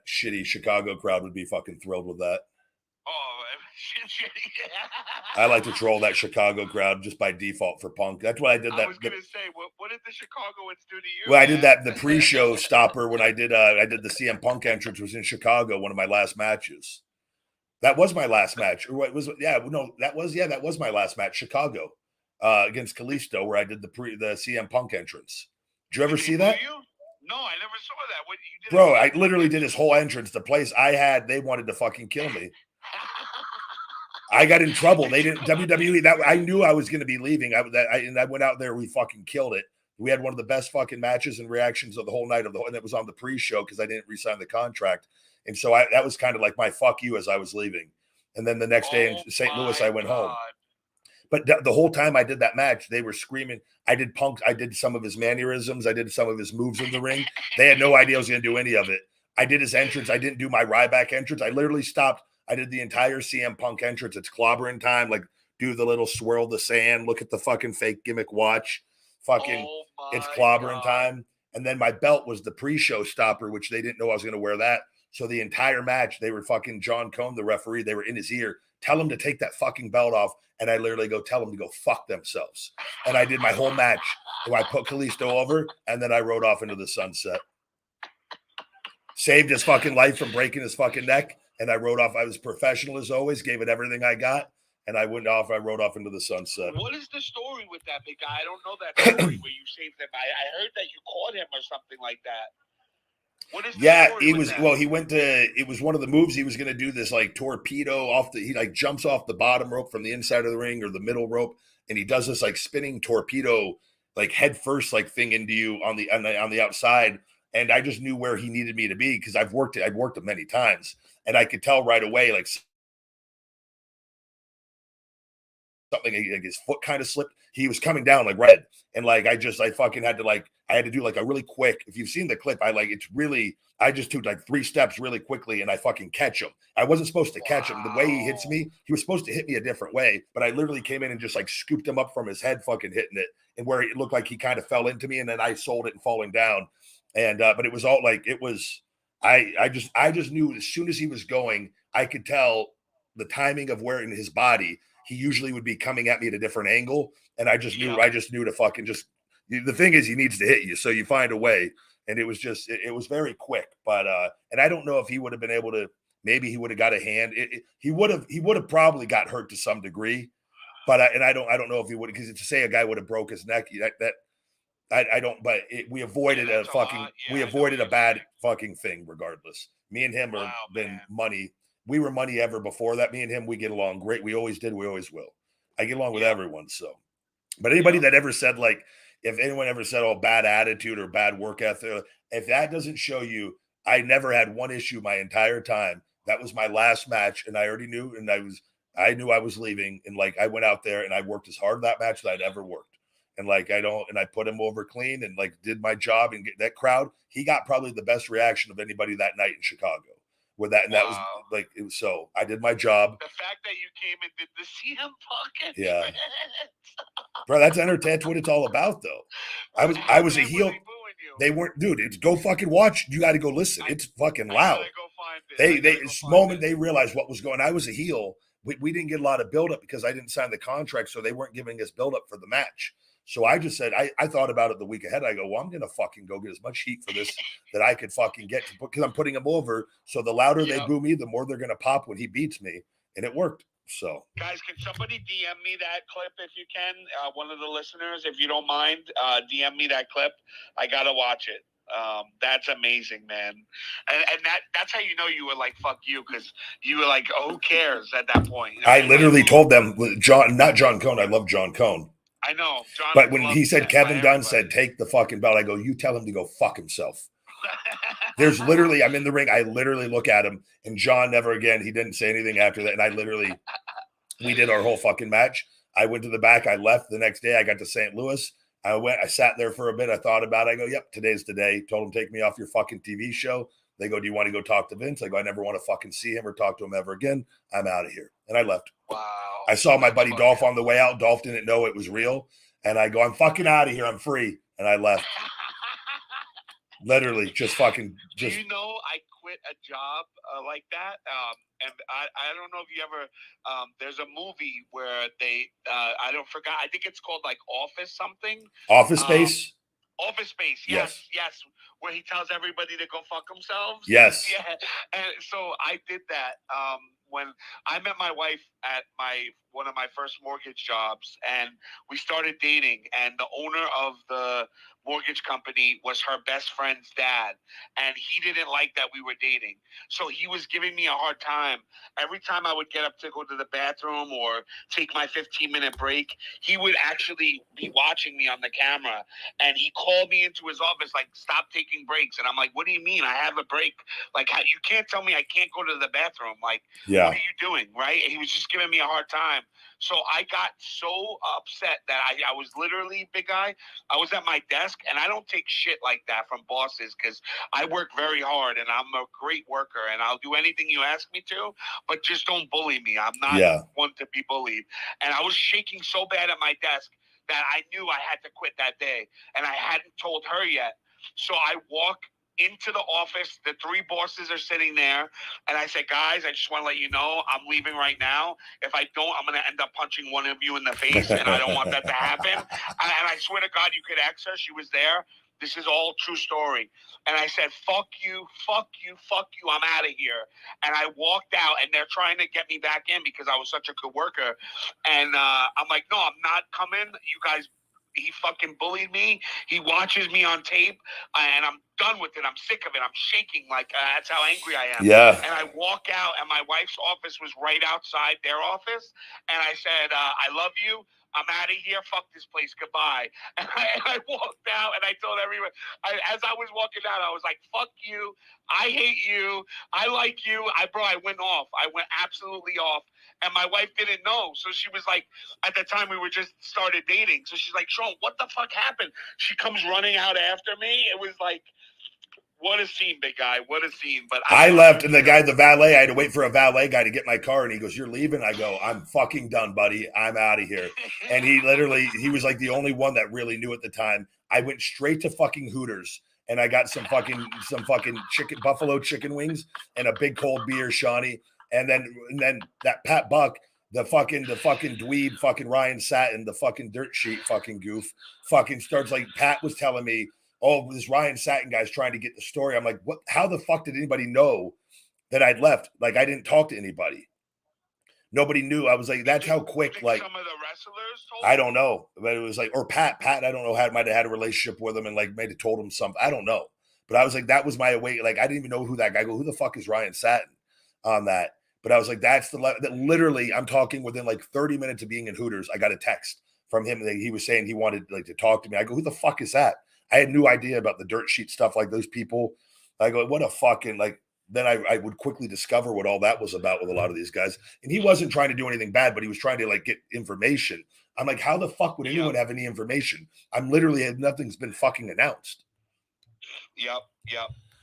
shitty Chicago crowd would be fucking thrilled with that. Oh, shit. I like to troll that Chicago crowd just by default for Punk. That's what I did. I was gonna say, what did the Chicagoans do to you? Well, I did that the pre-show stopper when I did the CM Punk entrance was in Chicago, one of my last matches. That was my last match. Or what was that was my last match, Chicago, against Kalisto, where I did the CM Punk entrance. Did you ever see that? No, I never saw that. What you did? Bro, I literally did his whole entrance. The place I had, they wanted to fucking kill me. I got in trouble. They didn't WWE. That I knew I was going to be leaving. I went out there. We fucking killed it. We had one of the best fucking matches and reactions of the whole night and it was on the pre-show because I didn't re-sign the contract. And so that was kind of like my fuck you as I was leaving. And then the next day in St. Louis, I went home. But the whole time I did that match, they were screaming. I did Punk. I did some of his mannerisms. I did some of his moves in the ring. They had no idea I was going to do any of it. I did his entrance. I didn't do my Ryback entrance. I literally stopped. I did the entire CM Punk entrance. It's clobbering time. Like, do the little swirl the sand. Look at the fucking fake gimmick watch. Fucking, it's clobbering time. And then my belt was the pre-show stopper, which they didn't know I was going to wear that. So the entire match, they were fucking John Cone, the referee. They were in his ear. Tell him to take that fucking belt off. And I literally tell them to go fuck themselves. And I did my whole match. I put Kalisto over, and then I rode off into the sunset. Saved his fucking life from breaking his fucking neck. And I rode off. I was professional as always, gave it everything I got. And I rode off into the sunset. What is the story with that big guy? I don't know that story where you saved him. I heard that you caught him or something like that. What is the story with that? He went to, it was one of the moves he was going to do this like torpedo he like jumps off the bottom rope from the inside of the ring or the middle rope. And he does this like spinning torpedo, like head first, like thing into you on the outside. And I just knew where he needed me to be because I've worked it many times. And I could tell right away, like something, like his foot kind of slipped. He was coming down like red. And like, I fucking had to I had to do like a really quick, if you've seen the clip, I just took like 3 steps really quickly and I fucking catch him. I wasn't supposed to catch him. The way he hits me, he was supposed to hit me a different way, but I literally came in and just like scooped him up from his head, fucking hitting it. And where it looked like he kind of fell into me and then I sold it and falling down. And, but it was all like, it was, I just knew as soon as he was going, I could tell the timing of where in his body, he usually would be coming at me at a different angle. And I just knew to fucking just, the thing is he needs to hit you. So you find a way. And it was just, it was very quick, but, and I don't know if he would have been able to, maybe he would have got a hand. He would have probably got hurt to some degree, but, I don't know if he would, because to say a guy would have broke his neck, we avoided we avoided a bad fucking thing regardless. Me and him money. We were money ever before that. Me and him, we get along great. We always did. We always will. I get along with everyone. So, but anybody that ever said, like, if anyone ever said, oh, bad attitude or bad work ethic, if that doesn't show you, I never had one issue my entire time. That was my last match, and I already knew, and I knew I was leaving, and like I went out there and I worked as hard that match that I'd ever worked. And like I put him over clean and like did my job and get that crowd. He got probably the best reaction of anybody that night in Chicago. With that, and that was like it was so I did my job. The fact that you came and did the CM Punk Yeah. Bro, that's entertainment. That's what it's all about, though. I was a heel. They weren't, dude. It's go fucking watch. You got to go listen. It's fucking loud. This moment they realized what was going. I was a heel. We didn't get a lot of buildup because I didn't sign the contract, so they weren't giving us buildup for the match. So I just said, I thought about it the week ahead. I go, well, I'm going to fucking go get as much heat for this that I could fucking get because I'm putting him over. So the louder they boo me, the more they're going to pop when he beats me. And it worked. So guys, can somebody DM me that clip if you can? One of the listeners, if you don't mind, DM me that clip. I got to watch it. That's amazing, man. And that's how you know you were like, fuck you, because you were like, oh, who cares at that point? You know, I literally told them, not John Cone. I love John Cone. I know. John, but when he said Kevin Dunn said, take the fucking belt, I go, you tell him to go fuck himself. There's literally, I'm in the ring. I literally look at him and John never again. He didn't say anything after that. And we did our whole fucking match. I went to the back. I left the next day. I got to St. Louis. I sat there for a bit. I thought about it. I go, yep, today's the day. Told him, take me off your fucking TV show. They go, do you want to go talk to Vince? I go, I never want to fucking see him or talk to him ever again. I'm out of here. And I left. Wow. I saw my buddy Dolph on the way out. Dolph didn't know it was real. And I go, I'm fucking out of here. I'm free. And I left. Literally, just fucking. Do you know I quit a job like that? And I don't know if you ever. There's a movie where they. I don't forget. I think it's called like Office something. Office Space. Office Space. Yes. Where he tells everybody to go fuck themselves. Yes. Yeah. And so I did that. When I met my wife at one of my first mortgage jobs, and we started dating, and the owner of the mortgage company was her best friend's dad, and he didn't like that we were dating. So he was giving me a hard time. Every time I would get up to go to the bathroom or take my 15-minute break, he would actually be watching me on the camera, and he called me into his office like, stop taking breaks. And I'm like, what do you mean? I have a break. Like, you can't tell me I can't go to the bathroom. Like, what are you doing? Right? And he was just giving me a hard time. So I got so upset that I was literally, big guy, I was at my desk, and I don't take shit like that from bosses because I work very hard and I'm a great worker and I'll do anything you ask me to, but just don't bully me. I'm not one to be bullied. And I was shaking so bad at my desk that I knew I had to quit that day, and I hadn't told her yet. So I walk into the office. The three bosses are sitting there, and I said, guys, I just want to let you know I'm leaving right now. If I don't, I'm going to end up punching one of you in the face, and I don't want that to happen. And I swear to God, you could ask her. She was there. This is all true story. And I said, fuck you, fuck you, fuck you. I'm out of here. And I walked out, and they're trying to get me back in because I was such a good worker. And I'm like, no, I'm not coming. You guys, he fucking bullied me. He watches me on tape, and I'm done with it. I'm sick of it. I'm shaking like that's how angry I am. Yeah. And I walk out, and my wife's office was right outside their office. And I said, I love you. I'm out of here. Fuck this place. Goodbye. And I walked out, and I told everyone, as I was walking out, I was like, fuck you. I hate you. I like you. I went off. I went absolutely off. And my wife didn't know. So she was like, at the time we were just started dating. So she's like, Sean, what the fuck happened? She comes running out after me. It was like, what a scene, big guy. What a scene. But I left, and the valet, I had to wait for a valet guy to get my car, and he goes, you're leaving? I go, I'm fucking done, buddy. I'm out of here. And he was like the only one that really knew at the time. I went straight to fucking Hooters, and I got some fucking chicken, buffalo chicken wings and a big cold beer, Shawnee. And then that Pat Buck, the fucking dweeb, fucking Ryan Satin, the fucking dirt sheet fucking goof, fucking starts like, Pat was telling me, oh, this Ryan Satin guy's trying to get the story. I'm like, what? How the fuck did anybody know that I'd left? Like, I didn't talk to anybody. Nobody knew. I was like, that's how quick. Like, some of the wrestlers told I don't know, but it was like, or Pat, I don't know, might have had a relationship with him and like might have told him something. I don't know, but I was like, that was my way. Like, I didn't even know who that guy. Who the fuck is Ryan Satin on that? But I was like, that literally, I'm talking within like 30 minutes of being in Hooters, I got a text from him that he was saying he wanted like to talk to me. I go, who the fuck is that? I had no idea about the dirt sheet stuff, like those people. I go, what a fucking like. Then I would quickly discover what all that was about with a lot of these guys. And he wasn't trying to do anything bad, but he was trying to like get information. I'm like, how the fuck would anyone have any information? I'm literally, nothing's been fucking announced. Yep.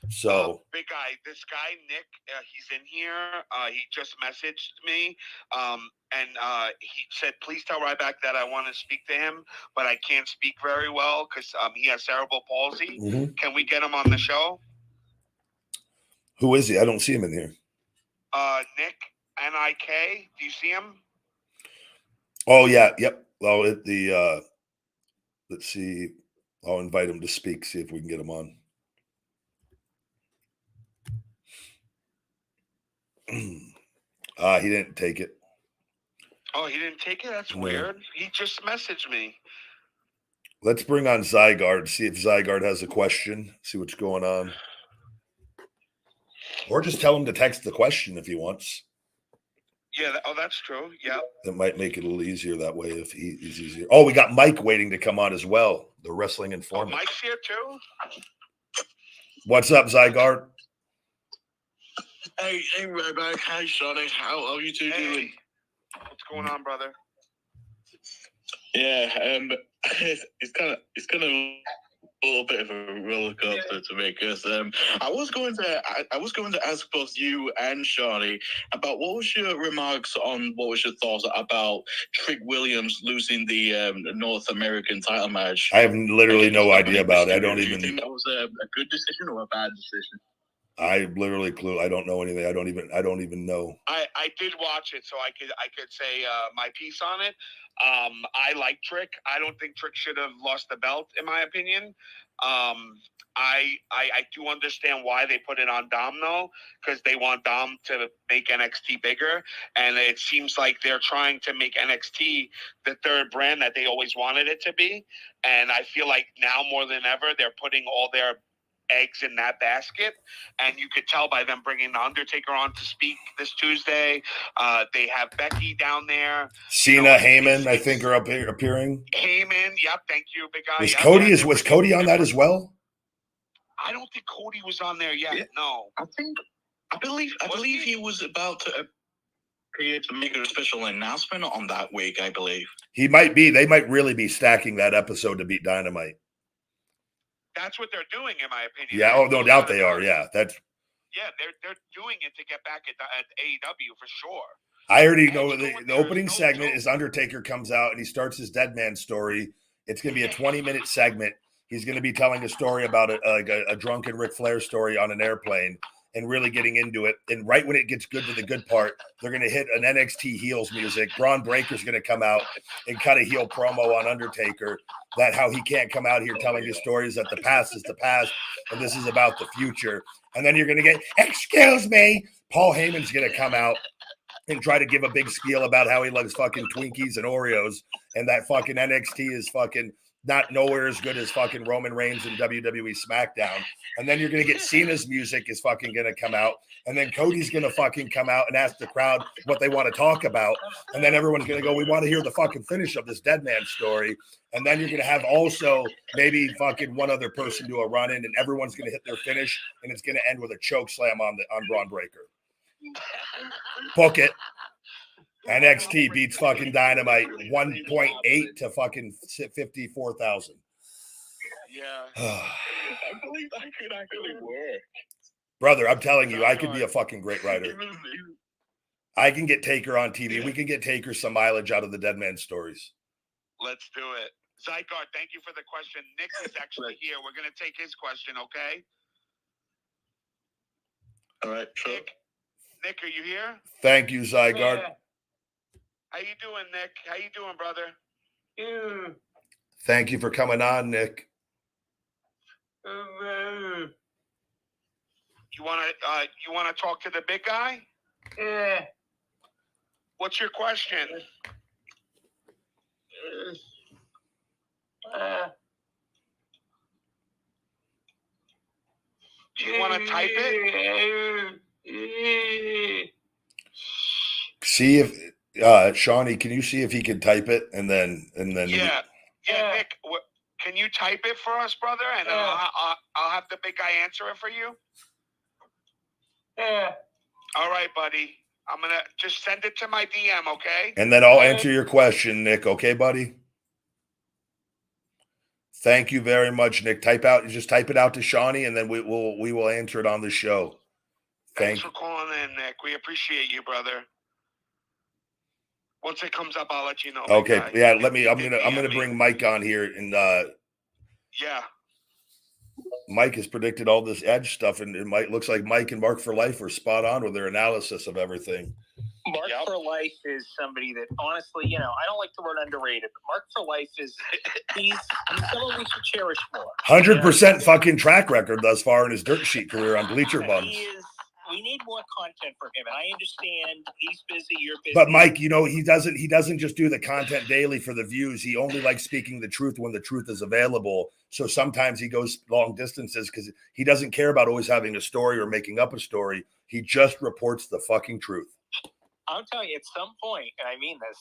So big guy, this guy Nick, he's in here. He just messaged me, and he said, "Please tell Ryback that I want to speak to him, but I can't speak very well because he has cerebral palsy. Can we get him on the show?" Who is he? I don't see him in here. Nick, N-I-K. Do you see him? Oh yeah, yep. Well, let's see. I'll invite him to speak. See if we can get him on. He didn't take it. Oh, he didn't take it? That's weird. He just messaged me. Let's bring on Zygarde, see if Zygarde has a question, see what's going on. Or just tell him to text the question if he wants. Yeah, that's true. Yeah. That might make it a little easier that way if he's easier. Oh, we got Mike waiting to come on as well, the wrestling informant. Oh, Mike's here too? What's up, Zygarde? Hey, Ryback. Hi, Shawnee. How are you two doing? What's going on, brother? Yeah, it's kind of a little bit of a roller coaster to me because I was going to ask both you and Shawnee about what was your thoughts about Trick Williams losing the North American title match? I have literally no idea about it. Do you think that was a good decision or a bad decision? I literally I don't know anything. I don't even know. I did watch it, so I could say my piece on it. I like Trick. I don't think Trick should have lost the belt, in my opinion. I do understand why they put it on Dom though, because they want Dom to make NXT bigger, and it seems like they're trying to make NXT the third brand that they always wanted it to be. And I feel like now more than ever, they're putting all their eggs in that basket, and you could tell by them bringing the Undertaker on to speak this Tuesday. They have Becky down there. Cena, Heyman, I think are appearing. Heyman, yep, thank you, big guy. Was Cody on that as well? I don't think Cody was on there yet. Yeah. No, I believe he was about to appear to make a special announcement on that week. I believe he might be. They might really be stacking that episode to beat Dynamite. That's what they're doing, in my opinion. Yeah, no doubt they are. Yeah, they're doing it to get back at AEW for sure. I already know the opening segment is Undertaker comes out and he starts his dead man story. It's going to be a 20-minute segment. He's going to be telling a story about a drunken Ric Flair story on an airplane and really getting into it. And right when it gets good to the good part, they're going to hit an NXT heels music. Braun Breaker's going to come out and cut a heel promo on Undertaker, that how he can't come out here telling his stories, that the past is the past and this is about the future. And then you're going to get, excuse me, Paul Heyman's going to come out and try to give a big spiel about how he loves fucking Twinkies and Oreos and that fucking NXT is fucking not nowhere as good as fucking Roman Reigns and WWE SmackDown. And then you're going to get Cena's music is fucking going to come out. And then Cody's going to fucking come out and ask the crowd what they want to talk about. And then everyone's going to go, we want to hear the fucking finish of this dead man story. And then you're going to have also maybe fucking one other person do a run in and everyone's going to hit their finish. And it's going to end with a choke slam on Braun Breaker. Book it. NXT beats fucking Dynamite 1.8 to fucking 54,000. Yeah. I believe that could actually work. Brother, I'm telling you, I could be a fucking great writer. I can get Taker on TV. We can get Taker some mileage out of the dead man stories. Let's do it. Zygarde, thank you for the question. Nick is actually here. We're going to take his question, okay? All right, sure. Nick, are you here? Thank you, Zygarde. Yeah. How you doing, Nick? How you doing, brother? Yeah. Thank you for coming on, Nick. You wanna talk to the big guy? Yeah. What's your question? Do you want to type it? See if Shawnee, can you see if he can type it and then Yeah, Nick, can you type it for us, brother? And I'll have the big guy answer it for you. Yeah. All right, buddy. I'm gonna just send it to my DM, okay? And then I'll answer your question, Nick. Okay, buddy. Thank you very much, Nick. Just type it out to Shawnee, and then we will answer it on the show. Thanks for calling in, Nick. We appreciate you, brother. Once it comes up, I'll let you know. Okay, yeah. I'm DM gonna me. bring Mike on here, and Yeah. Mike has predicted all this Edge stuff, and it looks like Mike and Mark for Life are spot on with their analysis of everything. Mark for Life is somebody that, honestly, I don't like the word underrated, but Mark for Life is he's someone we should cherish more. 100% fucking track record thus far in his dirt sheet career on Bleacher Bums. We need more content for him, and I understand he's busy, you're busy. But Mike, he doesn't just do the content daily for the views. He only likes speaking the truth when the truth is available. So sometimes he goes long distances because he doesn't care about always having a story or making up a story. He just reports the fucking truth. I'm telling you, at some point, and I mean this,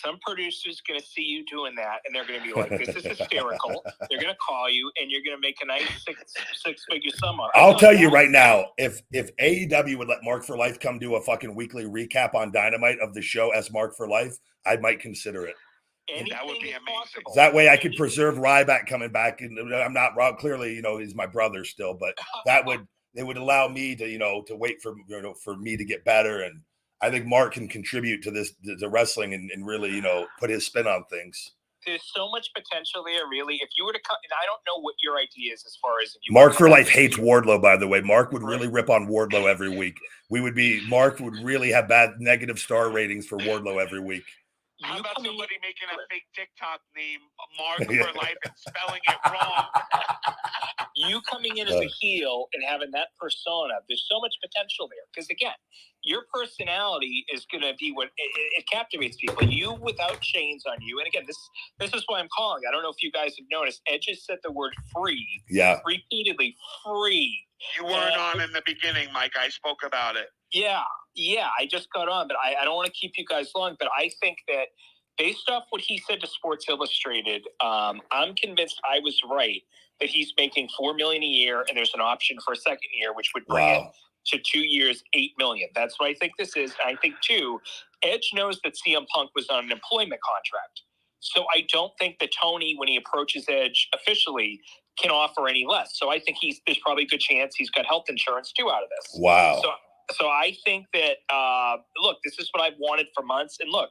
some producer's going to see you doing that, and they're going to be like, "This is hysterical." They're going to call you, and you're going to make a nice six-figure sum on it. I'll tell you right now, if AEW would let Mark for Life come do a fucking weekly recap on Dynamite of the show as Mark for Life, I might consider it. That would be amazing. That way I could preserve Ryback coming back, and I'm not wrong. Clearly, he's my brother still, but it would allow me to wait for for me to get better, and I think Mark can contribute to the wrestling and really, put his spin on things. There's so much potential there, really. If you were to come, and I don't know what your idea is as far as Mark for Life hates Wardlow, by the way. Mark would really rip on Wardlow every week. Mark would really have bad negative star ratings for Wardlow every week. How about somebody making a fake TikTok name, Mark for Life, and spelling it wrong? You coming in as a heel and having that persona, there's so much potential there. Because again, your personality is going to be what it captivates people. You without chains on you. And again, this is why I'm calling. I don't know if you guys have noticed. Edge has said the word free. Yeah. Repeatedly, free. You weren't on in the beginning, Mike. I spoke about it. Yeah. I just got on, but I don't want to keep you guys long. But I think that based off what he said to Sports Illustrated, I'm convinced I was right that he's making $4 million a year, and there's an option for a second year, which would bring it to 2 years, $8 million. That's what I think this is. I think too, Edge knows that CM Punk was on an employment contract, so I don't think that Tony, when he approaches Edge officially, can offer any less. So I think there's probably a good chance he's got health insurance too out of this. Wow. So I think that, look, this is what I've wanted for months. And look,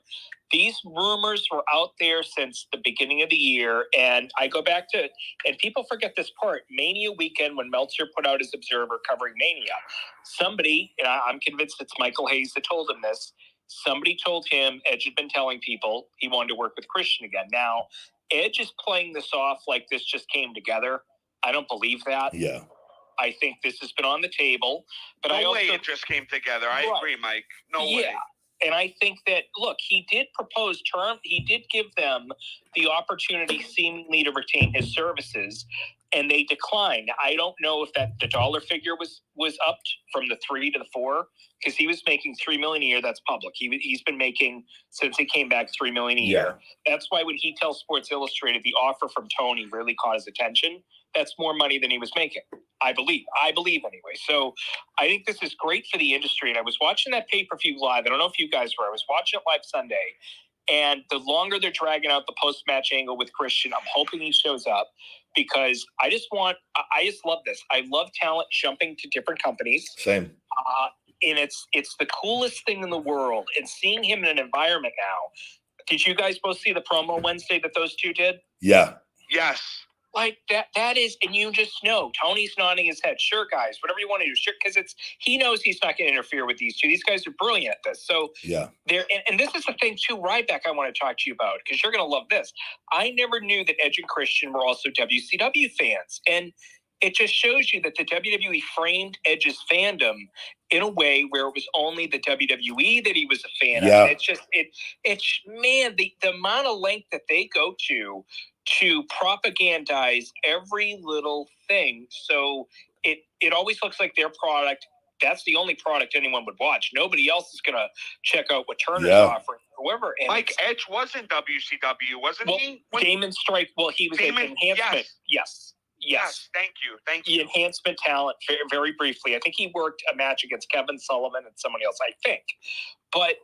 these rumors were out there since the beginning of the year. And I go back to, and people forget this part, Mania weekend when Meltzer put out his Observer covering Mania. Somebody, and I'm convinced it's Michael Hayes that told him this, somebody told him Edge had been telling people he wanted to work with Christian again. Now, Edge is playing this off like this just came together. I don't believe that. Yeah. I think this has been on the table, but no way it just came together. I agree, Mike. No way. And I think that, look, he did propose he did give them the opportunity seemingly to retain his services, and they declined. I don't know if the dollar figure was upped from the 3 to the 4, because he was making $3 million a year. That's public. He's been making, since he came back, $3 million a year. That's why when he tells Sports Illustrated the offer from Tony really caught his attention. That's more money than he was making. I believe anyway. So I think this is great for the industry. And I was watching that pay-per-view live. I don't know if you guys were. I was watching it live Sunday. And the longer they're dragging out the post-match angle with Christian, I'm hoping he shows up, because I just love this. I love talent jumping to different companies. Same. And it's the coolest thing in the world. And seeing him in an environment now. Did you guys both see the promo Wednesday that those two did? Yeah. Yes. Like that is, and you just know Tony's nodding his head. Sure, guys, whatever you want to do. Sure, because he knows he's not going to interfere with these two. These guys are brilliant at this. So they're, and this is the thing too, Ryback, I want to talk to you about, because you're going to love this. I never knew that Edge and Christian were also WCW fans, and it just shows you that the WWE framed Edge's fandom in a way where it was only the WWE that he was a fan of. It's just it's man, the amount of length that they go to propagandize every little thing. So it always looks like their product That's the only product anyone would watch. Nobody else is going to check out what Turner's Yeah. offering, whoever. And Mike Edge was in WCW, wasn't he? Damon Strike. Well, he was Damon- an enhancement. Yes. Thank you. The enhancement talent, very briefly. I think he worked a match against Kevin Sullivan and someone else, I think. But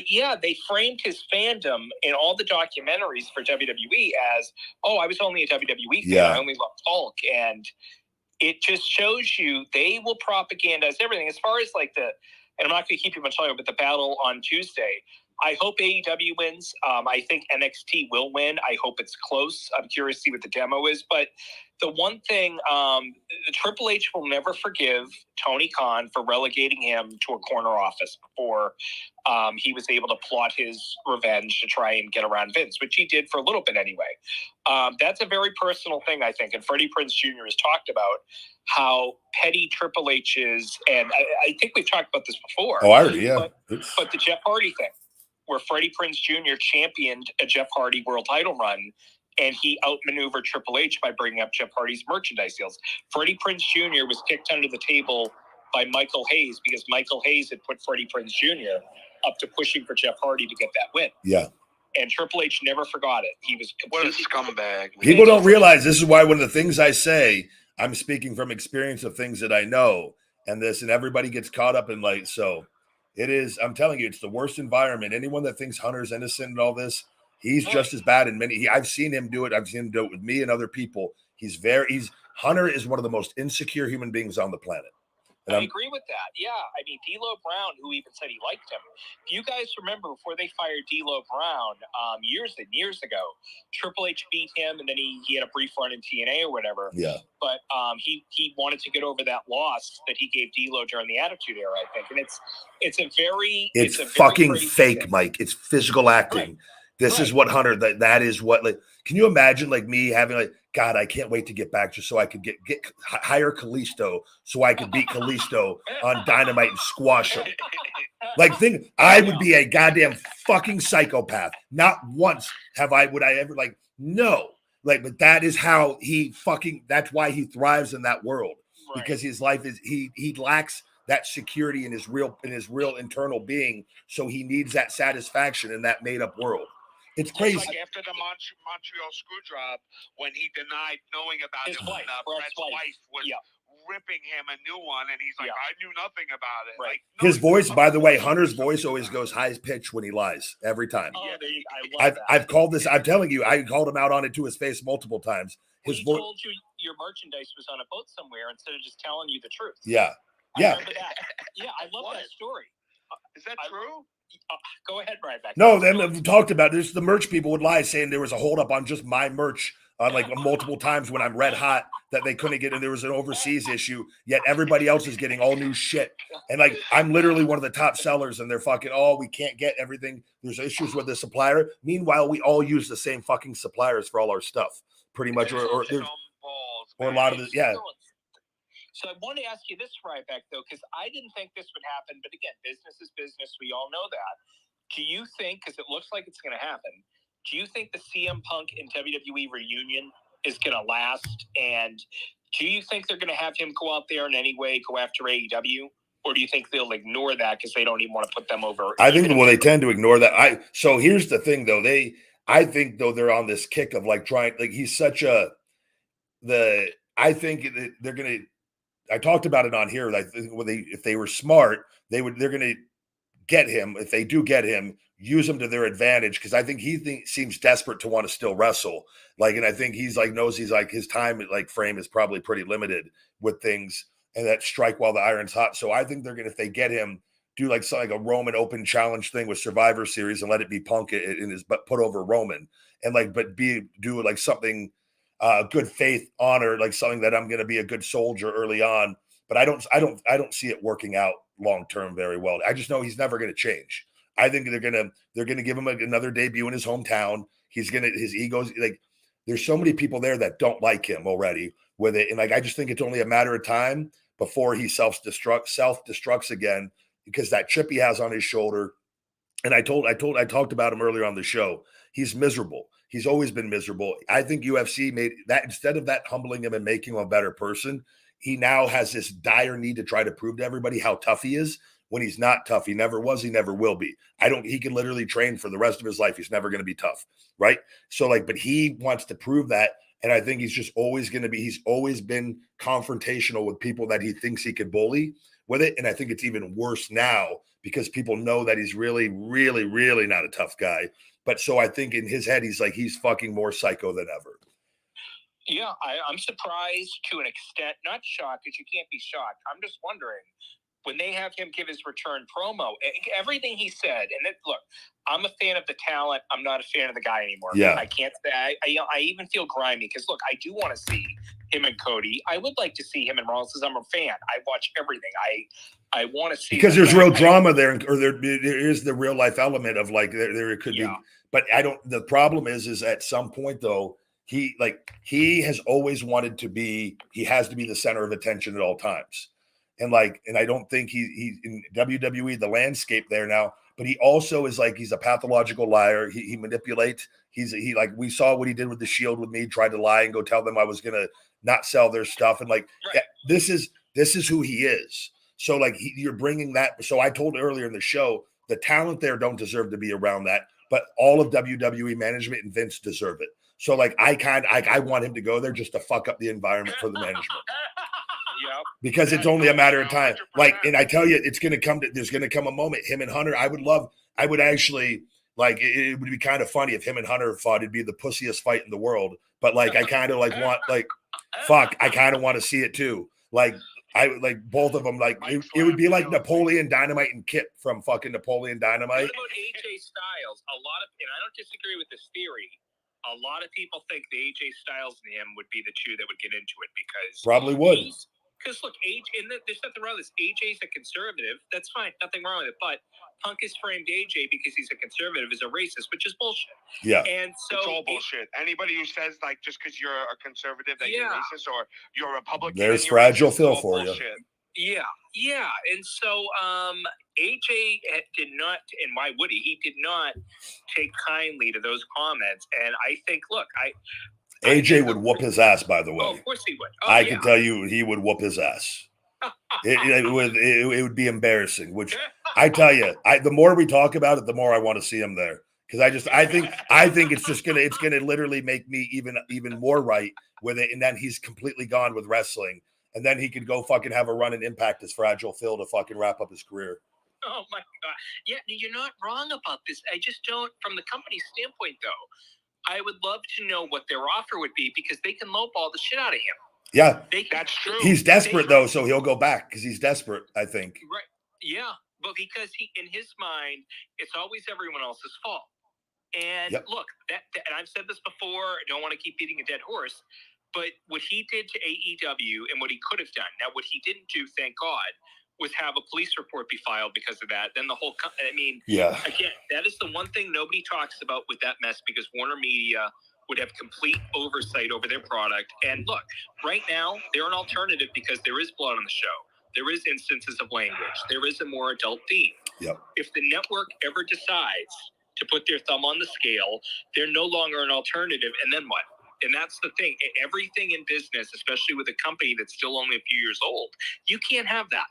yeah, they framed his fandom in all the documentaries for WWE as, oh, I was only a WWE fan. Yeah. I only love Hulk. And it just shows you they will propagandize everything. As far as like and I'm not going to keep you much longer, but the battle on Tuesday, I hope AEW wins. I think NXT will win. I hope it's close. I'm curious to see what the demo is. But the one thing, the Triple H will never forgive Tony Khan for relegating him to a corner office before he was able to plot his revenge to try and get around Vince, which he did for a little bit anyway. That's a very personal thing, I think. And Freddie Prinze Jr. has talked about how petty Triple H is. And I think we've talked about this before. Oh, I already, yeah. But the Jeff Hardy thing, where Freddie Prinze Jr. championed a Jeff Hardy world title run, and he outmaneuvered Triple H by bringing up Jeff Hardy's merchandise sales. Freddie Prinze Jr. was kicked under the table by Michael Hayes because Michael Hayes had put Freddie Prinze Jr. up to pushing for Jeff Hardy to get that win. Yeah. And Triple H never forgot it. He was completely scumbag. People don't realize this is why one of the things I say, I'm speaking from experience of things that I know, and everybody gets caught up in like, so it is, I'm telling you, it's the worst environment. Anyone that thinks Hunter's innocent and all this, he's just as bad in many. I've seen him do it. I've seen him do it with me and other people. Hunter is one of the most insecure human beings on the planet. And I agree with that. Yeah. I mean, D'Lo Brown, who even said he liked him. If you guys remember, before they fired D'Lo Brown years and years ago, Triple H beat him, and then he had a brief run in TNA or whatever. Yeah. But he wanted to get over that loss that he gave D'Lo during the Attitude Era, I think. And it's a fucking very fake, thing. Mike. It's physical acting. Right. This is what Hunter, that is what, like, can you imagine like me having like, God, I can't wait to get back just so I could hire Kalisto so I could beat Kalisto on Dynamite and squash him. Like, I would be a goddamn fucking psychopath. Not once would I ever like, no. Like, but that is how that's why he thrives in that world. Right. Because his life is, he lacks that security in his real internal being. So he needs that satisfaction in that made up world. It's crazy. Like after the Montreal Screwjob, when he denied knowing about his it, wife, Brett's wife was ripping him a new one, and he's like, I knew nothing about it. Right. Like, no, his voice, by the way, Hunter's voice always goes high pitched when he lies every time. Oh, I love that. I've called this. I'm telling you, I called him out on it to his face multiple times. He told you your merchandise was on a boat somewhere instead of just telling you the truth. Yeah. I remember that. Yeah, I love that story. Is that true? Go ahead, Ryback. No, then we talked about this. The merch people would lie saying there was a holdup on just my merch like multiple times when I'm red hot that they couldn't get, and there was an overseas issue. Yet everybody else is getting all new shit, and like I'm literally one of the top sellers, and they're fucking we can't get everything. There's issues with the supplier. Meanwhile, we all use the same fucking suppliers for all our stuff, pretty much, or a lot of it. Yeah. So I want to ask you this, Ryback, though, because I didn't think this would happen. But again, business is business. We all know that. Do you think, because it looks like it's going to happen, do you think the CM Punk and WWE reunion is going to last? And do you think they're going to have him go out there in any way, go after AEW? Or do you think they'll ignore that because they don't even want to put them over? I think they tend to ignore that. So here's the thing, though. I think, though, they're on this kick of like trying, like he's such I think they're going to, I talked about it on here. Like, if they were smart, they're going to get him. If they do get him, use him to their advantage. Because I think he seems desperate to want to still wrestle. Like, and I think knows his time frame is probably pretty limited with things, and that strike while the iron's hot. So I think they're going to, if they get him, do like something like a Roman Open Challenge thing with Survivor Series and let it be Punk in his but put over Roman and do like something. Good faith, honor, like something that I'm going to be a good soldier early on, but I don't see it working out long term very well. I just know he's never going to change. I think they're going to give him another debut in his hometown. His ego's like, there's so many people there that don't like him already with it, and like I just think it's only a matter of time before he self-destructs again because that chip he has on his shoulder. And I talked about him earlier on the show. He's miserable. He's always been miserable. I think UFC made that, instead of that humbling him and making him a better person, he now has this dire need to try to prove to everybody how tough he is when he's not tough. He never was, he never will be. He can literally train for the rest of his life. He's never going to be tough, right? So like, but he wants to prove that. And I think he's just always going to be, he's always been confrontational with people that he thinks he could bully with it. And I think it's even worse now because people know that he's really, really, really not a tough guy. But so I think in his head, he's fucking more psycho than ever. Yeah, I'm surprised to an extent, not shocked, because you can't be shocked. I'm just wondering, when they have him give his return promo, everything he said, and look, I'm a fan of the talent. I'm not a fan of the guy anymore. Yeah. I can't say, I even feel grimy, because look, I do want to see him and Cody. I would like to see him and Rollins, because I'm a fan. I watch everything. I want to see. Because there's real drama there, or there is the real life element of like, there could be, but the problem is at some point though, he has always wanted to be, he has to be the center of attention at all times. And I don't think he in WWE, the landscape there now, but he also is he's a pathological liar. He manipulates. We saw what he did with the Shield with me, tried to lie and go tell them I was going to not sell their stuff. And this is who he is. So you're bringing that. So I told earlier in the show, the talent there don't deserve to be around that, but all of WWE management and Vince deserve it. So I want him to go there just to fuck up the environment for the management. Yep. Because it's only a matter of time. And I tell you, there's going to come a moment. Him and Hunter, it would be kind of funny if him and Hunter fought. It'd be the pussiest fight in the world. But I kind of I kind of want to see it too. Both of them. It would be like Napoleon Dynamite and Kip from fucking Napoleon Dynamite. What about AJ Styles? And I don't disagree with this theory. A lot of people think the AJ Styles and him would be the two that would get into it because probably would. Because look, AJ, and there's nothing wrong with this. AJ's a conservative. That's fine. Nothing wrong with it. But Punk has framed AJ because he's a conservative as a racist, which is bullshit. Yeah. And so it's all bullshit. Anybody who says just because you're a conservative that you're racist or you're a Republican, there's fragile Phil for you. Yeah. And so AJ did not, and why would he? He did not take kindly to those comments. And I think, look, AJ would whoop his ass, by the way. Oh, of course he would. I can tell you he would whoop his ass. It would be embarrassing, which I tell you, the more we talk about it, the more I want to see him there. Because I think it's gonna literally make me even more right with it. And then he's completely gone with wrestling. And then he could go fucking have a run and Impact as Fragile Phil to fucking wrap up his career. Oh my God. Yeah, you're not wrong about this. I just don't, from the company's standpoint though, I would love to know what their offer would be because they can lowball the shit out of him. Yeah. That's true. He's desperate though, so he'll go back because he's desperate, I think. Right. Yeah. But because in his mind, it's always everyone else's fault. And look, and I've said this before, I don't want to keep beating a dead horse, but what he did to AEW and what he could have done, now what he didn't do, thank God, was have a police report be filed because of that. Then the whole, again, that is the one thing nobody talks about with that mess because Warner Media would have complete oversight over their product. And look, right now, they're an alternative because there is blood on the show. There is instances of language. There is a more adult theme. Yep. If the network ever decides to put their thumb on the scale, they're no longer an alternative. And then what? And that's the thing. Everything in business, especially with a company that's still only a few years old, you can't have that.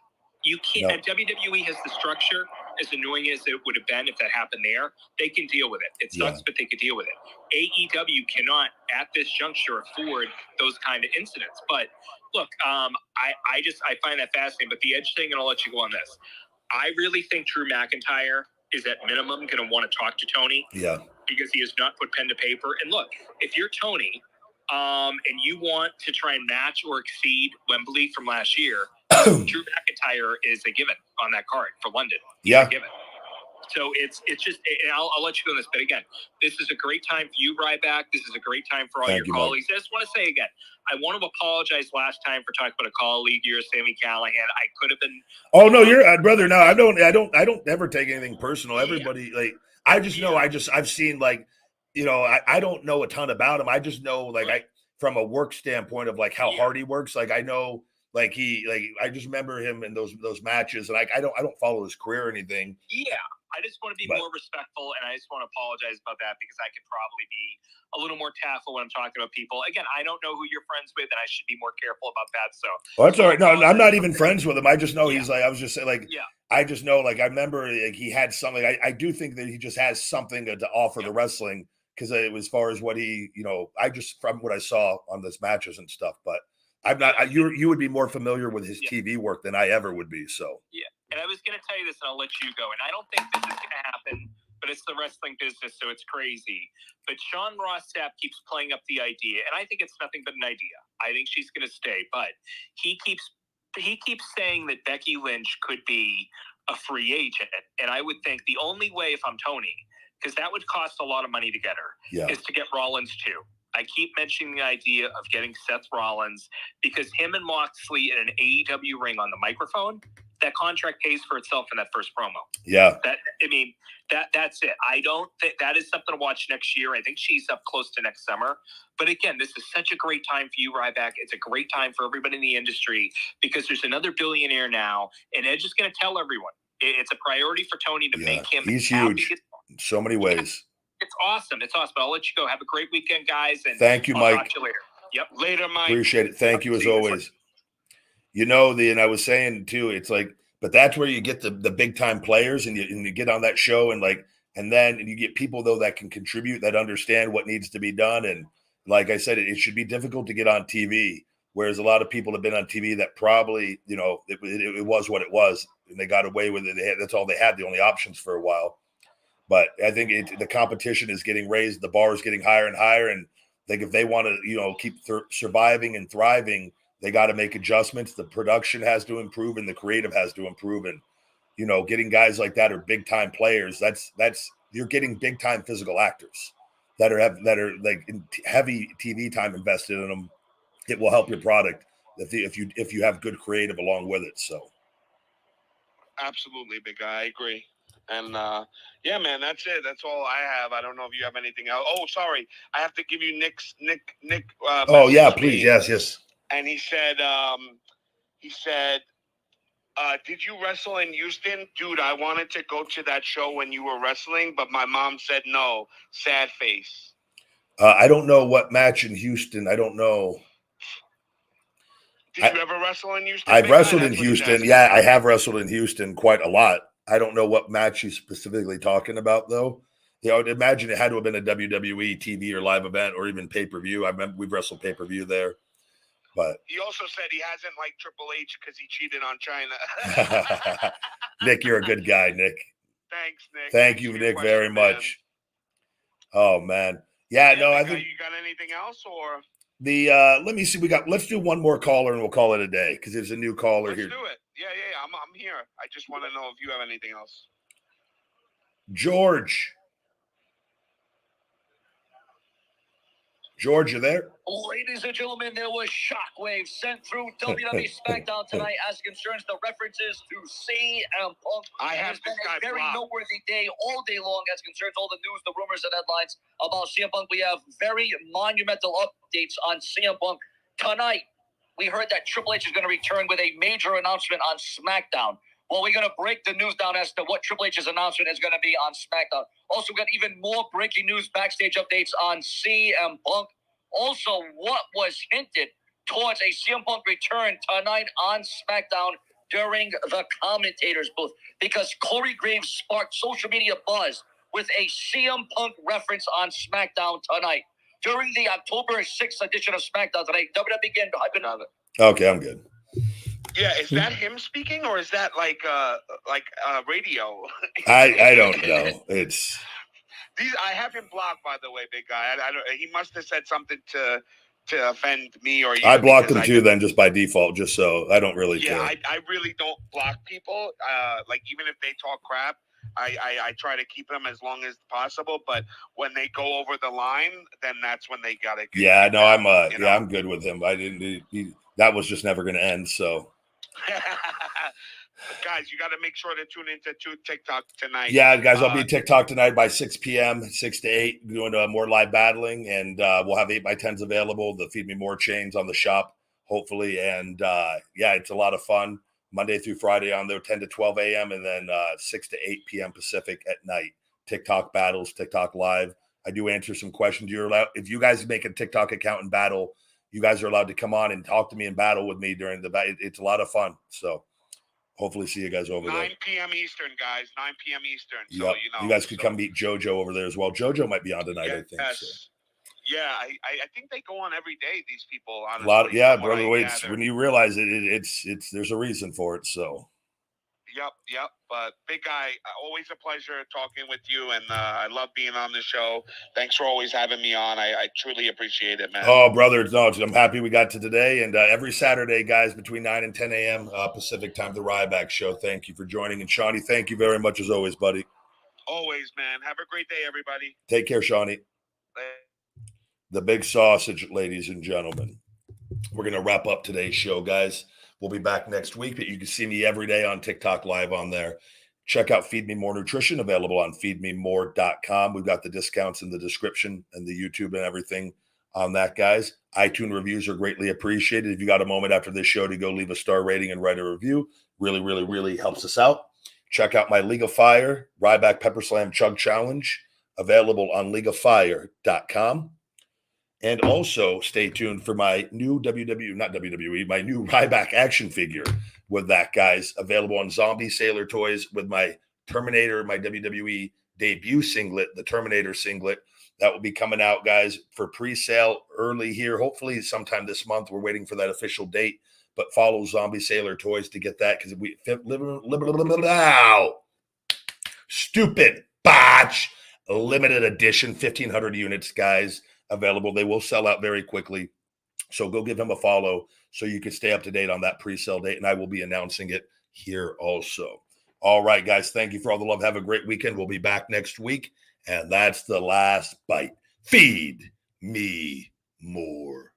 You can't. No. And WWE has the structure, as annoying as it would have been if that happened there. They can deal with it. It sucks, but they could deal with it. AEW cannot, at this juncture, afford those kind of incidents. But look, I find that fascinating. But the edge thing, and I'll let you go on this. I really think Drew McIntyre is at minimum going to want to talk to Tony. Yeah. Because he has not put pen to paper. And look, if you're Tony, and you want to try and match or exceed Wembley from last year, Drew McIntyre is a given on that card for London. He's a given. So it's just, and I'll let you go on this, but again, this is a great time for you, Ryback. This is a great time for all your colleagues. I just want to say again, I want to apologize last time for talking about a colleague, you're Sammy Callahan. I could have been. Oh no, you're brother. No, I don't ever take anything personal. Everybody I just know, I've seen I don't know a ton about him. I just know from a work standpoint of how hard he works. I know Like I just remember him in those matches, and I don't follow his career or anything. Yeah, I just want to be more respectful, and I just want to apologize about that because I could probably be a little more tactful when I'm talking about people. Again, I don't know who you're friends with, and I should be more careful about that. So, that's all right. No, I'm not even friends with him. I just know he's like. I was just saying, like, yeah. I just know, like, I remember like, he had something. I do think that he just has something to offer the wrestling because as far as what he, I just from what I saw on this matches and stuff, but. I'm not. You would be more familiar with his TV work than I ever would be. So yeah, and I was going to tell you this, and I'll let you go. And I don't think this is going to happen, but it's the wrestling business, so it's crazy. But Sean Ross Sapp keeps playing up the idea, and I think it's nothing but an idea. I think she's going to stay, but he keeps saying that Becky Lynch could be a free agent, and I would think the only way, if I'm Tony, because that would cost a lot of money to get her, is to get Rollins too. I keep mentioning the idea of getting Seth Rollins because him and Moxley in an AEW ring on the microphone, that contract pays for itself in that first promo. Yeah. That's it. I don't think that is something to watch next year. I think she's up close to next summer. But again, this is such a great time for you, Ryback. It's a great time for everybody in the industry because there's another billionaire now, and Edge is going to tell everyone. It's a priority for Tony to make him He's huge in so many ways. It's awesome. It's awesome. But I'll let you go. Have a great weekend, guys. And thank you, Mike. Talk to you later. Yep. Later, Mike. Appreciate it. Thank you as always. And I was saying too, it's like, but that's where you get the big time players and you get on that show and then you get people though that can contribute, that understand what needs to be done. And like I said, it should be difficult to get on TV. Whereas a lot of people have been on TV that probably, it was what it was and they got away with it. That's all they had, the only options for a while. But I think the competition is getting raised. The bar is getting higher and higher. And I think if they want to, keep surviving and thriving, they got to make adjustments. The production has to improve and the creative has to improve. And, getting guys like that are big time players. That's you're getting big time physical actors that are like heavy TV time invested in them. It will help your product if you have good creative along with it. So, absolutely, big guy. I agree. And yeah, man, that's it. That's all I have. I don't know if you have anything else. Oh, sorry, I have to give you Nick. Oh yeah, please, yes. And he said, did you wrestle in Houston, dude? I wanted to go to that show when you were wrestling, but my mom said no. Sad face. I don't know what match in Houston. I don't know. Did you ever wrestle in Houston? I've wrestled in Houston. Yeah, I have wrestled in Houston quite a lot. I don't know what match he's specifically talking about, though. I would imagine it had to have been a WWE TV or live event or even pay-per-view. I remember we've wrestled pay-per-view there. But he also said he hasn't liked Triple H because he cheated on China. Nick, you're a good guy, Nick. Thanks, Nick. Thank you, Nick, very much. Oh, man. Yeah, no, I think... You got anything else, or... Let me see. Let's do one more caller and we'll call it a day because there's a new caller here. Let's do it. Yeah. I'm here. I just want to know if you have anything else. George, you there? Ladies and gentlemen, there was shockwaves sent through WWE SmackDown tonight as concerns the references to CM Punk. I have this guy a very noteworthy day all day long as concerns all the news, the rumors, and headlines about CM Punk. We have very monumental updates on CM Punk tonight. We heard that Triple H is going to return with a major announcement on SmackDown. Well, we're going to break the news down as to what Triple H's announcement is going to be on SmackDown. Also, got even more breaking news, backstage updates on CM Punk. Also, what was hinted towards a CM Punk return tonight on SmackDown during the commentators booth, because Corey Graves sparked social media buzz with a CM Punk reference on SmackDown tonight. During the October 6th edition of SmackDown tonight, WWE began hyping on it. Okay, I'm good. Yeah, is that him speaking or is that like radio? I don't know. It's I have him blocked, by the way, big guy. I don't. He must have said something to offend me or you. I blocked him too, then just by default, just so I don't really care. Yeah, I really don't block people. Like even if they talk crap, I try to keep them as long as possible. But when they go over the line, then that's when they gotta. Yeah, no, I'm good with him. I didn't. That was just never going to end. So. Guys, you got to make sure to tune into TikTok tonight. Yeah, guys, I'll be TikTok tonight by 6 p.m., 6 to 8, doing more live battling, and we'll have 8x10s available. The Feed Me More chains on the shop hopefully. And yeah, it's a lot of fun. Monday through Friday on there, 10 to 12 a.m. and then 6 to 8 p.m. Pacific at night. TikTok battles, TikTok live. I do answer some questions. You're allowed, if you guys make a TikTok account and battle, you guys are allowed to come on and talk to me and battle with me during the battle. It's a lot of fun. So hopefully see you guys over 9 there. 9 p.m. Eastern, guys. 9 p.m. Eastern. So, Yep. you know. You guys could come meet JoJo over there as well. JoJo might be on tonight, I think. So. Yeah, I think they go on every day, these people, honestly. A lot, yeah, from what brother. I It's gather. when you realize it's there's a reason for it. So Yep. But big guy, always a pleasure talking with you, and I love being on the show. Thanks for always having me on. I truly appreciate it, man. oh, brother, no, I'm happy we got to today. And every Saturday, guys, between 9 and 10 a.m. Pacific time, the Ryback Show. Thank you for joining. And Shawnee, thank you very much as always, buddy. Always, man. Have a great day, everybody. Take care, Shawnee. The big sausage, ladies and gentlemen. We're going to wrap up today's show, guys. We'll be back next week, but you can see me every day on TikTok live on there. Check out Feed Me More Nutrition, available on feedmemore.com. We've got the discounts in the description and the YouTube and everything on that, guys. iTunes reviews are greatly appreciated. If you got a moment after this show to go leave a star rating and write a review, really, really, really helps us out. Check out my League of Fire Ryback Pepper Slam Chug Challenge, available on leagueoffire.com. And also stay tuned for my new my new Ryback action figure with that, guys, available on Zombie Sailor Toys with my Terminator, my WWE debut singlet, the Terminator singlet. That will be coming out, guys, for pre-sale early here. Hopefully sometime this month. We're waiting for that official date, but follow Zombie Sailor Toys to get that because we stupid botch limited edition 1,500 units, guys. Available. They will sell out very quickly. So go give him a follow so you can stay up to date on that pre-sale date. And I will be announcing it here also. All right, guys. Thank you for all the love. Have a great weekend. We'll be back next week. And that's the last bite. Feed me more.